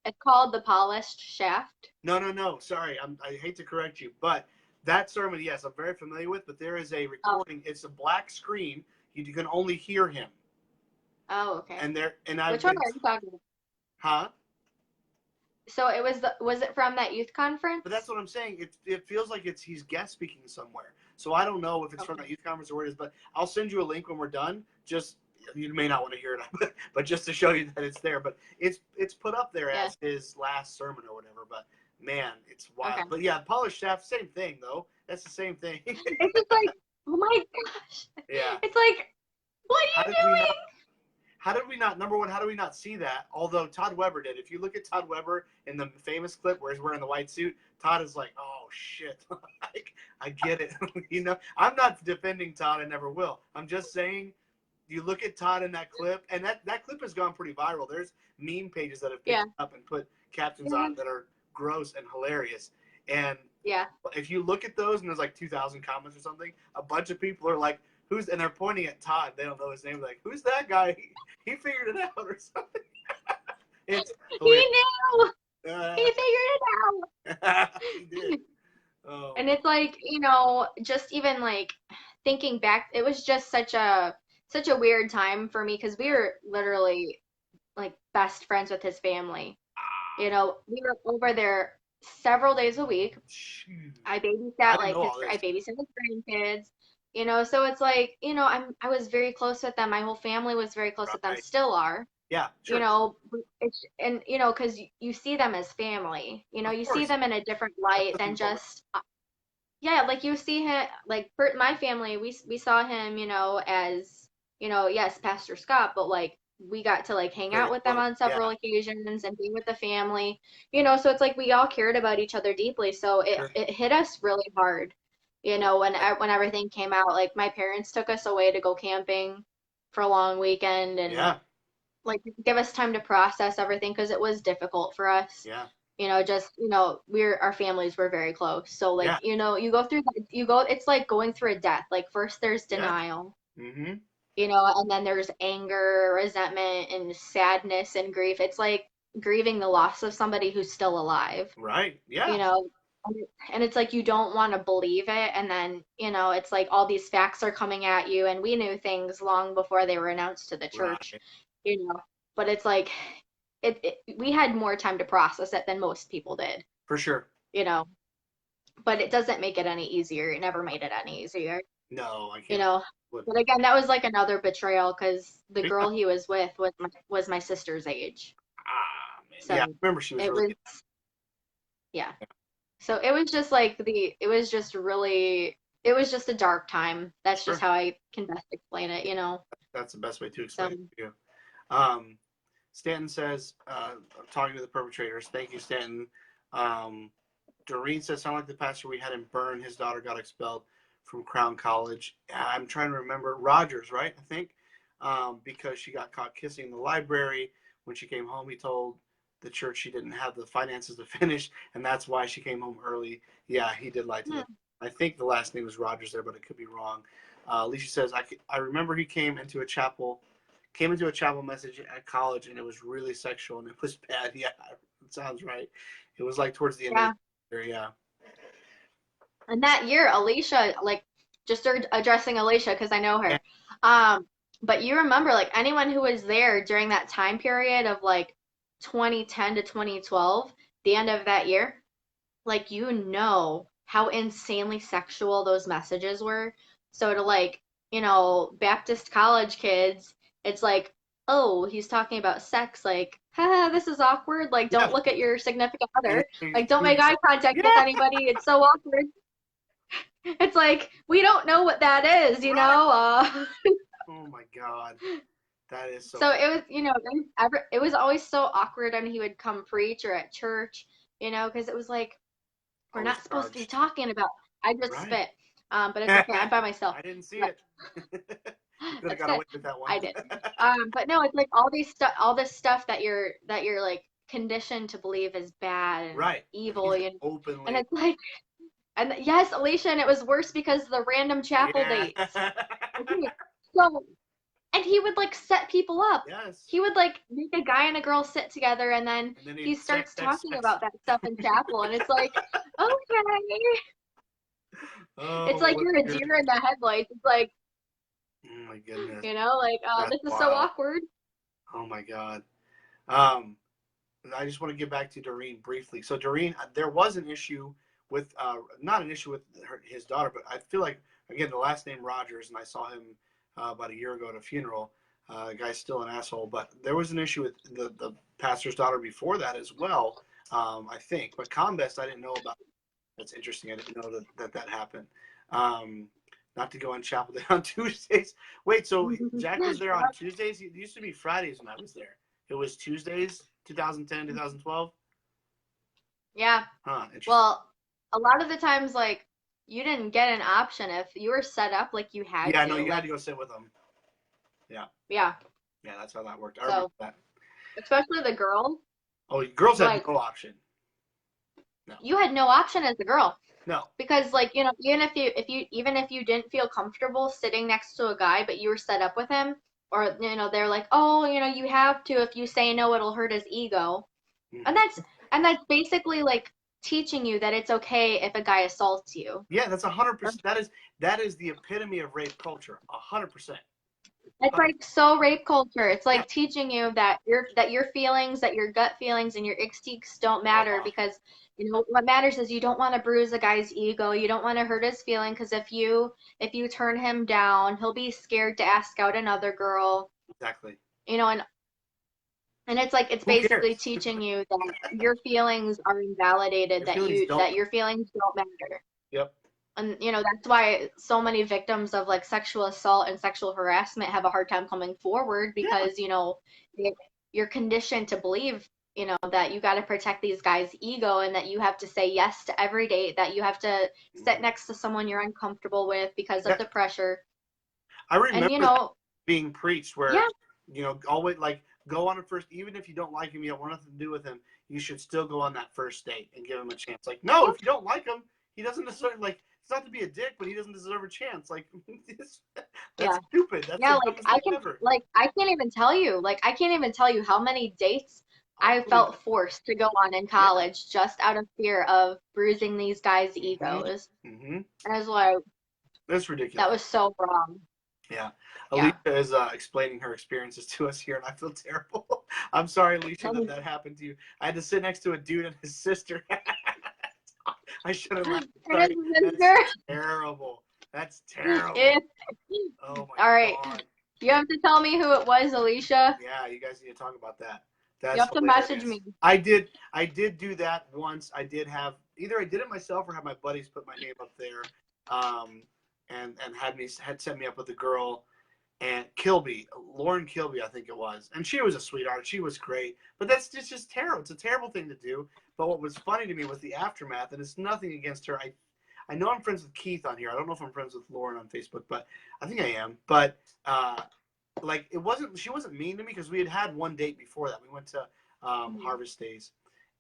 it's called The Polished Shaft. No. Sorry, I hate to correct you, but that sermon, yes, I'm very familiar with. But there is a Oh, recording. It's a black screen. You can only hear him, oh, okay. and Which one are you talking about? huh? So was it from that youth conference? But that's what I'm saying. It feels like he's guest speaking somewhere. So I don't know if it's from Okay. that youth conference or where it is. But I'll send you a link when we're done. Just, you may not want to hear it, but just to show you that it's there. But it's put up there Yeah. as his last sermon or whatever. But man, it's wild. Okay. But yeah, polished shaft, same thing though. That's the same thing. It's just like, oh my gosh. Yeah. It's like, what How are you did we doing? not? How did we not? Number one, how do we not see that? Although Todd Weber did. If you look at Todd Weber in the famous clip where he's wearing the white suit, Todd is like, "Oh shit, like, I get it." I'm not defending Todd. I never will. I'm just saying, you look at Todd in that clip, and that clip has gone pretty viral. There's meme pages that have picked Yeah. it up and put captions Yeah. on that are gross and hilarious. And Yeah. if you look at those, and there's like 2,000 comments or something, a bunch of people are like, "Who's?" And they're pointing at Todd. They don't know his name. They're like, "Who's that guy? He figured it out or something." It's He hilarious. knew. He figured it out. He did. Oh, And it's like, just even like thinking back, it was just such a weird time for me because we were literally like best friends with his family. We were over there several days a week. shoot. I I babysat didn't know all I this. babysat his grandkids. So it's like, I was very close with them. My whole family was very close with them, Right. still are. Yeah, You sure. know, because you see them as family. Of You see course. them in a different That's light nothing than wrong with just yeah, like you see him like for my family, we saw him, as yes, Pastor Scott, but like we got to like hang very out with them close. on Yeah, several occasions and be with the family. So it's like we all cared about each other deeply. So it sure. it hit us really hard. When everything came out, like my parents took us away to go camping for a long weekend and Yeah, like give us time to process everything because it was difficult for us. yeah, Just our families were very close. So like yeah, you go through it's like going through a death. Like first there's yeah. denial, Mm-hmm. And then there's anger, resentment, and sadness and grief. It's like grieving the loss of somebody who's still alive, Right. you Yeah. know, and it's like you don't want to believe it. And then, it's like all these facts are coming at you, and we knew things long before they were announced to the church, Right. you know, but it's like we had more time to process it than most people did, For sure. you know, but it doesn't make it any easier. It never made it any easier, No, I you can't. know. What? But again, that was like another betrayal because the Yeah. girl he was with was my sister's age. Ah, man. So Yeah. I remember she was it really was, yeah. So it was just like it was just really, it was just a dark time. That's just sure. how I can best explain it. That's the best way to So explain it to you. Um, Stanton says, talking to the perpetrators, thank you, Stanton. Doreen says, sound like the pastor we had him burn. His daughter got expelled from Crown College. I'm trying to remember. Rogers, right? I think. Because she got caught kissing in the library. When she came home, he told the church she didn't have the finances to finish, and that's why she came home early. Yeah, he did lie to them. I think the last name was Rogers there, but it could be wrong. Alicia says, I remember he came into a chapel message at college, and it was really sexual, and it was bad. Yeah, it sounds right. It was like towards the end of yeah. the year, yeah. And that year, Alicia, like, just addressing Alicia because I know Yeah. her. But you remember, like, anyone who was there during that time period of like 2010 to 2012, the end of that year, like, how insanely sexual those messages were. So to like, Baptist college kids, it's like, oh, he's talking about sex, like, haha, this is awkward. Like, don't Yeah. look at your significant And other. Like, don't make eye contact with yeah, anybody. It's so awkward. It's like we don't know what that is, you right. know. Oh my God, that is so So funny. it was, it was always so awkward when he would come preach or at church, because it was like we're Always not supposed to be charged. talking about. I just Right. spit, but it's okay. I'm by myself. I didn't see But it. You could have that's got good. away with that one. I did. But no, it's like all this stuff that you're like conditioned to believe is bad and Right. And he's evil, and openly. it's like, and yes, Alicia, and it was worse because of the random chapel Yeah. dates. Okay, so and he would like set people up. Yes. He would like make a guy and a girl sit together, and then And then he he'd starts sex. talking about that stuff in chapel, and it's like, okay, it's Oh, like what you're a good. deer in the headlights. It's like, Oh my goodness. like, That's this is so wild. awkward. Oh my God. Um, I just want to get back to Doreen briefly. So Doreen, there was an issue with, not an issue with his daughter, but I feel like, again, the last name Rogers, and I saw him about a year ago at a funeral. The guy's still an asshole, but there was an issue with the pastor's daughter before that as well, I think. But Combest, I didn't know about. That's interesting. I didn't know that happened. Not to go on chapel day on Tuesdays. Wait, so Jack was there on Tuesdays? It used to be Fridays when I was there. It was Tuesdays, 2010, 2012? Yeah. Huh, interesting. Well, a lot of the times, like, you didn't get an option if you were set up, like you had Yeah, to. no, you had Like, to go sit with them. Yeah. yeah. Yeah, that's how that worked. I remember So, that. especially the girl, Oh, girls had like, no option. No. you had no option as the girl. No. Because like, even if you didn't feel comfortable sitting next to a guy, but you were set up with him, or they're like, oh, you have to. If you say no, it'll hurt his ego, Mhm. and that's basically like teaching you that it's okay if a guy assaults you. Yeah, that's 100%. That is the epitome of rape culture. 100%. It's like so rape culture. It's like teaching you that your feelings, that your gut feelings and your instincts don't matter because what matters is you don't want to bruise a guy's ego. You don't want to hurt his feeling because if you turn him down, he'll be scared to ask out another girl. Exactly. And it's like it's Who basically cares? teaching you that your feelings are invalidated, Your that feelings don't. your feelings don't matter. Yep. And that's why so many victims of like sexual assault and sexual harassment have a hard time coming forward Yeah. because you're conditioned to believe that you got to protect these guys' ego and that you have to say yes to every date, that you have to sit next to someone you're uncomfortable with because of the pressure. I remember And being preached where yeah, always like go on a first, even if you don't like him, you don't want nothing to do with him, you should still go on that first date and give him a chance. Like, no, if you don't like him, he doesn't necessarily like. It's not to be a dick, but he doesn't deserve a chance. Like, That's Yeah. stupid. That's Yeah, the dumbest thing ever. I can't even tell you. Like I can't even tell you how many dates I Unbelievable. felt forced to go on in Yeah. college just out of fear of bruising these guys' hmm egos. hmm And I was like, That's that ridiculous. was so wrong. Yeah. Yeah. Alicia is explaining her experiences to us here, and I feel terrible. I'm sorry, Alicia, that that happened to you. I had to sit next to a dude and his sister. I shouldn't laugh. And Sorry. his That's sister. terrible. That's terrible. It, Oh my all right. God. You have to tell me who it was, Alicia. Yeah, you guys need to talk about that. You That's have to message hilarious. me. I did do that once. I did have either I did it myself or had my buddies put my name up there, um, and had set me up with a girl and Kilby, Lauren Kilby, I think it was, and she was a sweetheart. She was great, but that's just terrible. It's a terrible thing to do. But what was funny to me was the aftermath, and it's nothing against her. I know I'm friends with Keith on here. I don't know if I'm friends with Lauren on Facebook, but I think I am. But like she wasn't mean to me because we had one date before that. We went to Harvest Days,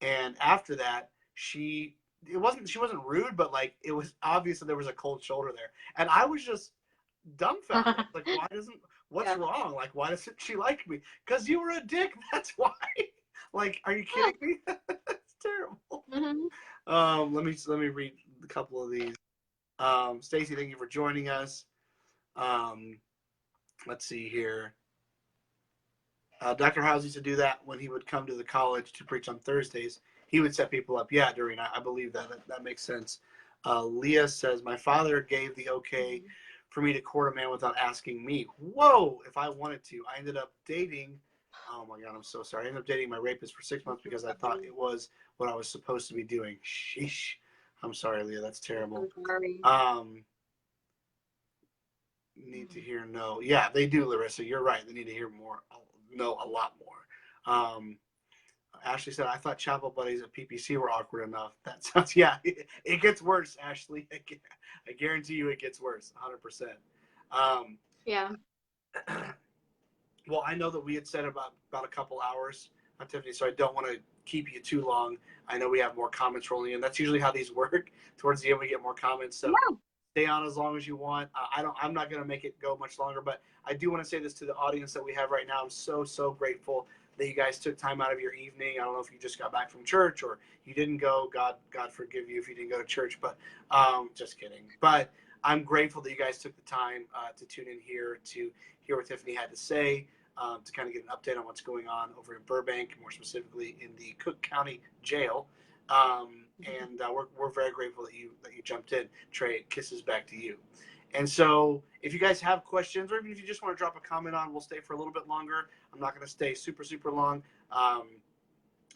and after that she wasn't rude, but like it was obvious that there was a cold shoulder there, and I was just dumbfounded. Like, what's Yeah. wrong? Like, why doesn't she like me? Because you were a dick. That's why. Like, are you kidding me? That's terrible. hmm Let me read a couple of these. Stacy, thank you for joining us. Um, let's see here. Dr. House used to do that when he would come to the college to preach on Thursdays. He would set people up. Yeah, Doreen, I believe that makes sense. Leah says, my father gave the okay for me to court a man without asking me. Whoa, if I wanted to. I ended up dating, oh my God, I'm so sorry. I ended up dating my rapist for 6 months because I thought it was what I was supposed to be doing. Sheesh. I'm sorry, Leah, that's terrible. I'm sorry. Need to hear no. Yeah, they do, Larissa. You're right. They need to hear more. No, a lot more. Ashley said, I thought chapel buddies at PPC were awkward enough. That sounds, yeah, it gets worse, Ashley. I guarantee you it gets worse, 100%. Yeah. Well, I know that we had said about a couple hours, Tiffany, so I don't want to keep you too long. I know we have more comments rolling in. That's usually how these work. Towards the end, we get more comments. So Yeah. stay on as long as you want. I'm not going to make it go much longer, but I do want to say this to the audience that we have right now. I'm so grateful that you guys took time out of your evening. I don't know if you just got back from church or you didn't go. God forgive you if you didn't go to church, but just kidding. But I'm grateful that you guys took the time to tune in here to hear what Tiffany had to say, to kind of get an update on what's going on over in Burbank, more specifically in the Cook County Jail. And we're very grateful that you jumped in. Trey, kisses back to you. And so if you guys have questions, or even if you just want to drop a comment on, we'll stay for a little bit longer. I'm not going to stay super long.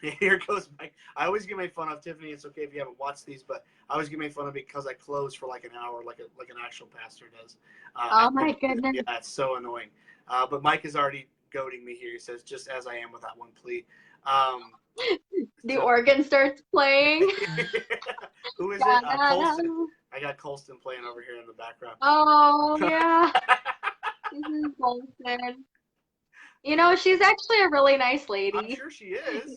Here goes Mike. I always get made fun of, Tiffany. It's okay if you haven't watched these, but I always get made fun of because I close for like an hour, like an actual pastor does. Oh my goodness. Yeah, it's so annoying. But Mike is already goading me here. He says, just as I am with that one plea. The organ starts playing. Who is it? Colston. I got Colston playing over here in the background. Oh, yeah. This is Colston. You know, she's actually a really nice lady. I'm sure she is.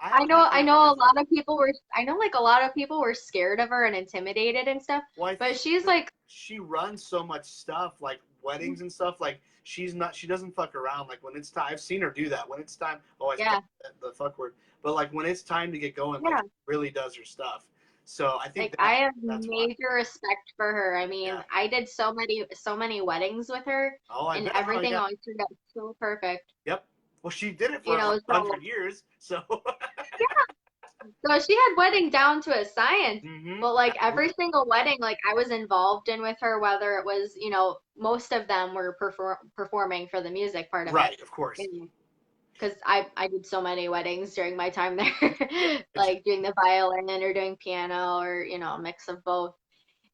I know a lot of people were, I know like a lot of people were scared of her and intimidated and stuff, well, but she's like, she runs so much stuff, like weddings and stuff, like she doesn't fuck around. Like when it's time, I've seen her do that. When it's time, yeah, the fuck word, but like when it's time to get going, yeah. like she really does her stuff. So I think Like I have that's major why. respect for her. I mean, Yeah. I did so many weddings with her, Oh, I and bet. everything Yeah. always turned out so perfect. Yep. Well, she did it for You know, 100 years, so. so she had wedding down to a science. Mm-hmm. But like every single wedding, like I was involved in with her, whether it was, you know, most of them were performing for the music part of it. Right, of course. Because I did so many weddings during my time there, like doing the violin or doing piano or, you know, a mix of both.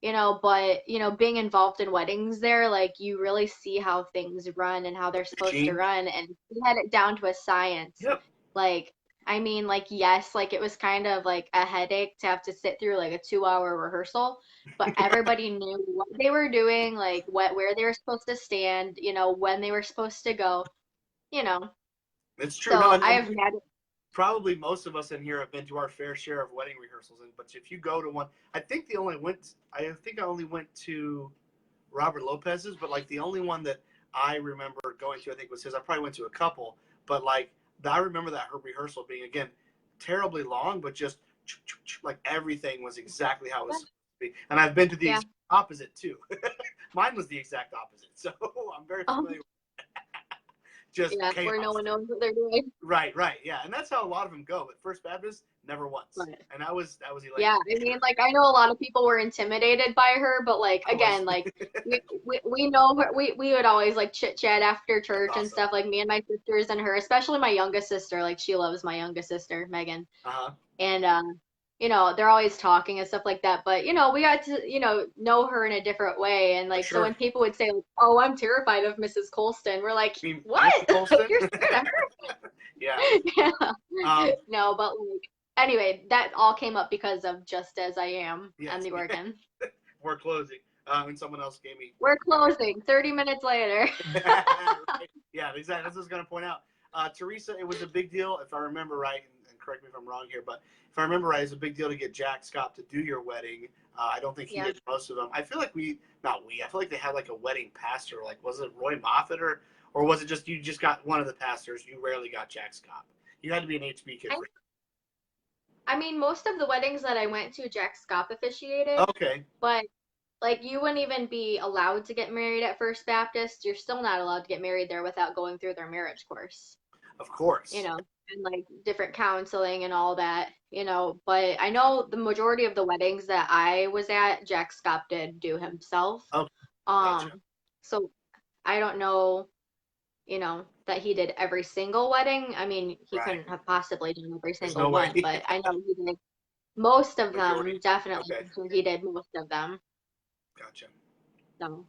You know, but, you know, being involved in weddings there, like you really see how things run and how they're supposed to run. And we had it down to a science. Yep. Like, I mean, like, yes, like it was kind of like a headache to have to sit through like a 2-hour rehearsal, but everybody knew what they were doing, like where they were supposed to stand, you know, when they were supposed to go, you know. It's true. No, So I and have had, probably most of us in here have been to our fair share of wedding rehearsals. But if you go to one, I think I only went to Robert Lopez's, but like the only one that I remember going to, I think was his. I probably went to a couple, but like I remember that her rehearsal being again terribly long, but just like everything was exactly how it was supposed to be. And I've been to the exact opposite too. Mine was the exact opposite, so I'm very familiar. Just chaos. Where no one knows what they're doing. Right, yeah, and that's how a lot of them go. But First Baptist, never once, and that was elated. Yeah, I mean, like I know a lot of people were intimidated by her, but like again, like we know her. We would always like chit chat after church and stuff. Like me and my sisters and her, especially my youngest sister. Like she loves my youngest sister, Megan. And you know, they're always talking and stuff like that. But, you know, we got to, you know her in a different way. And like, so when people would say, like, oh, I'm terrified of Mrs. Colston, we're like, what? You're scared of her? Yeah. No, but like, anyway, that all came up because of Just As I Am and the organ. We're closing. And someone else gave me. We're closing 30 minutes later. Right. Yeah, exactly. That's what I was going to point out. Teresa, it was a big deal, if I remember right, and correct me if I'm wrong here, but if I remember right, it's a big deal to get Jack Scott to do your wedding. I don't think he did most of them. I feel like I feel like they had like a wedding pastor. Like, was it Roy Moffat or was it just you just got one of the pastors? You rarely got Jack Scott. You had to be an HB kid. I mean, most of the weddings that I went to, Jack Scott officiated. Okay. But like you wouldn't even be allowed to get married at First Baptist. You're still not allowed to get married there without going through their marriage course. Of course. You know, and like different counseling and all that, you know, but I know the majority of the weddings that I was at, Jack Scott did do himself. Oh, gotcha. So I don't know, you know, that he did every single wedding. I mean, he couldn't have possibly done every single one, but I know he did most of them, definitely. Okay. He did most of them. Gotcha. So,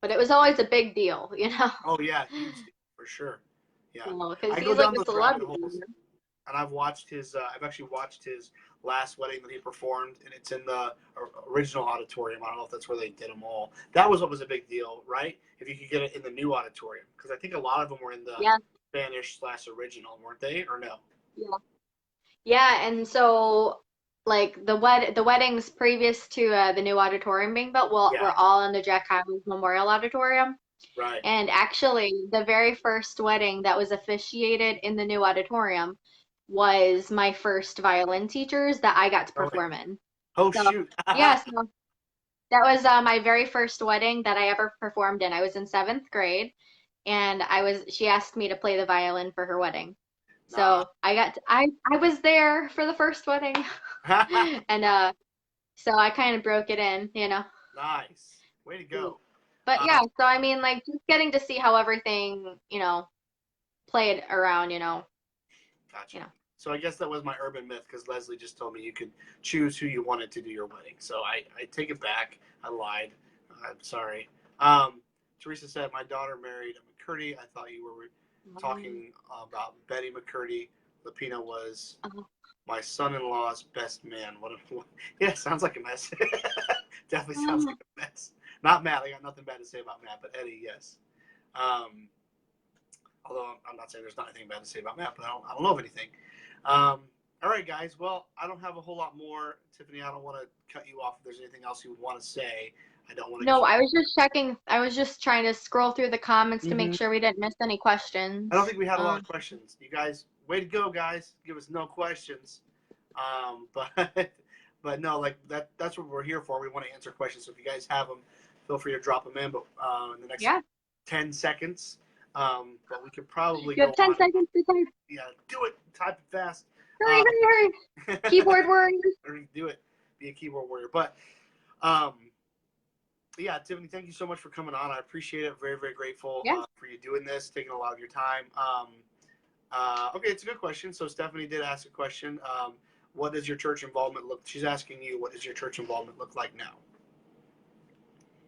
but it was always a big deal, you know? Oh, yeah, huge deal, for sure. Yeah, because he's like a celebrity. And I've watched his. I've actually watched his last wedding that he performed, and it's in the original auditorium. I don't know if that's where they did them all. That was what was a big deal, right? If you could get it in the new auditorium, because I think a lot of them were in the Spanish/original, weren't they, or no? Yeah, and so like the weddings previous to the new auditorium being built, were all in the Jack Hyles Memorial Auditorium. Right. And actually, the very first wedding that was officiated in the new auditorium was my first violin teachers that I got to perform in. Oh, shoot. So that was my very first wedding that I ever performed in. I was in 7th grade, and she asked me to play the violin for her wedding. So I was there for the first wedding. And so I kind of broke it in, you know. Nice. Way to go. But yeah, so I mean, like, just getting to see how everything, you know, played around, you know. Gotcha. You know. So I guess that was my urban myth, because Leslie just told me you could choose who you wanted to do your wedding. So I take it back. I lied. I'm sorry. Teresa said, my daughter married a McCurdy. I thought you were talking about Betty McCurdy. Lapina was my son-in-law's best man. Yeah, sounds like a mess. Definitely sounds like a mess. Not Matt. I got nothing bad to say about Matt, but Eddie, yes. Although I'm not saying there's not anything bad to say about Matt, but I don't know of anything. All right, guys. Well, I don't have a whole lot more. Tiffany, I don't want to cut you off if there's anything else you would want to say. I don't want to. No, I was just checking. I was just trying to scroll through the comments to make sure we didn't miss any questions. I don't think we had a lot of questions. You guys, way to go, guys. Give us no questions. But no, like that's what we're here for. We want to answer questions. So if you guys have them, feel free to drop them in. But in the next 10 seconds, but we could probably. You have 10 seconds to type. Yeah, do it. Type it fast. Hurry. Keyboard warrior. Do it. Be a keyboard warrior. But yeah, Tiffany, thank you so much for coming on. I appreciate it. Very, very grateful for you doing this, taking a lot of your time. Okay, it's a good question. So Stephanie did ask a question. What does your church involvement look? She's asking you, what does your church involvement look like now?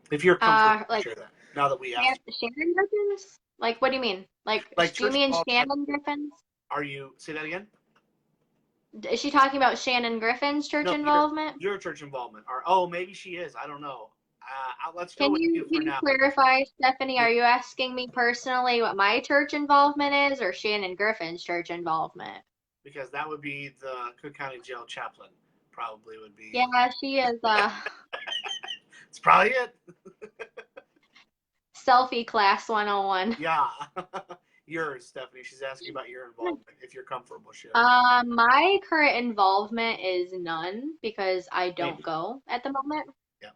If you're comfortable to share that. Now that we asked. Shannon Griffins? Like, what do you mean? Like do you mean Shannon Griffins? Say that again? Is she talking about Shannon Griffin's church involvement? Your church involvement. Or maybe she is. I don't know. Let's go with you for now. Can you clarify, Stephanie? Are you asking me personally what my church involvement is, or Shannon Griffin's church involvement? Because that would be the Cook County Jail chaplain. Probably would be. Yeah, she is. It's probably it. selfie class 101. Yeah. Yours, Stephanie. She's asking about your involvement, if you're comfortable sharing. My current involvement is none because I don't Maybe. go at the moment. Yeah.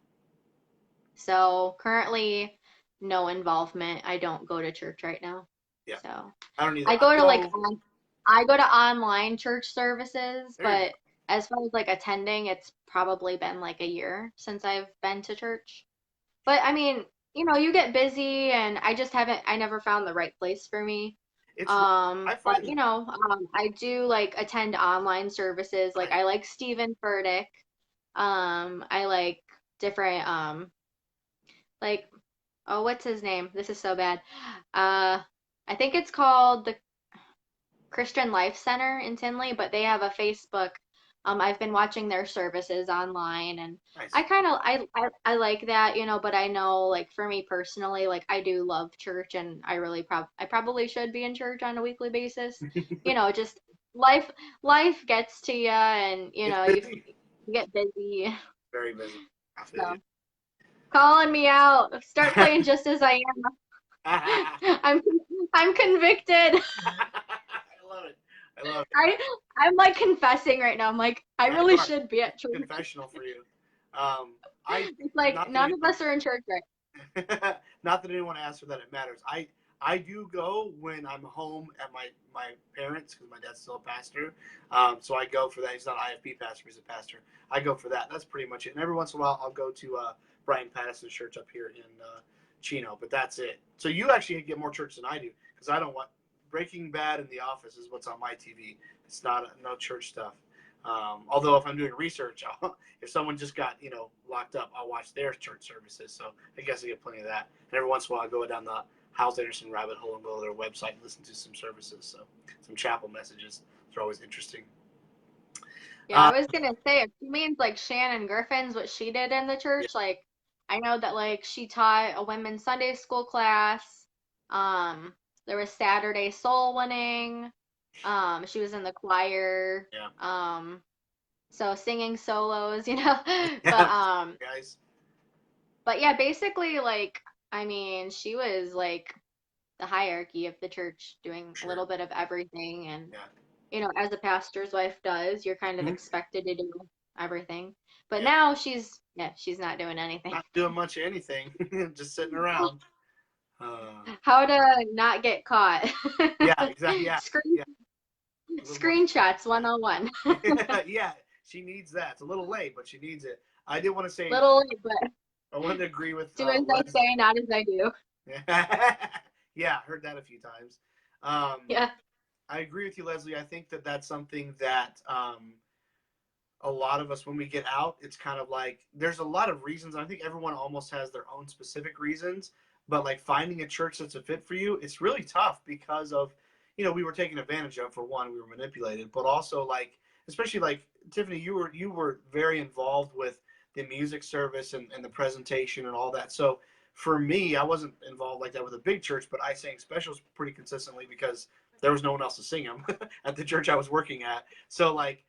So currently, no involvement. I don't go to church right now. Yeah. So I don't either. I go to like I go to online church services, There you go. but as far as like attending, it's probably been like a year since I've been to church. But I mean, you get busy and I never found the right place for me. It's, I But find, I do like attend online services. Like right. I like Stephen Furtick. I like different like oh, what's his name? This is so bad. I think it's called the Christian Life Center in Tinley, but they have a Facebook. I've been watching their services online, and I Nice. kind of I like that, but I know like for me personally, like I do love church, and I probably should be in church on a weekly basis. Just life life gets to you, and It's you busy. get busy. Very busy. I feel you. So calling me out, start playing just as I am. I I'm I'm convicted. love it. I love it. I'm like confessing right now. I'm like, I Yeah, you really are. should be at church. Confessional for you. I It's like not that none of us are in church right. not that anyone asked for that. It matters. I do go when I'm home at my parents because my dad's still a pastor. So I go for that. He's not an IFP pastor. He's a pastor. I go for that. That's pretty much it. And every once in a while, I'll go to Brian Patterson's church up here in Chino. But that's it. So you actually get more church than I do because I don't want Breaking Bad and The Office is what's on my TV. It's not no church stuff. Although if I'm doing research, if someone just got locked up, I'll watch their church services. So I guess I get plenty of that. And every once in a while, I go down the House Anderson rabbit hole and go to their website and listen to some services. So some chapel messages. They're always interesting. Yeah, I was gonna say if she means like Shannon Griffin's what she did in the Yeah, church, like I know that like she taught a women's Sunday school class. Um, there was Saturday soul winning. She was in the choir. yeah, So singing solos. But yeah, guys. but yeah, basically like I mean, she was like the hierarchy of the church doing a Sure. little bit of everything and Yeah. as a pastor's wife does, you're kind of Mhm. expected to do everything. But Yeah. now she's not doing anything. Not doing much of anything. Just sitting around. How to not get caught. Yeah, exactly. Yeah, Screen yeah. A little more. screenshots 101. Yeah, she needs that. It's a little late, but she needs it. I did want to say Little, but I wanted to agree with do as I Les. say, not as I do. Yeah, heard that a few times. Um, Yeah. I agree with you, Leslie. I think that that's something that a lot of us, when we get out, it's kind of like there's a lot of reasons. I think everyone almost has their own specific reasons, but like finding a church that's a fit for you, it's really tough because of, we were taken advantage of. For one, we were manipulated, but also like, especially like Tiffany, you were very involved with the music service and the presentation and all that. So for me, I wasn't involved like that with a big church, but I sang specials pretty consistently because there was no one else to sing them at the church I was working at. So like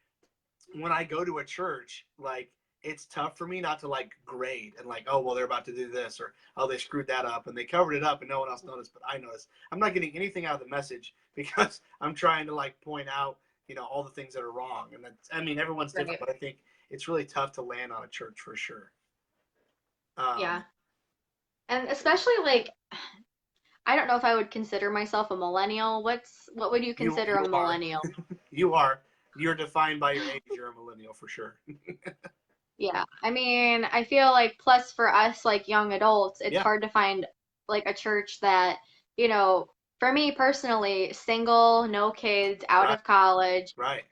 when I go to a church, like it's tough for me not to like grade and like, oh well, they're about to do this, or oh they screwed that up and they covered it up and no one else noticed, but I noticed. I'm not getting anything out of the message because I'm trying to like point out, all the things that are wrong. And that's, I mean, everyone's different, Right. but I think it's really tough to land on a church for sure. Yeah. Um, And especially like I don't know if I would consider myself a millennial. What would you you consider you a are millennial? you're defined by your age. You're a millennial for sure. Yeah. I mean, I feel like plus for us like young adults, it's Yeah, hard to find like a church that, you know, for me personally, single, no kids, out right, of college, right,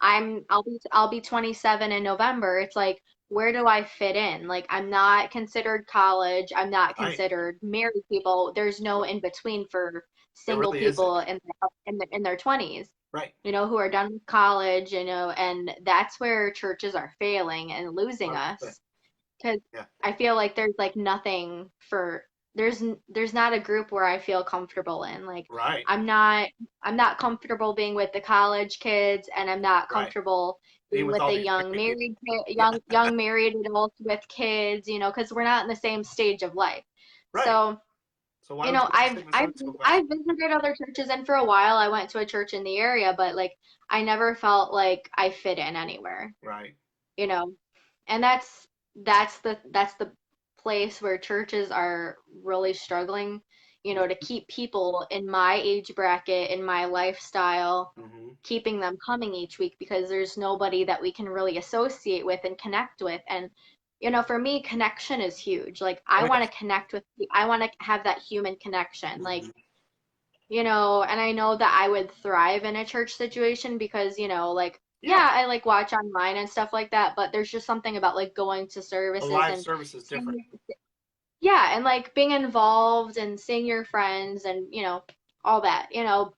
I'll be 27 in November. It's like where do I fit in? Like I'm not considered college, I'm not right, considered married people. There's no right. in between for There single really isn't. people in their 20s. Right, Who are done with college, and that's where churches are failing and losing 100%. us. Because Yeah, I feel like there's like nothing for there's not a group where I feel comfortable in. Like right, I'm not I'm not comfortable being with the college kids, and I'm not right. comfortable Being being with with all the these young married people. married Yeah, young married adults with kids, because we're not in the same stage of life. right. So So why You would know, you want to I've stick with I've Sunday school class? I've visited other churches, and for a while I went to a church in the area, but like I never felt like I fit in anywhere, Right. you know. And that's the place where churches are really struggling, to keep people in my age bracket, in my lifestyle, Mm-hmm. keeping them coming each week because there's nobody that we can really associate with and connect with. And for me, connection is huge. Like I Oh want yes. to connect with, I want to have that human connection. Like, Mm-hmm. and I know that I would thrive in a church situation because, like, Yeah. yeah, I like watch online and stuff like that, but there's just something about like going to A services live and service is different. seeing, yeah, and like being involved and seeing your friends and, all that,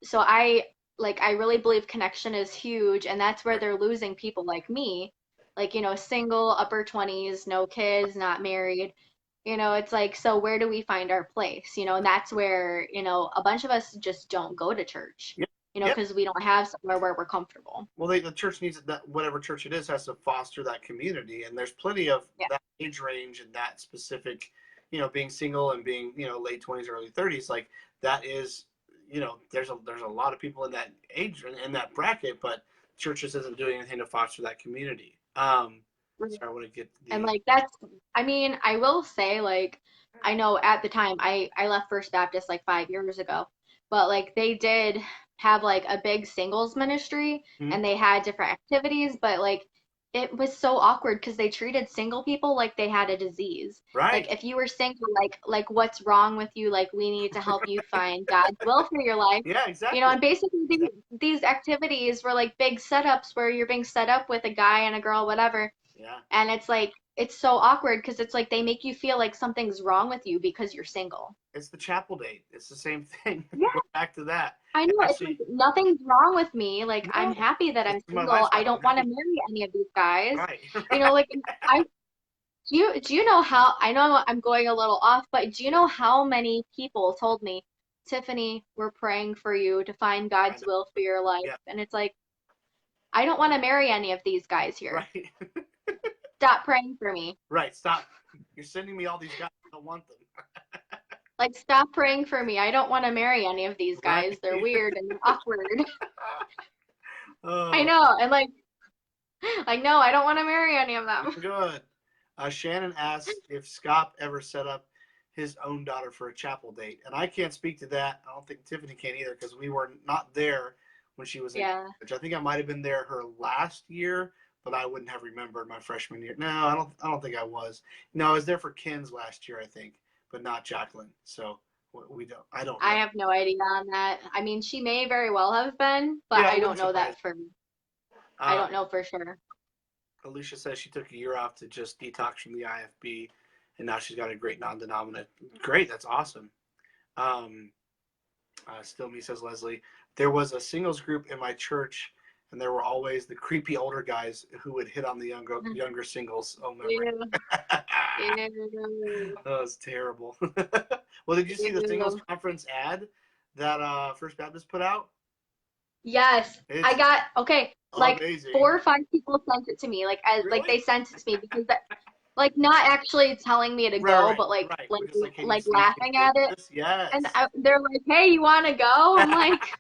So I really believe connection is huge, and that's where Right. they're losing people like me, like, single, upper 20s, no kids, not married. It's like, so where do we find our place? And that's where, a bunch of us just don't go to church, Yep. Yep. because we don't have somewhere where we're comfortable. Well, the church needs that. Whatever church it is has to foster that community, and there's plenty of Yeah. that age range and that specific, being single and being late 20s, early 30s. Like that is, there's a lot of people in that age in that bracket, but churches isn't doing anything to foster that community. So I want to get And the like I mean, I will say like I know at the time I left First Baptist like 5 years ago, but like they did have like a big singles ministry hmm? and they had different activities, but like it was so awkward because they treated single people like they had a disease. Like Right. if you were single, like what's wrong with you? Like we need to help you find God's will for your life. Yeah, exactly. And basically Exactly. these activities were like big setups where you're being set up with a guy and a girl, whatever, Yeah. and it's like, it's so awkward because it's like they make you feel like something's wrong with you because you're single. It's the chapel date. It's the same thing. Yeah, Go back to that. I know. It's like Actually, nothing's wrong with me. Like I'm no, happy that this I'm is my single. I lifestyle. I'm don't want to happy. marry any of these guys. Right. Like I do you know how I know I'm going a little off, but do you know how many people told me, Tiffany, we're praying for you to find I God's know. will for your life. Yeah. And it's like, I don't want to marry any of these guys here. Right. Stop praying for me. Right. Stop. You're sending me all these guys. I don't want them. Like, stop praying for me. I don't want to marry any of these Right. guys. They're weird and awkward. I Oh, know. And like, no, I don't want to marry any of them. good. Shannon asked if Scott ever set up his own daughter for a chapel date, and I can't speak to that. I don't think Tiffany can either because we were not there when she was in Yeah. college. I think I might have been there her last year, but I wouldn't have remembered my freshman year. No, I don't. I don't think I was. No, I was there for Ken's last year, I think, but not Jacqueline. So we don't. I don't I know. have no idea on that. I mean, she may very well have been, but Yeah, I it don't wouldn't know surprise. that for I Uh, don't know for sure. Alicia says she took a year off to just detox from the IFB, and now she's got a great non-denominate. Great, that's awesome. Um, Still me, says Leslie. There was a singles group in my church, and there were always the creepy older guys who would hit on the younger singles. Oh, memory. Ew, ew, That was terrible. Well, did you see the singles ew. conference ad that First Baptist put out? Yes, I It's got okay. Like amazing. 4 or 5 people sent it to me. Like Really? they sent it to me because that, like not actually telling me to Right, go, right, but like right. like We're just like, hey, like you laughing can at do it. this? And Yes. they're like, "Hey, you want to go?" I'm like,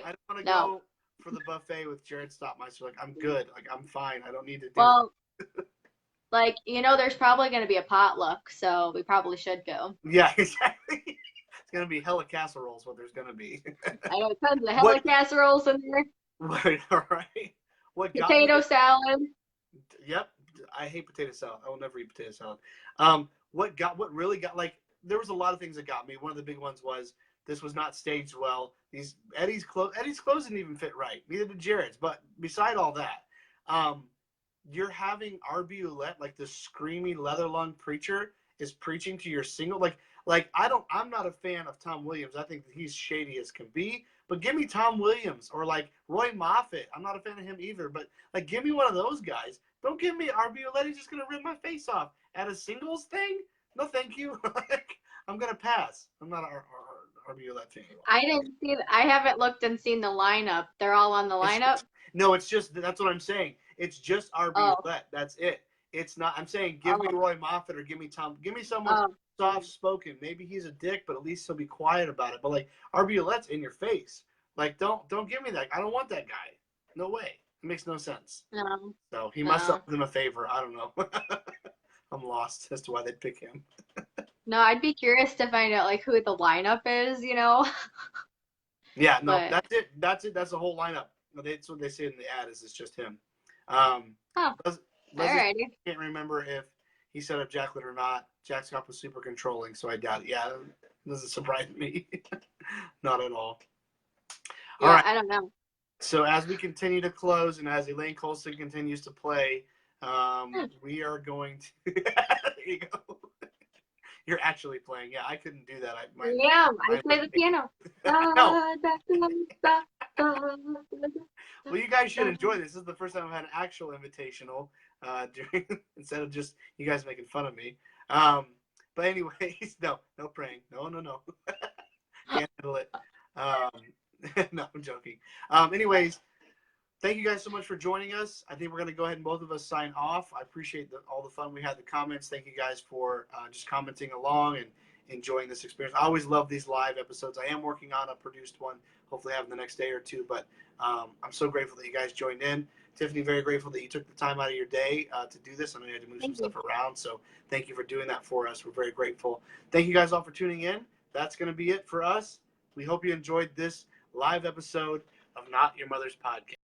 I don't want to no. go for the buffet with Jared Stopmeister. Like, I'm good. Like, I'm fine. I don't need to do Well, like there's probably going to be a potluck, so we probably should go. it. Yeah, exactly. It's gonna be hella casseroles. What there's gonna be. I know tons of hella What? casseroles in there, What? All right. What got me? potato salad. Yep. I hate potato salad. I will never eat potato salad. What really got, like, there was a lot of things that got me. One of the big ones was this was not staged well. Eddie's clothes didn't even fit right. Neither did Jared's. But beside all that, um, you're having RB Ouellette, like the screamy leather lung preacher, is preaching to your single. I'm not a fan of Tom Williams. I think that he's shady as can be. But give me Tom Williams or like Roy Moffett. I'm not a fan of him either. But like, give me one of those guys. Don't give me RB Ouellette. He's just gonna rip my face off at a singles thing. No, thank you. Like, I'm gonna pass. I'm not a RB Ouellette fan. I didn't see. I haven't looked and seen the lineup. They're all on the It's lineup. no, it's just that's what I'm saying. It's just RB Oh, Ouellette. That's it. It's not. I'm saying give me oh, Roy Moffett or give me Tom. Give me someone. oh. soft spoken. Maybe he's a dick, but at least he'll be quiet about it. But like RBLet's in your face. Like don't give me that. I don't want that guy. No way. It makes no sense. No, So he must no, have done him a favor. I don't know. I'm lost as to why they'd pick him. no. I'd be curious to find out like who the lineup is, you know. Yeah, no, But that's it. That's it. That's the whole lineup. That's what they say in the ad. Is it's just him. Um, oh, Leslie alrighty. can't remember if he set up Jacqueline or not. Jack Scott was super controlling, so I doubt it. Yeah, it doesn't surprise me. Not at all. All Yeah, right. I don't know. So as we continue to close and as Elaine Colston continues to play, Hmm. we are going to. There you go. You're actually playing. Yeah, I couldn't do that. Yeah, I play the piano. No. Well, you guys should enjoy this. This is the first time I've had an actual invitational during instead of just you guys making fun of me. But anyways, no praying. No. Can't handle it. No, I'm joking. Anyways, thank you guys so much for joining us. I think we're going to go ahead and both of us sign off. I appreciate all the fun we had, the comments. Thank you guys for just commenting along and enjoying this experience. I always love these live episodes. I am working on a produced one, hopefully having the next day or two. But I'm so grateful that you guys joined in. Tiffany, very grateful that you took the time out of your day to do this. I know you had to move some Thank you. stuff around. So thank you for doing that for us. We're very grateful. Thank you guys all for tuning in. That's going to be it for us. We hope you enjoyed this live episode of Not Your Mother's Podcast.